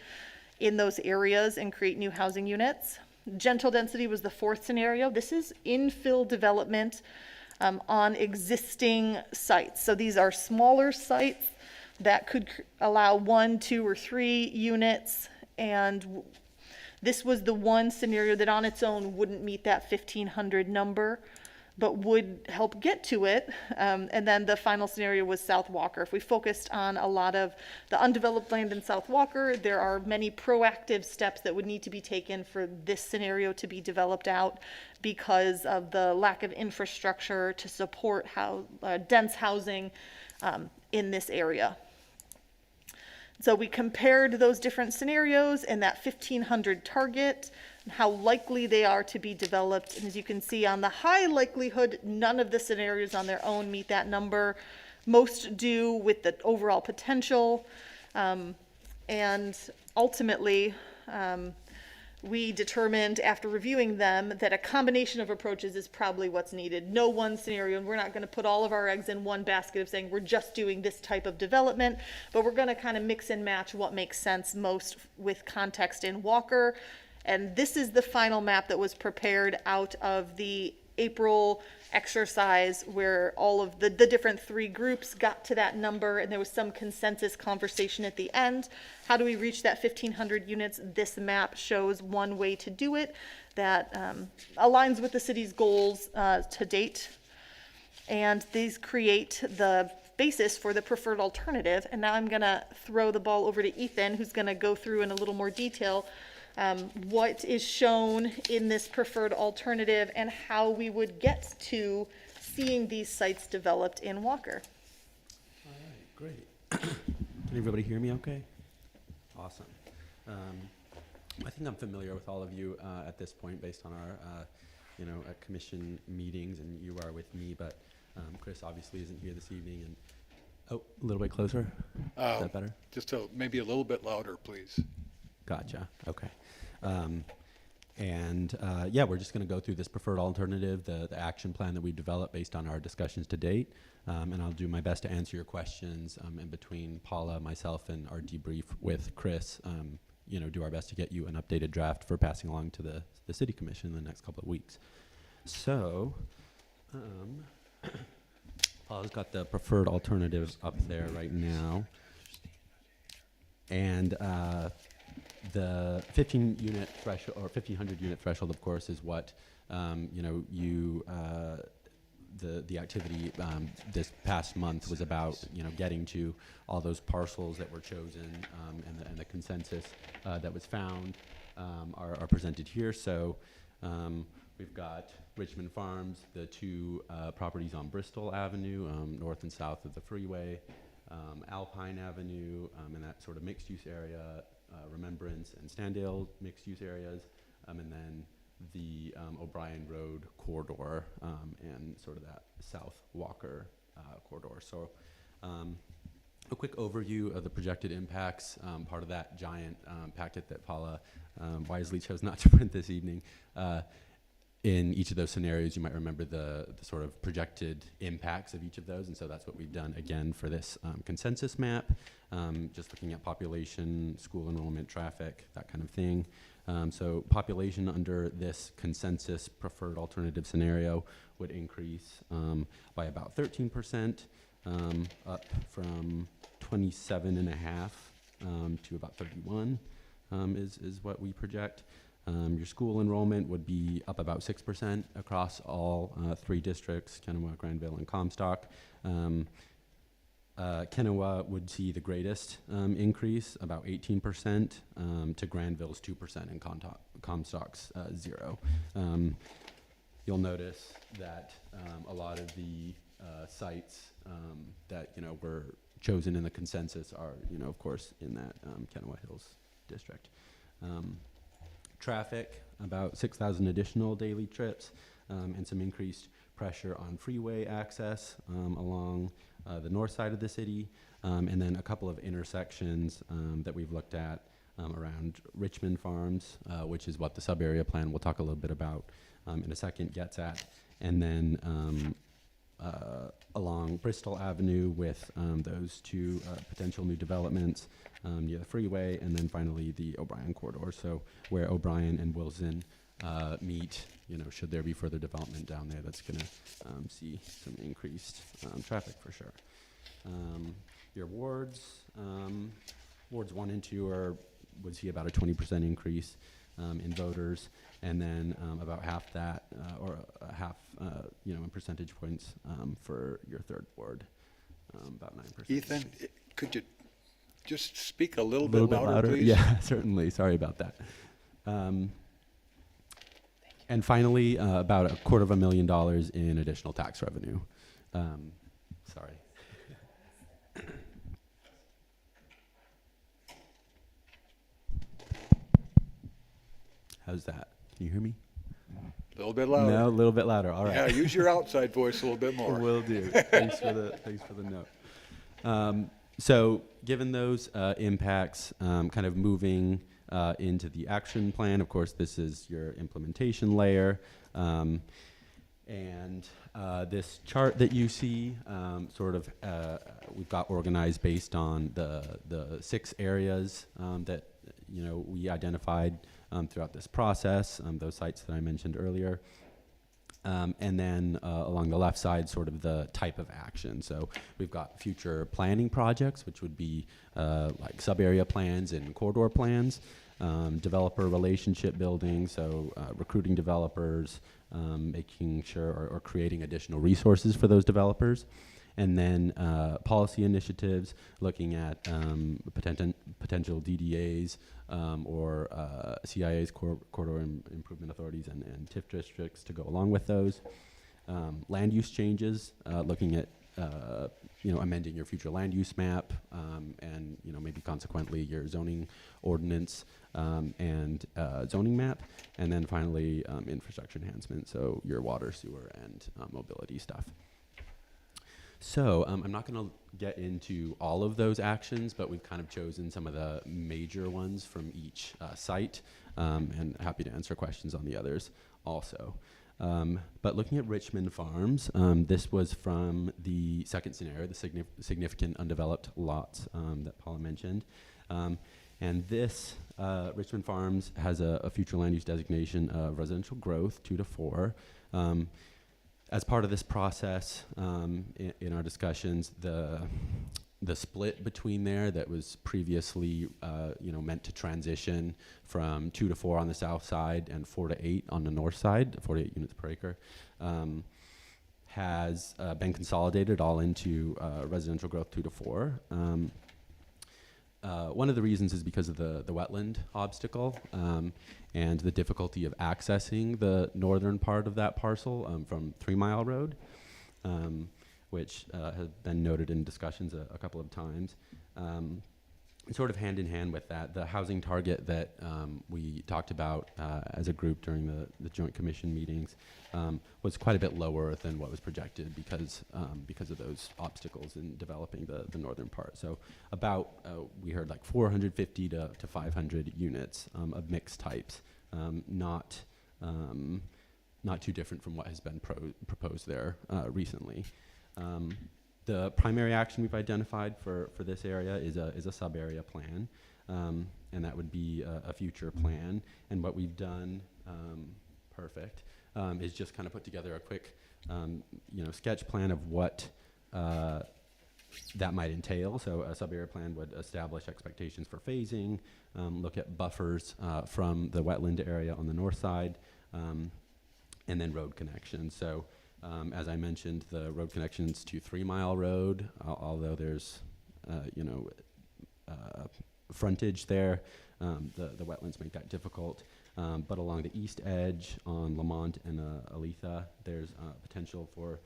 in those areas and create new housing units. Gentle density was the fourth scenario. This is infill development on existing sites. So these are smaller sites that could allow 1, 2, or 3 units. And this was the one scenario that on its own wouldn't meet that 1,500 number, but would help get to it. And then the final scenario was South Walker. If we focused on a lot of the undeveloped land in South Walker, there are many proactive steps that would need to be taken for this scenario to be developed out because of the lack of infrastructure to support dense housing in this area. So we compared those different scenarios and that 1,500 target, and how likely they are to be developed. And as you can see, on the high likelihood, none of the scenarios on their own meet that number. Most do with the overall potential. And ultimately, we determined after reviewing them that a combination of approaches is probably what's needed. No one scenario, and we're not going to put all of our eggs in one basket of saying we're just doing this type of development, but we're going to kind of mix and match what makes sense most with context in Walker. And this is the final map that was prepared out of the April exercise where all of the different 3 groups got to that number, and there was some consensus conversation at the end. How do we reach that 1,500 units? This map shows one way to do it that aligns with the city's goals to date. And these create the basis for the preferred alternative. And now I'm going to throw the ball over to Ethan, who's going to go through in a little more detail what is shown in this preferred alternative and how we would get to seeing these sites developed in Walker. All right, great. Can everybody hear me okay? Awesome. I think I'm familiar with all of you at this point based on our commission meetings, and you are with me, but Chris obviously isn't here this evening. And oh, a little bit closer? Is that better? Just maybe a little bit louder, please. Gotcha. Okay. Yeah, we're just going to go through this preferred alternative, the action plan that we developed based on our discussions to date. And I'll do my best to answer your questions in between Paula, myself, and our debrief with Chris. Do our best to get you an updated draft for passing along to the City Commission in the next couple of weeks. So, Paula's got the preferred alternative up there right now. And the 15-unit threshold, or 1,500 unit threshold, of course, is what the activity this past month was about. Getting to all those parcels that were chosen and the consensus that was found are presented here. So we've got Richmond Farms, the 2 properties on Bristol Avenue, north and south of the freeway. Alpine Avenue and that sort of mixed-use area, Remembrance and Standale mixed-use areas, and then the O'Brien Road corridor and sort of that South Walker corridor. So a quick overview of the projected impacts, part of that giant packet that Paula wisely chose not to print this evening. In each of those scenarios, you might remember the sort of projected impacts of each of those, and so that's what we've done again for this consensus map, just looking at population, school enrollment, traffic, that kind of thing. So population under this consensus preferred alternative scenario would increase by about 13%, up from 27.5 to about 31 is what we project. Your school enrollment would be up about 6% across all 3 districts, Kennewa, Granville, and Comstock. Kennewa would see the greatest increase, about 18%, to Granville's 2% and Comstock's 0%. You'll notice that a lot of the sites that were chosen in the consensus are, of course, in that Kennewa Hills district. Traffic, about 6,000 additional daily trips, and some increased pressure on freeway access along the north side of the city, and then a couple of intersections that we've looked at around Richmond Farms, which is what the sub-area plan we'll talk a little bit about in a second gets at, and then along Bristol Avenue with those two potential new developments near the freeway, and then finally the O'Brien corridor, so where O'Brien and Wilson meet, should there be further development down there, that's going to see some increased traffic for sure. Your wards, wards 1 and 2 would see about a 20% increase in voters, and then about half that, or half, in percentage points for your third ward, about 9%. Ethan, could you just speak a little bit louder, please? Yeah, certainly. Sorry about that. And finally, about $250,000 in additional tax revenue. Sorry. How's that? Can you hear me? A little bit louder. No, a little bit louder. All right. Yeah, use your outside voice a little bit more. Will do. Thanks for the note. So given those impacts, kind of moving into the action plan, of course, this is your implementation layer. And this chart that you see, we've got organized based on the 6 areas that we identified throughout this process, those sites that I mentioned earlier. And then along the left side, sort of the type of action. So we've got future planning projects, which would be like sub-area plans and corridor plans, developer relationship building, so recruiting developers, making sure or creating additional resources for those developers. And then policy initiatives, looking at potential DDAs or CIAs, corridor improvement authorities, and TIF districts to go along with those. Land use changes, looking at amending your future land use map, and maybe consequently your zoning ordinance and zoning map. And then finally, infrastructure enhancement, so your water, sewer, and mobility stuff. So I'm not going to get into all of those actions, but we've kind of chosen some of the major ones from each site, and happy to answer questions on the others also. But looking at Richmond Farms, this was from the second scenario, the significant undeveloped lots that Paula mentioned. And this, Richmond Farms, has a future land use designation of residential growth 2 to 4. As part of this process, in our discussions, the split between there that was previously, meant to transition from 2 to 4 on the south side and 4 to 8 on the north side, 48 units per acre, has been consolidated all into residential growth 2 to 4. One of the reasons is because of the wetland obstacle and the difficulty of accessing the northern part of that parcel from 3 Mile Road, which has been noted in discussions a couple of times. Sort of hand in hand with that, the housing target that we talked about as a group during the Joint Commission meetings was quite a bit lower than what was projected because of those obstacles in developing the northern part. So about, we heard like 450 to 500 units of mixed types, not too different from what has been proposed there recently. The primary action we've identified for this area is a sub-area plan, and that would be a future plan. And what we've done, is just kind of put together a quick, sketch plan of what that might entail. So a sub-area plan would establish expectations for phasing, look at buffers from the wetland area on the north side, and then road connections. So as I mentioned, the road connections to 3 Mile Road, although there's, frontage there, the wetlands make that difficult. But along the east edge on Lamont and Aletha, there's potential for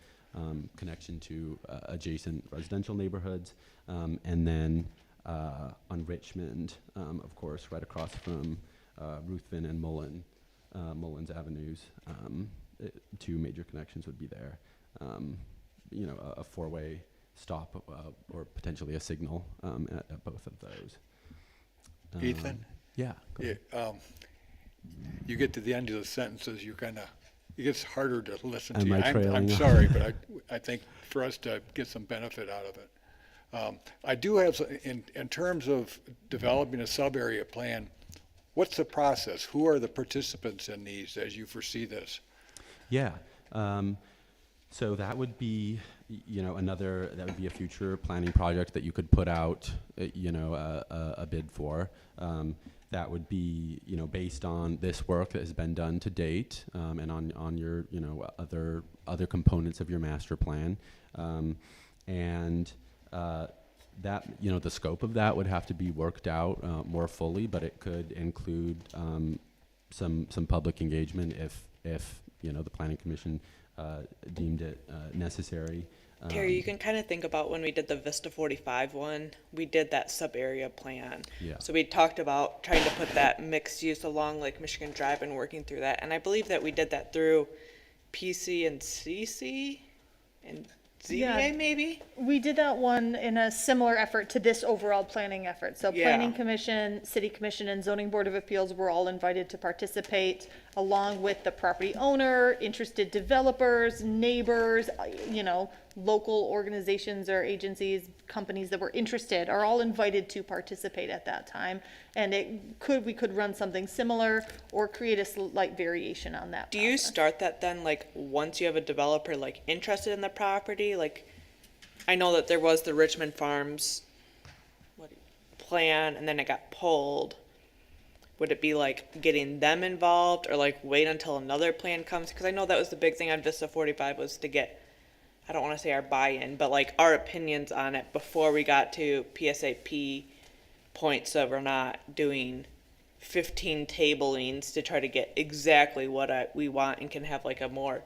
connection to adjacent residential neighborhoods. And then on Richmond, of course, right across from Ruthven and Mullins Avenues, two major connections would be there. A four-way stop or potentially a signal at both of those. Ethan? Yeah. Go Yeah, ahead. you get to the end of the sentences, it gets harder to listen to Am you. I I'm trailing off? sorry, but I think for us to get some benefit out of it. I do have, in terms of developing a sub-area plan, what's the process? Who are the participants in these as you foresee this? Yeah. So that would be, that would be a future planning project that you could put out, a bid for. That would be, based on this work that has been done to date, and on your, other components of your master plan. That, the scope of that would have to be worked out more fully, but it could include some public engagement if the planning commission deemed it necessary. Terry, you can kind of think about when we did the Vista 45 one, we did that sub-area plan. Yeah. So we talked about trying to put that mixed use along Lake Michigan Drive and working through that. And I believe that we did that through PC and CC and ZBA Yeah. maybe? We did that one in a similar effort to this overall planning effort. So Yeah. Planning Commission, City Commission, and Zoning Board of Appeals were all invited to participate, along with the property owner, interested developers, neighbors, local organizations or agencies, companies that were interested are all invited to participate at that time. And we could run something similar or create a slight variation on that. Do you process. start that then, like, once you have a developer, like, interested in the property? Like, I know that there was the Richmond Farms plan, and then it got pulled. Would it be, like, getting them involved, or, like, wait until another plan comes? Because I know that was the big thing on Vista 45 was to get, I don't want to say our buy-in, but, like, our opinions on it before we got to PSAP points, so we're not doing 15 tablings to try to get exactly what we want and can have like a more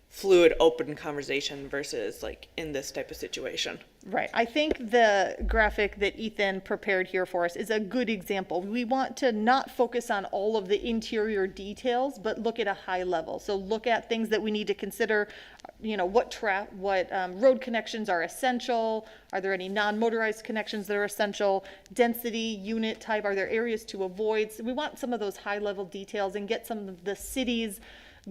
fluid, open conversation versus like in this type of situation. Right. I think the graphic that Ethan prepared here for us is a good example. We want to not focus on all of the interior details, but look at a high level. So look at things that we need to consider, what road connections are essential. Are there any non-motorized connections that are essential? Density, unit type, are there areas to avoid? So we want some of those high level details and get some of the city's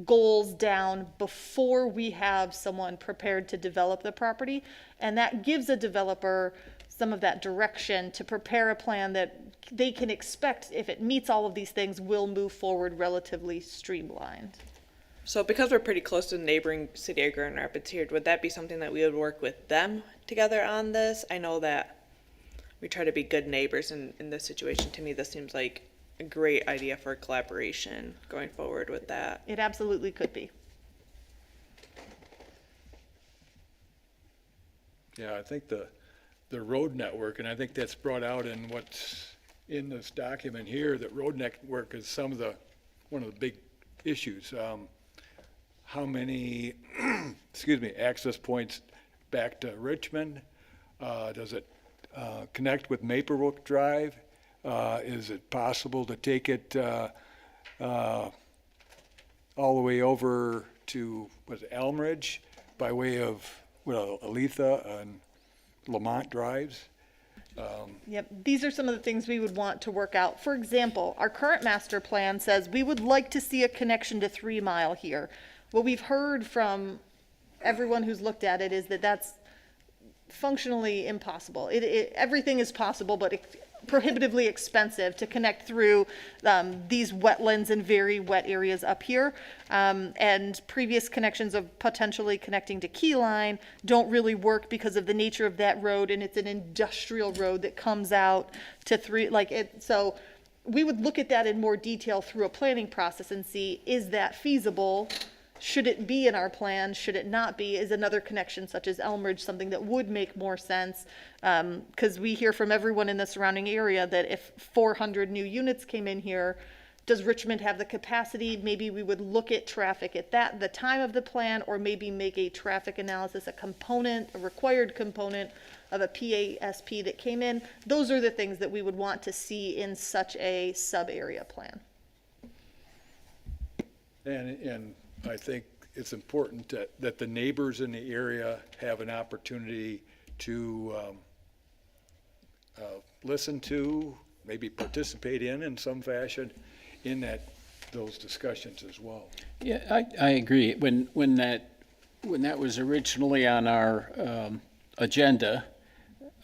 goals down before we have someone prepared to develop the property. And that gives a developer some of that direction to prepare a plan that they can expect, if it meets all of these things, will move forward relatively streamlined. So because we're pretty close to the neighboring city of Grand Rapids here, would that be something that we would work with them together on this? I know that we try to be good neighbors in this situation. To me, this seems like a great idea for collaboration going forward with that. It absolutely could be. Yeah, I think the road network, and I think that's brought out in what's in this document here, that road network is one of the big issues. How many, access points back to Richmond? Does it connect with Maplebrook Drive? Is it possible to take it all the way over to Elmridge by way of Aletha and Lamont Drives? Yep, these are some of the things we would want to work out. For example, our current master plan says we would like to see a connection to 3 Mile here. What we've heard from everyone who's looked at it is that that's functionally impossible. Everything is possible, but prohibitively expensive to connect through these wetlands and very wet areas up here. And previous connections of potentially connecting to Keyline don't really work because of the nature of that road, and it's an industrial road that comes out to so we would look at that in more detail through a planning process and see, is that feasible? Should it be in our plan? Should it not be? Is another connection such as Elmridge something that would make more sense? Because we hear from everyone in the surrounding area that if 400 new units came in here, does Richmond have the capacity? Maybe we would look at traffic at the time of the plan, or maybe make a traffic analysis, a required component of a PASP that came in. Those are the things that we would want to see in such a sub-area plan. And I think it's important that the neighbors in the area have an opportunity to listen to, maybe participate in some fashion in those discussions as well. Yeah, I agree. When that was originally on our agenda,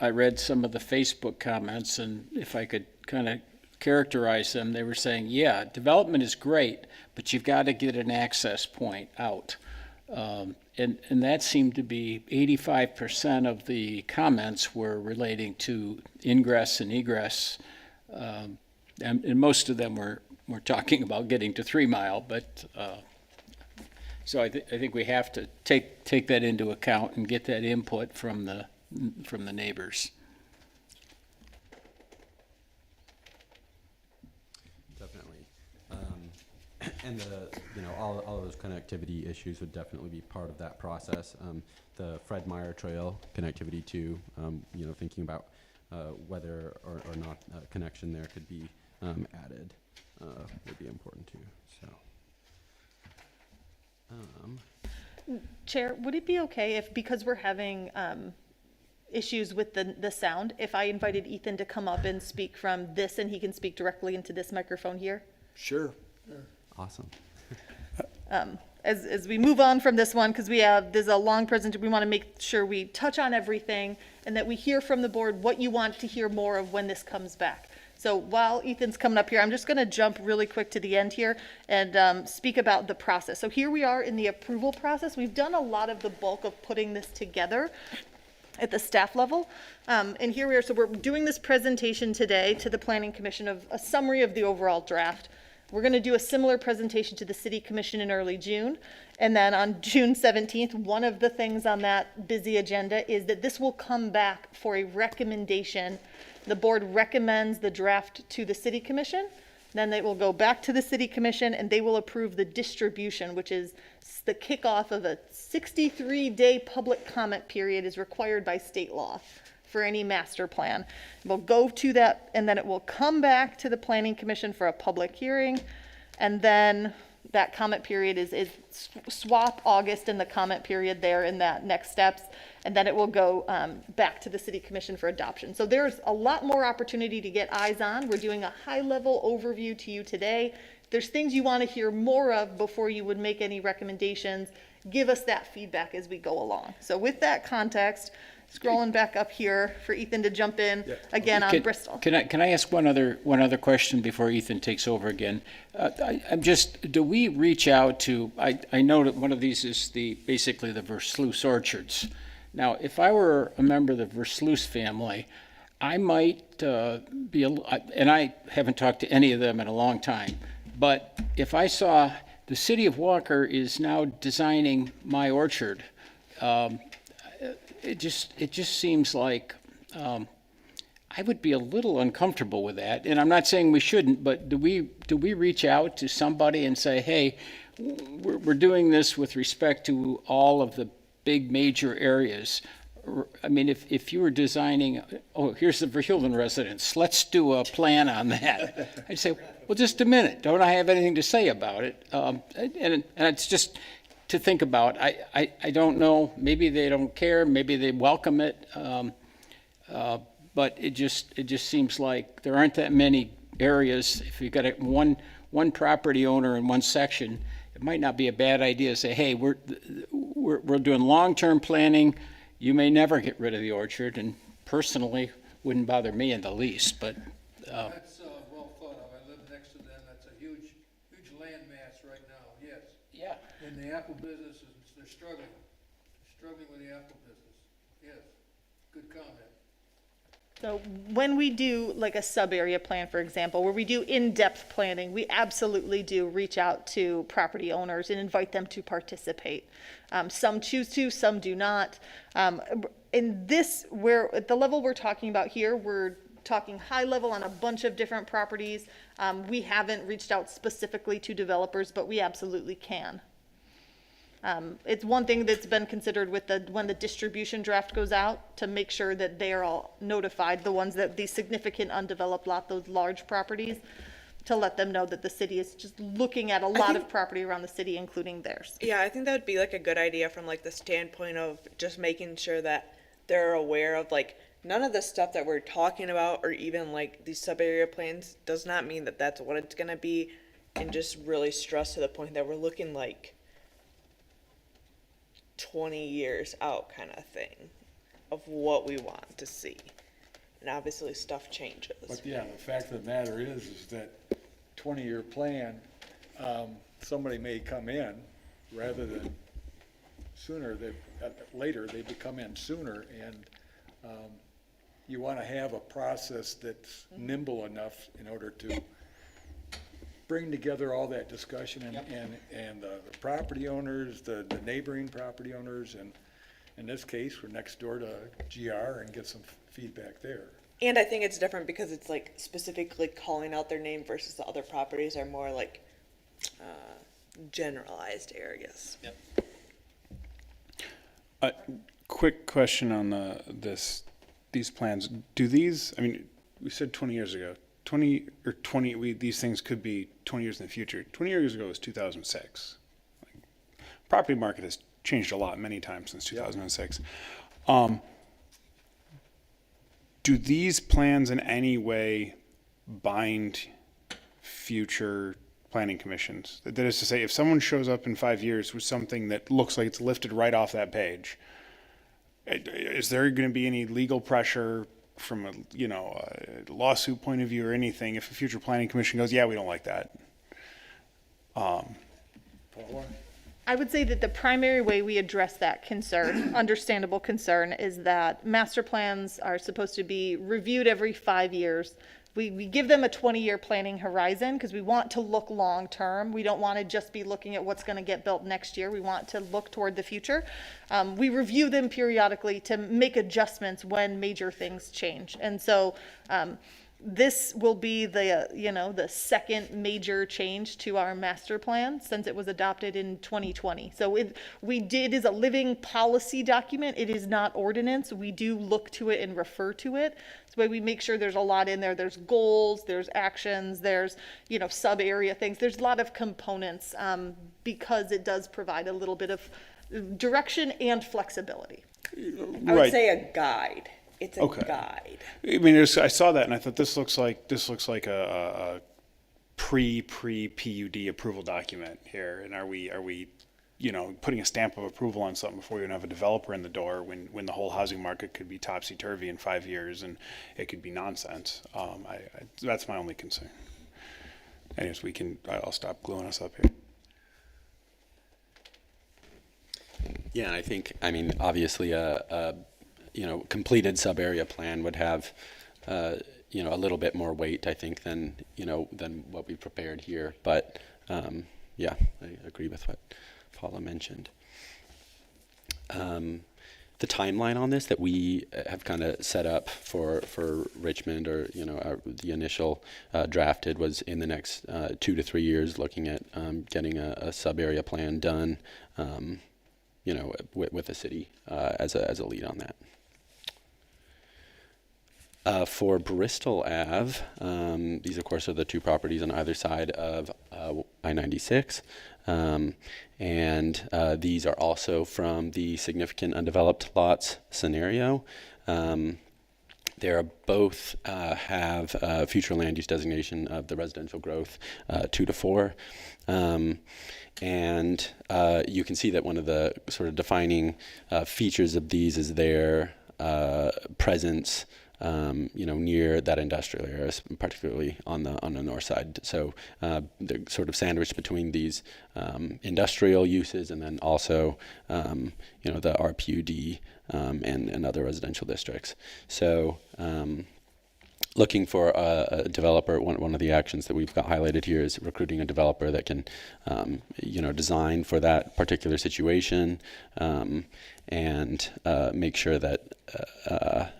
I read some of the Facebook comments, and if I could kind of characterize them, they were saying, yeah, development is great, but you've got to get an access point out. And that seemed to be 85% of the comments were relating to ingress and egress. And most of them were talking about getting to 3 Mile, but so I think we have to take that into account and get that input from the neighbors. Definitely. And all of those connectivity issues would definitely be part of that process. The Fred Meyer Trail connectivity too, thinking about whether or not a connection there could be added would be important too, so. Chair, would it be okay if, because we're having issues with the sound, if I invited Ethan to come up and speak from this, and he can speak directly into this microphone here? Sure. Awesome. As we move on from this one, because there's a long presentation, we want to make sure we touch on everything and that we hear from the board what you want to hear more of when this comes back. So while Ethan's coming up here, I'm just going to jump really quick to the end here and speak about the process. So here we are in the approval process. We've done a lot of the bulk of putting this together at the staff level. And here we are. So we're doing this presentation today to the Planning Commission of a summary of the overall draft. We're going to do a similar presentation to the City Commission in early June. And then on June 17th, one of the things on that busy agenda is that this will come back for a recommendation. The board recommends the draft to the City Commission. Then they will go back to the City Commission and they will approve the distribution, which is the kickoff of a 63-day public comment period is required by state law for any master plan. We'll go to that, and then it will come back to the Planning Commission for a public hearing, and then that comment period is swap August and the comment period there in that next steps, and then it will go back to the City Commission for adoption. So there's a lot more opportunity to get eyes on. We're doing a high-level overview to you today. If there's things you want to hear more of before you would make any recommendations, give us that feedback as we go along. So with that context, scrolling back up here for Ethan to jump in again on Bristol. Can I ask one other question before Ethan takes over again? Do we reach out to, I know that one of these is basically the Versluis orchards. Now, if I were a member of the Versluis family, I might and I haven't talked to any of them in a long time, but if I saw the City of Walker is now designing my orchard, it just seems like I would be a little uncomfortable with that. And I'm not saying we shouldn't, but do we reach out to somebody and say, hey, we're doing this with respect to all of the big major areas? I mean, if you were designing, here's the Verheulen residence, let's do a plan on that. I'd say, well, just a minute, don't I have anything to say about it? And it's just to think about. I don't know, maybe they don't care, maybe they welcome it, but it just seems like there aren't that many areas. If you've got one property owner in one section, it might not be a bad idea to say, hey, we're doing long-term planning. You may never get rid of the orchard, and personally, wouldn't bother me in the least, but. That's well thought of. I live next to them. That's a huge land mass right now, yes. Yeah. And the apple business, they're struggling with the apple business, yes. Good comment. So when we do like a sub-area plan, for example, where we do in-depth planning, we absolutely do reach out to property owners and invite them to participate. Some choose to, some do not. In this, at the level we're talking about here, we're talking high level on a bunch of different properties. We haven't reached out specifically to developers, but we absolutely can. It's one thing that's been considered with when the distribution draft goes out, to make sure that they are all notified, the ones that the significant undeveloped lot, those large properties. to let them know that the city is just looking at a lot of property around the city, including theirs. Yeah, I think that would be like a good idea from like the standpoint of just making sure that they're aware of like none of the stuff that we're talking about or even like these sub-area plans does not mean that that's what it's gonna be, and just really stress to the point that we're looking like 20 years out kind of thing of what we want to see. And obviously stuff changes. But yeah, the fact of the matter is that 20-year plan, somebody may come in rather than sooner, later, they come in sooner, and you want to have a process that's nimble enough in order to bring together all that discussion and the property owners, the neighboring property owners, and in this case, we're next door to GR and get some feedback there. And I think it's different because it's like specifically calling out their name versus the other properties are more like generalized areas. Quick question on these plans. Do these, I mean, we said 20 years ago, these things could be 20 years in the future. 20 years ago was 2006. Property market has changed a lot many times since 2006. Do these plans in any way bind future planning commissions? That is to say, if someone shows up in 5 years with something that looks like it's lifted right off that page, is there going to be any legal pressure from a lawsuit point of view or anything if a future planning commission goes, yeah, we don't like that? Paula? I would say that the primary way we address that concern, understandable concern, is that master plans are supposed to be reviewed every 5 years. We give them a 20-year planning horizon because we want to look long-term. We don't want to just be looking at what's going to get built next year. We want to look toward the future. We review them periodically to make adjustments when major things change. And so this will be the second major change to our master plan since it was adopted in 2020. So it is a living policy document. It is not ordinance. We do look to it and refer to it. That's why we make sure there's a lot in there. There's goals, there's actions, there's sub area things. There's a lot of components because it does provide a little bit of direction and flexibility. I would say a guide. It's a guide. I mean, I saw that and I thought this looks like a pre-PUD approval document here. And are we putting a stamp of approval on something before we even have a developer in the door when the whole housing market could be topsy-turvy in 5 years and it could be nonsense? That's my only concern. Anyways, I'll stop gluing us up here. Yeah, I think, obviously completed sub-area plan would have, a little bit more weight, I think, than what we prepared here. But, yeah, I agree with what Paula mentioned. The timeline on this that we have kind of set up for Richmond, or, the initial drafted was in the next 2 to 3 years, looking at getting a sub-area plan done, with the city as a lead on that. For Bristol Ave, these of course are the two properties on either side of I-96, and these are also from the significant undeveloped lots scenario. They are both have future land use designation of the residential growth 2 to 4. And you can see that one of the sort of defining features of these is their presence near that industrial area, particularly on the north side. So they're sort of sandwiched between these industrial uses and then also the RPUD and other residential districts. So looking for a developer, one of the actions that we've got highlighted here is recruiting a developer that can design for that particular situation and make sure that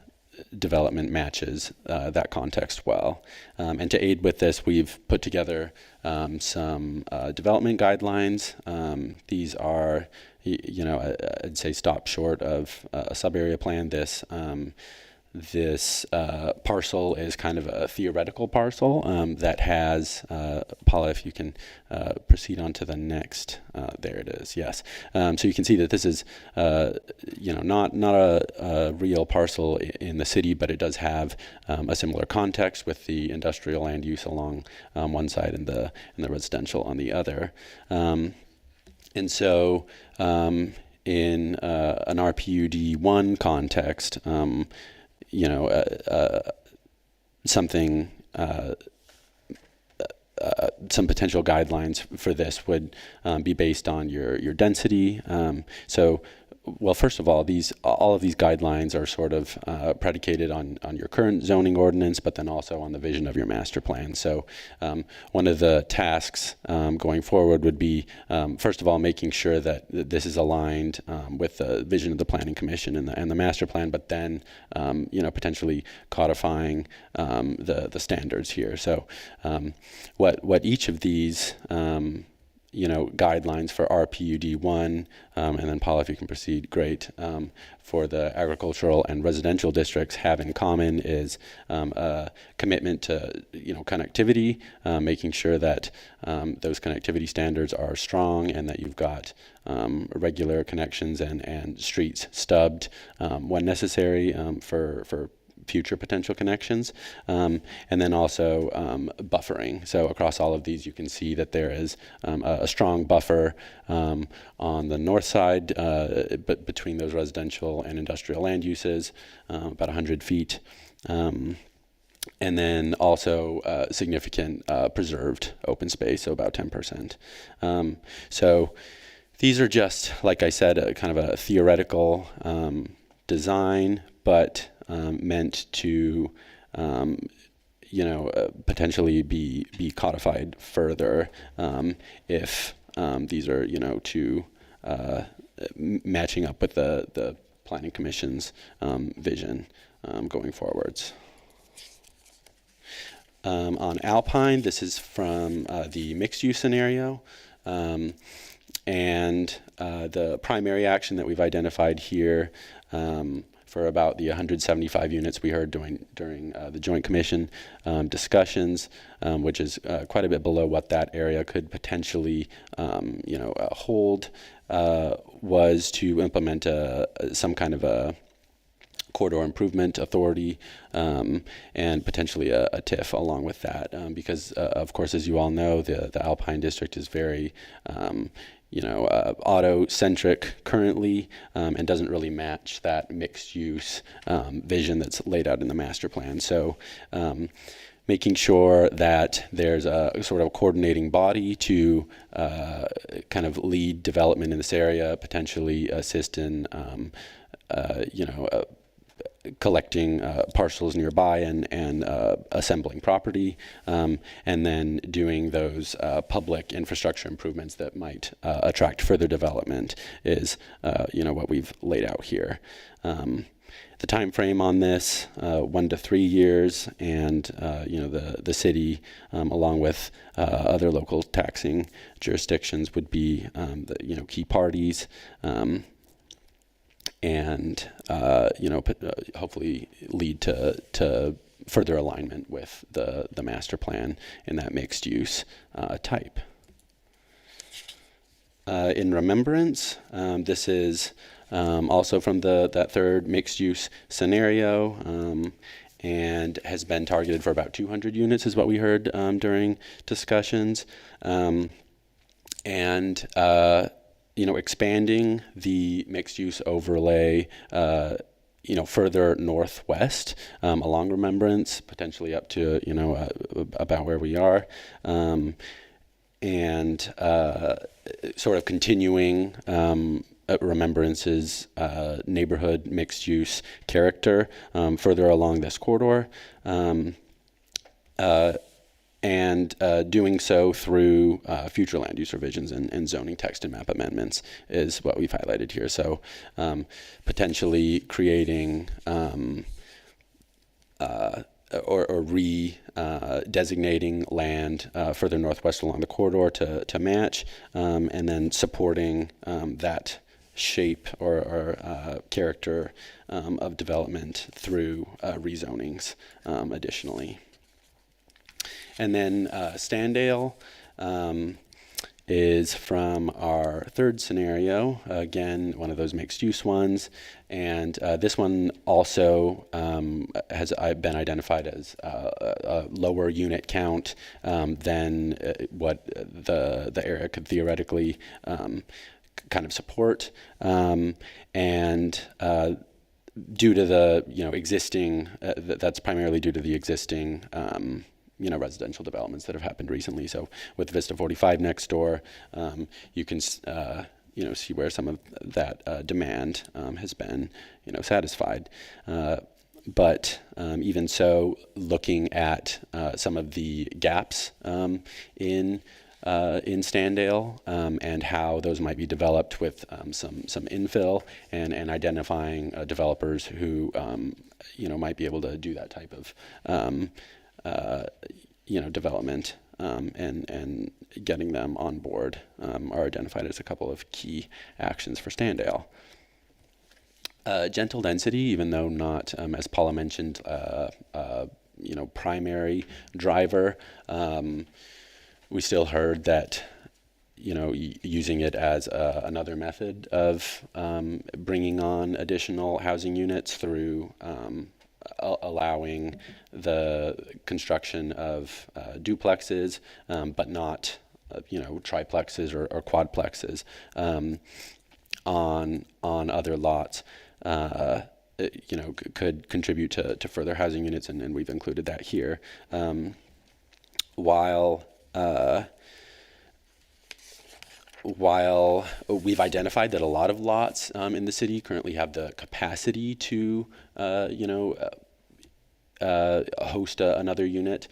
development matches that context well. And to aid with this, we've put together some development guidelines. These are, I'd say stop short of a sub-area plan. this parcel is kind of a theoretical parcel that has, Paula, if you can proceed on to the next, there it is, yes. So you can see that this is, not a real parcel in the city, but it does have a similar context with the industrial land use along one side and the residential on the other. And so in an RPUD1 context, something, some potential guidelines for this would be based on your density. Well, first of all, all of these guidelines are sort of predicated on your current zoning ordinance, but then also on the vision of your master plan. So one of the tasks going forward would be, first of all, making sure that this is aligned with the vision of the Planning Commission and the master plan, but then potentially codifying the standards here. So what each of these guidelines for RPUD1, and then Paula, if you can proceed, great, for the agricultural and residential districts have in common is a commitment to, connectivity, making sure that those connectivity standards are strong and that you've got regular connections and streets stubbed when necessary for future potential connections, and then also buffering. So across all of these, you can see that there is a strong buffer on the north side, but between those residential and industrial land uses, about 100 feet. And then also significant preserved open space, so about 10%. So these are just, like I said, a kind of a theoretical design, but meant to, potentially be codified further if these are, matching up with the Planning Commission's vision going forwards. On Alpine, this is from the mixed-use scenario. And the primary action that we've identified here for about the 175 units we heard during the Joint Commission discussions, which is quite a bit below what that area could potentially, hold, was to implement some kind of a corridor improvement authority and potentially a TIF along with that, because of course, as you all know, the Alpine District is very auto-centric currently, and doesn't really match that mixed-use vision that's laid out in the master plan. So making sure that there's a sort of coordinating body to kind of lead development in this area, potentially assist in, collecting parcels nearby and assembling property, and then doing those public infrastructure improvements that might attract further development is what we've laid out here. The time frame on this, 1 to 3 years, and the city, along with other local taxing jurisdictions, would be the key parties. And hopefully lead to further alignment with the master plan in that mixed use type. In remembrance, this is also from that third mixed use scenario, and has been targeted for about 200 units is what we heard during discussions. Expanding the mixed-use overlay, further northwest along Remembrance, potentially up to, about where we are, and sort of continuing Remembrance's neighborhood mixed-use character further along this corridor. And doing so through future land use revisions and zoning text and map amendments is what we've highlighted here. So potentially creating or designating land further northwest along the corridor to match, and then supporting that shape or character of development through rezonings additionally. And then Standale is from our third scenario, again, one of those mixed-use ones. And this one also has been identified as a lower unit count than what the area could theoretically kind of support. And due to the existing, that's primarily due to the existing residential developments that have happened recently. So with Vista 45 next door, you can see where some of that demand has been satisfied. But even so, looking at some of the gaps in Standale and how those might be developed with some infill and identifying developers who might be able to do that type of development and getting them on board are identified as a couple of key actions for Standale. Gentle density, even though not, as Paula mentioned, primary driver, we still heard that using it as another method of bringing on additional housing units through allowing the construction of duplexes, but not triplexes or quadplexes on other lots. Could contribute to further housing units, and we've included that here. While we've identified that a lot of lots in the city currently have the capacity to, host another unit,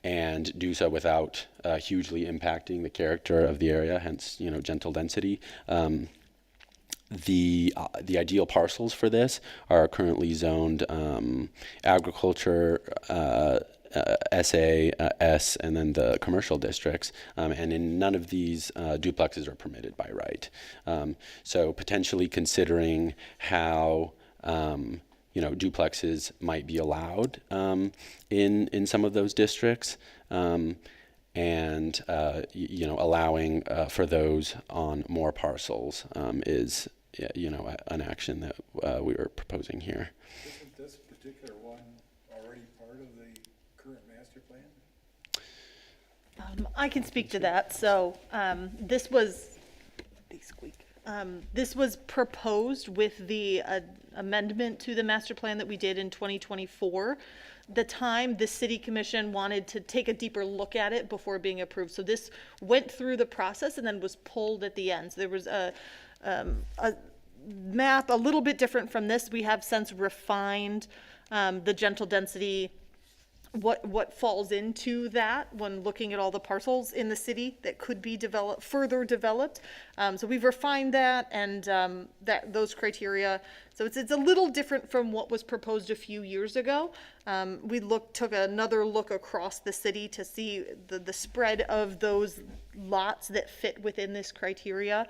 and do so without hugely impacting the character of the area, hence, gentle density. The ideal parcels for this are currently zoned agriculture, SA, S, and then the commercial districts, and in none of these duplexes are permitted by right. So potentially considering how duplexes might be allowed in some of those districts, and allowing for those on more parcels is an action that we were proposing here. Isn't this particular one already part of the current master plan? I can speak to that. So this was proposed with the amendment to the master plan that we did in 2024. The time the city commission wanted to take a deeper look at it before being approved. So this went through the process and then was pulled at the end. So there was a map a little bit different from this. We have since refined the gentle density, what falls into that when looking at all the parcels in the city that could be further developed. So we've refined that and those criteria. So it's a little different from what was proposed a few years ago. We took another look across the city to see the spread of those lots that fit within this criteria,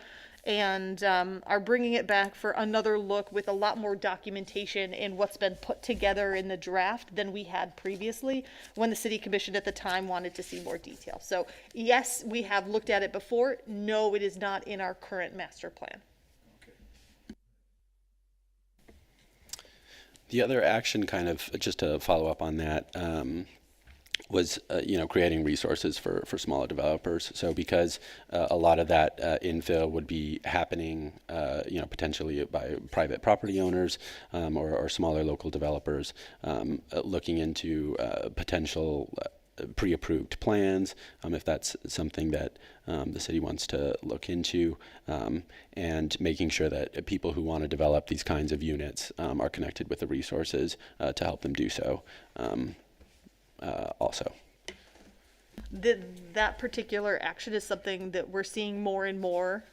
and are bringing it back for another look with a lot more documentation in what's been put together in the draft than we had previously when the city commission at the time wanted to see more detail. So yes, we have looked at it before. No, it is not in our current master plan. The other action, kind of just to follow up on that, was creating resources for smaller developers. So because a lot of that infill would be happening potentially by private property owners or smaller local developers, looking into potential pre-approved plans, if that's something that the city wants to look into, and making sure that people who want to develop these kinds of units are connected with the resources to help them do so also. That particular action is something that we're seeing more and more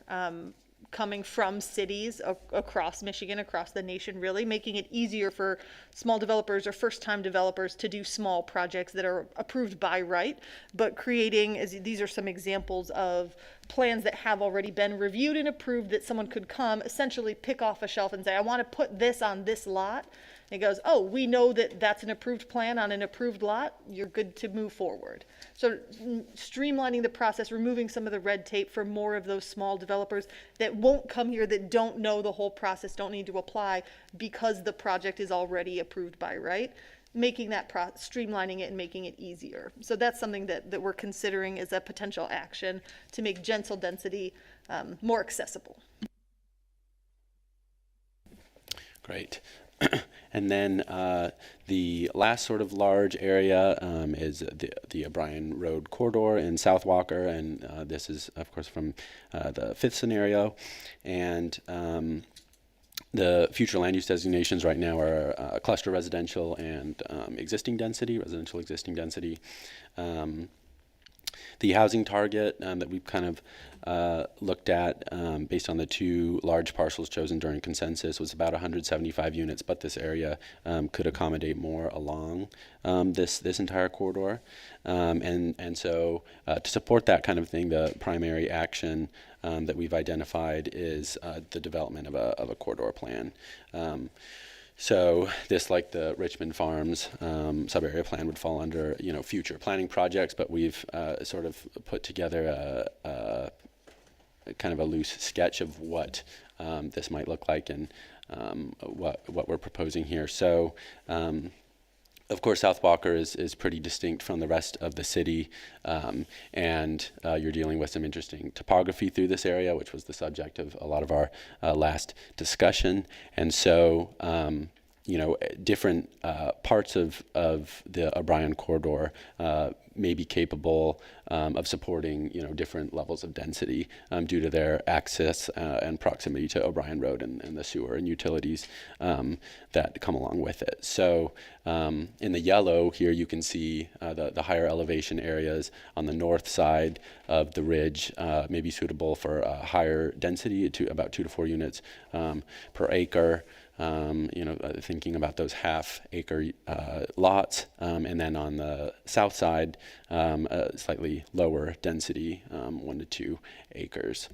coming from cities across Michigan, across the nation, really, making it easier for small developers or first-time developers to do small projects that are approved by right, but creating, these are some examples of plans that have already been reviewed and approved that someone could come, essentially pick off a shelf and say, I want to put this on this lot. And it goes, oh, we know that that's an approved plan on an approved lot, you're good to move forward. So streamlining the process, removing some of the red tape for more of those small developers that won't come here, that don't know the whole process, don't need to apply because the project is already approved by right, making that streamlining it and making it easier. So that's something that we're considering as a potential action to make gentle density more accessible. Great. And then the last sort of large area is the O'Brien Road corridor in South Walker, and this is, of course, from the fifth scenario. And the future land use designations right now are cluster residential and residential existing density. The housing target that we've kind of looked at based on the two large parcels chosen during consensus was about 175 units, but this area could accommodate more along this entire corridor. And so to support that kind of thing, the primary action that we've identified is the development of a corridor plan. So this, like the Richmond Farms sub-area plan, would fall under, future planning projects, but we've sort of put together a kind of a loose sketch of what this might look like and what we're proposing here. So of course, South Walker is pretty distinct from the rest of the city, and you're dealing with some interesting topography through this area, which was the subject of a lot of our last discussion. And so, different parts of the O'Brien corridor may be capable of supporting, different levels of density due to their access and proximity to O'Brien Road and the sewer and utilities that come along with it. So in the yellow here, you can see the higher elevation areas on the north side of the ridge may be suitable for higher density, to about 2 to 4 units per acre. Thinking about those half-acre lots, and then on the south side, slightly lower density, 1 to 2 acres.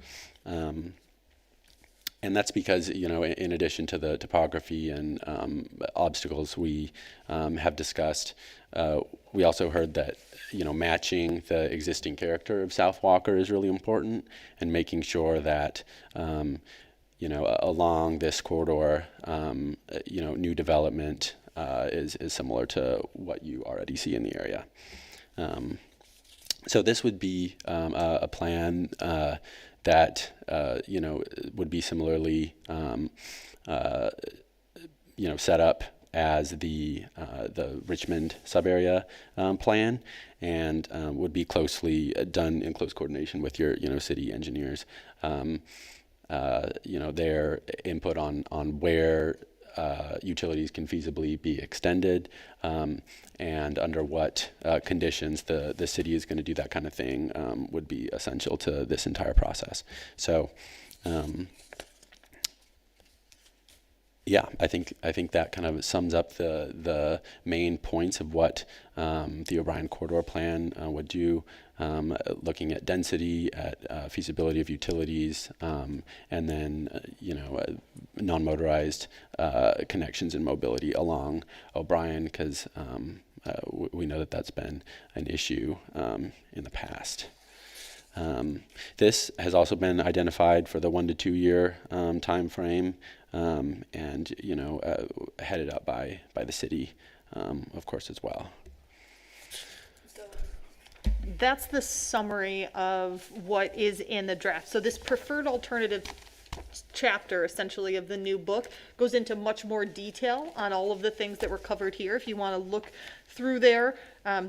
And that's because, in addition to the topography and obstacles we have discussed, we also heard that, matching the existing character of South Walker is really important, and making sure that along this corridor, new development is similar to what you already see in the area. So this would be a plan that would be similarly set up as the Richmond sub-area plan, and would be closely done in close coordination with your city engineers. Their input on where utilities can feasibly be extended, and under what conditions the city is going to do that kind of thing would be essential to this entire process. So, I think that kind of sums up the main points of what the O'Brien corridor plan would do. Looking at density, at feasibility of utilities, and then non-motorized connections and mobility along O'Brien, because we know that that's been an issue in the past. This has also been identified for the 1 to 2 year time frame, and headed up by the city, of course, as well. That's the summary of what is in the draft. So this preferred alternative chapter, essentially, of the new book goes into much more detail on all of the things that were covered here. If you want to look through there,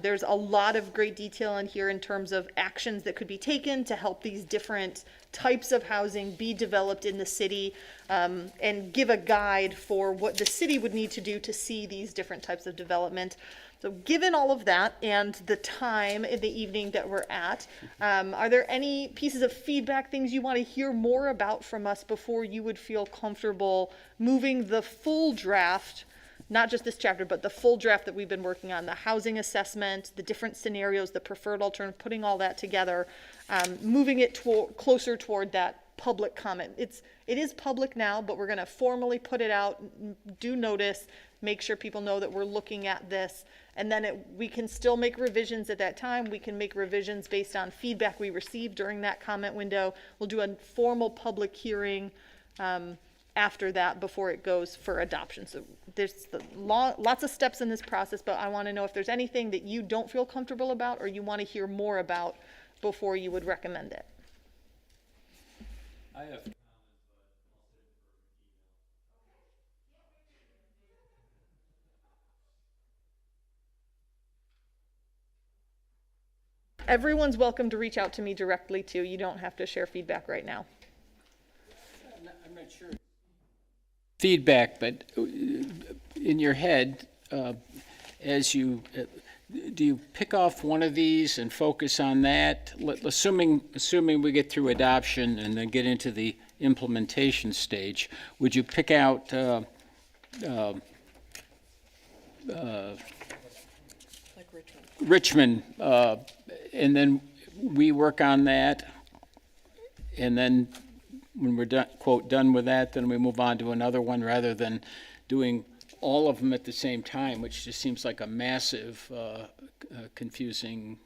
there's a lot of great detail in here in terms of actions that could be taken to help these different types of housing be developed in the city, and give a guide for what the city would need to do to see these different types of development. So given all of that and the time in the evening that we're at, are there any pieces of feedback, things you want to hear more about from us before you would feel comfortable moving the full draft, not just this chapter, but the full draft that we've been working on, the housing assessment, the different scenarios, the preferred alternative, putting all that together, moving it closer toward that public comment. It is public now, but we're going to formally put it out, do notice, make sure people know that we're looking at this, and then we can still make revisions at that time. We can make revisions based on feedback we received during that comment window. We'll do a formal public hearing after that before it goes for adoption. So there's lots of steps in this process, but I want to know if there's anything that you don't feel comfortable about or you want to hear more about before you would recommend it. I have. Everyone's welcome to reach out to me directly too. You don't have to share feedback right now. I'm not sure. Feedback, but in your head, as you do you pick off one of these and focus on that? Assuming we get through adoption and then get into the implementation stage, would you pick out Like Richmond, and then we work on that, and then when we're done, quote, done with that, then we move on to another one rather than doing all of them at the same time, which just seems like a massive, confusing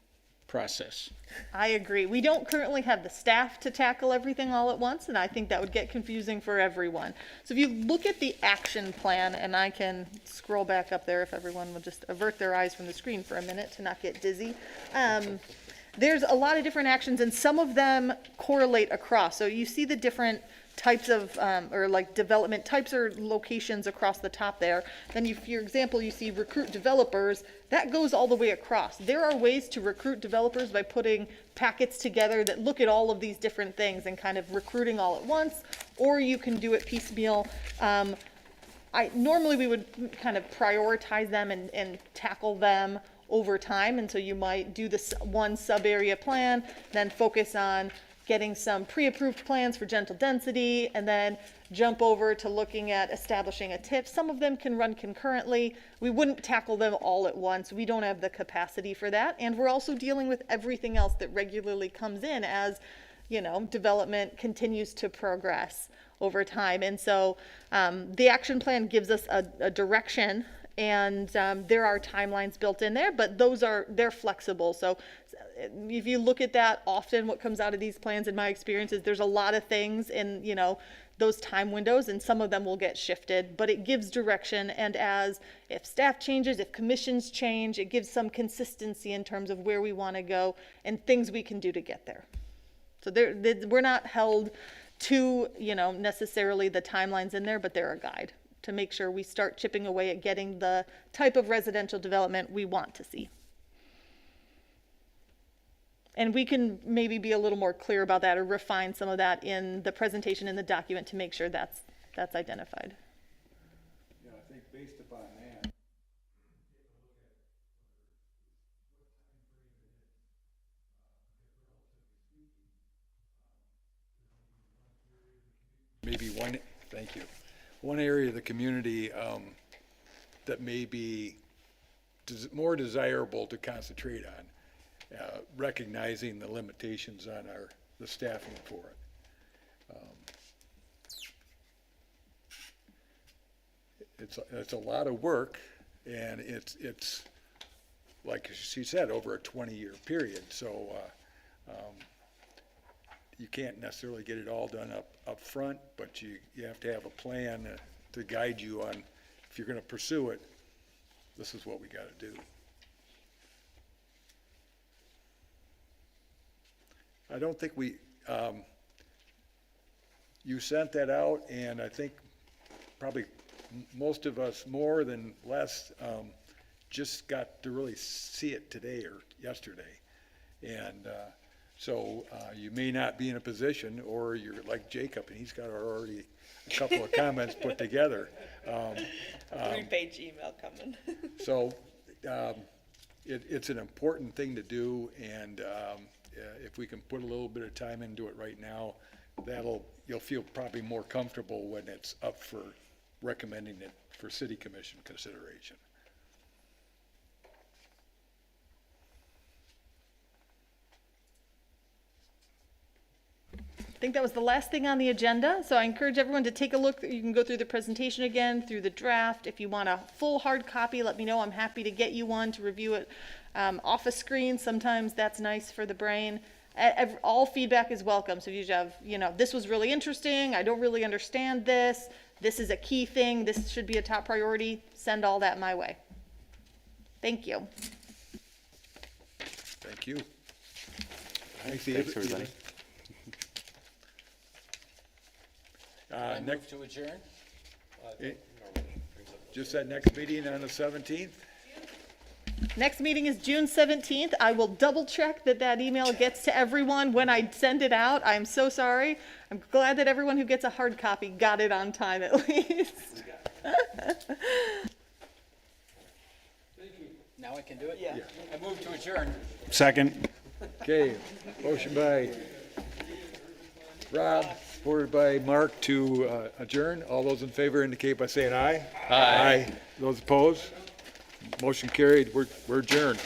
process. I agree. We don't currently have the staff to tackle everything all at once, and I think that would get confusing for everyone. So if you look at the action plan, and I can scroll back up there if everyone would just avert their eyes from the screen for a minute to not get dizzy. There's a lot of different actions, and some of them correlate across. So you see the different types of, or like development types or locations across the top there. Then you, for example, you see recruit developers, that goes all the way across. There are ways to recruit developers by putting packets together that look at all of these different things and kind of recruiting all at once, or you can do it piecemeal. Normally we would kind of prioritize them and tackle them over time, and so you might do this one sub-area plan, then focus on getting some pre-approved plans for gentle density, and then jump over to looking at establishing a TIF. Some of them can run concurrently. We wouldn't tackle them all at once. We don't have the capacity for that, and we're also dealing with everything else that regularly comes in as, you know, development continues to progress over time. And so the action plan gives us a direction, and there are timelines built in there, but they're flexible. So if you look at that, often what comes out of these plans in my experience is there's a lot of things in, you know, those time windows, and some of them will get shifted, but it gives direction. And if staff changes, if commissions change, it gives some consistency in terms of where we want to go and things we can do to get there. So we're not held to, you know, necessarily the timelines in there, but they're a guide to make sure we start chipping away at getting the type of residential development we want to see. And we can maybe be a little more clear about that or refine some of that in the presentation in the document to make sure that's identified. Yeah, I think based upon that. Maybe one area of the community that may be more desirable to concentrate on, recognizing the limitations on the staffing for it. It's a lot of work, and it's like she said, over a 20-year period. So you can't necessarily get it all done up front, but you have to have a plan to guide you on, if you're going to pursue it, this is what we got to do. I don't think you sent that out, and I think probably most of us, more than less, just got to really see it today or yesterday. And so you may not be in a position, or you're like Jacob, and he's got already a couple of comments put together. 3-page email coming. So it's an important thing to do, and if we can put a little bit of time into it right now, you'll feel probably more comfortable when it's up for recommending it for city commission consideration. I think that was the last thing on the agenda, so I encourage everyone to take a look. You can go through the presentation again, through the draft. If you want a full hard copy, let me know. I'm happy to get you one to review it off a screen. Sometimes that's nice for the brain. All feedback is welcome, so if you have, this was really interesting, I don't really understand this, this is a key thing, this should be a top priority, send all that my way. Thank you. Thank you. Thanks, everybody. I move Next, to adjourn? just that next meeting on the 17th? Next meeting is June 17th. I will double check that email gets to everyone when I send it out. I'm so sorry. I'm glad that everyone who gets a hard copy got it on time at least. Now I can do it? Yeah. I move to adjourn. Second. Okay, motion by Rob, supported by Mark to adjourn. All those in favor indicate by saying aye. Aye. Those opposed? Motion carried. We're adjourned.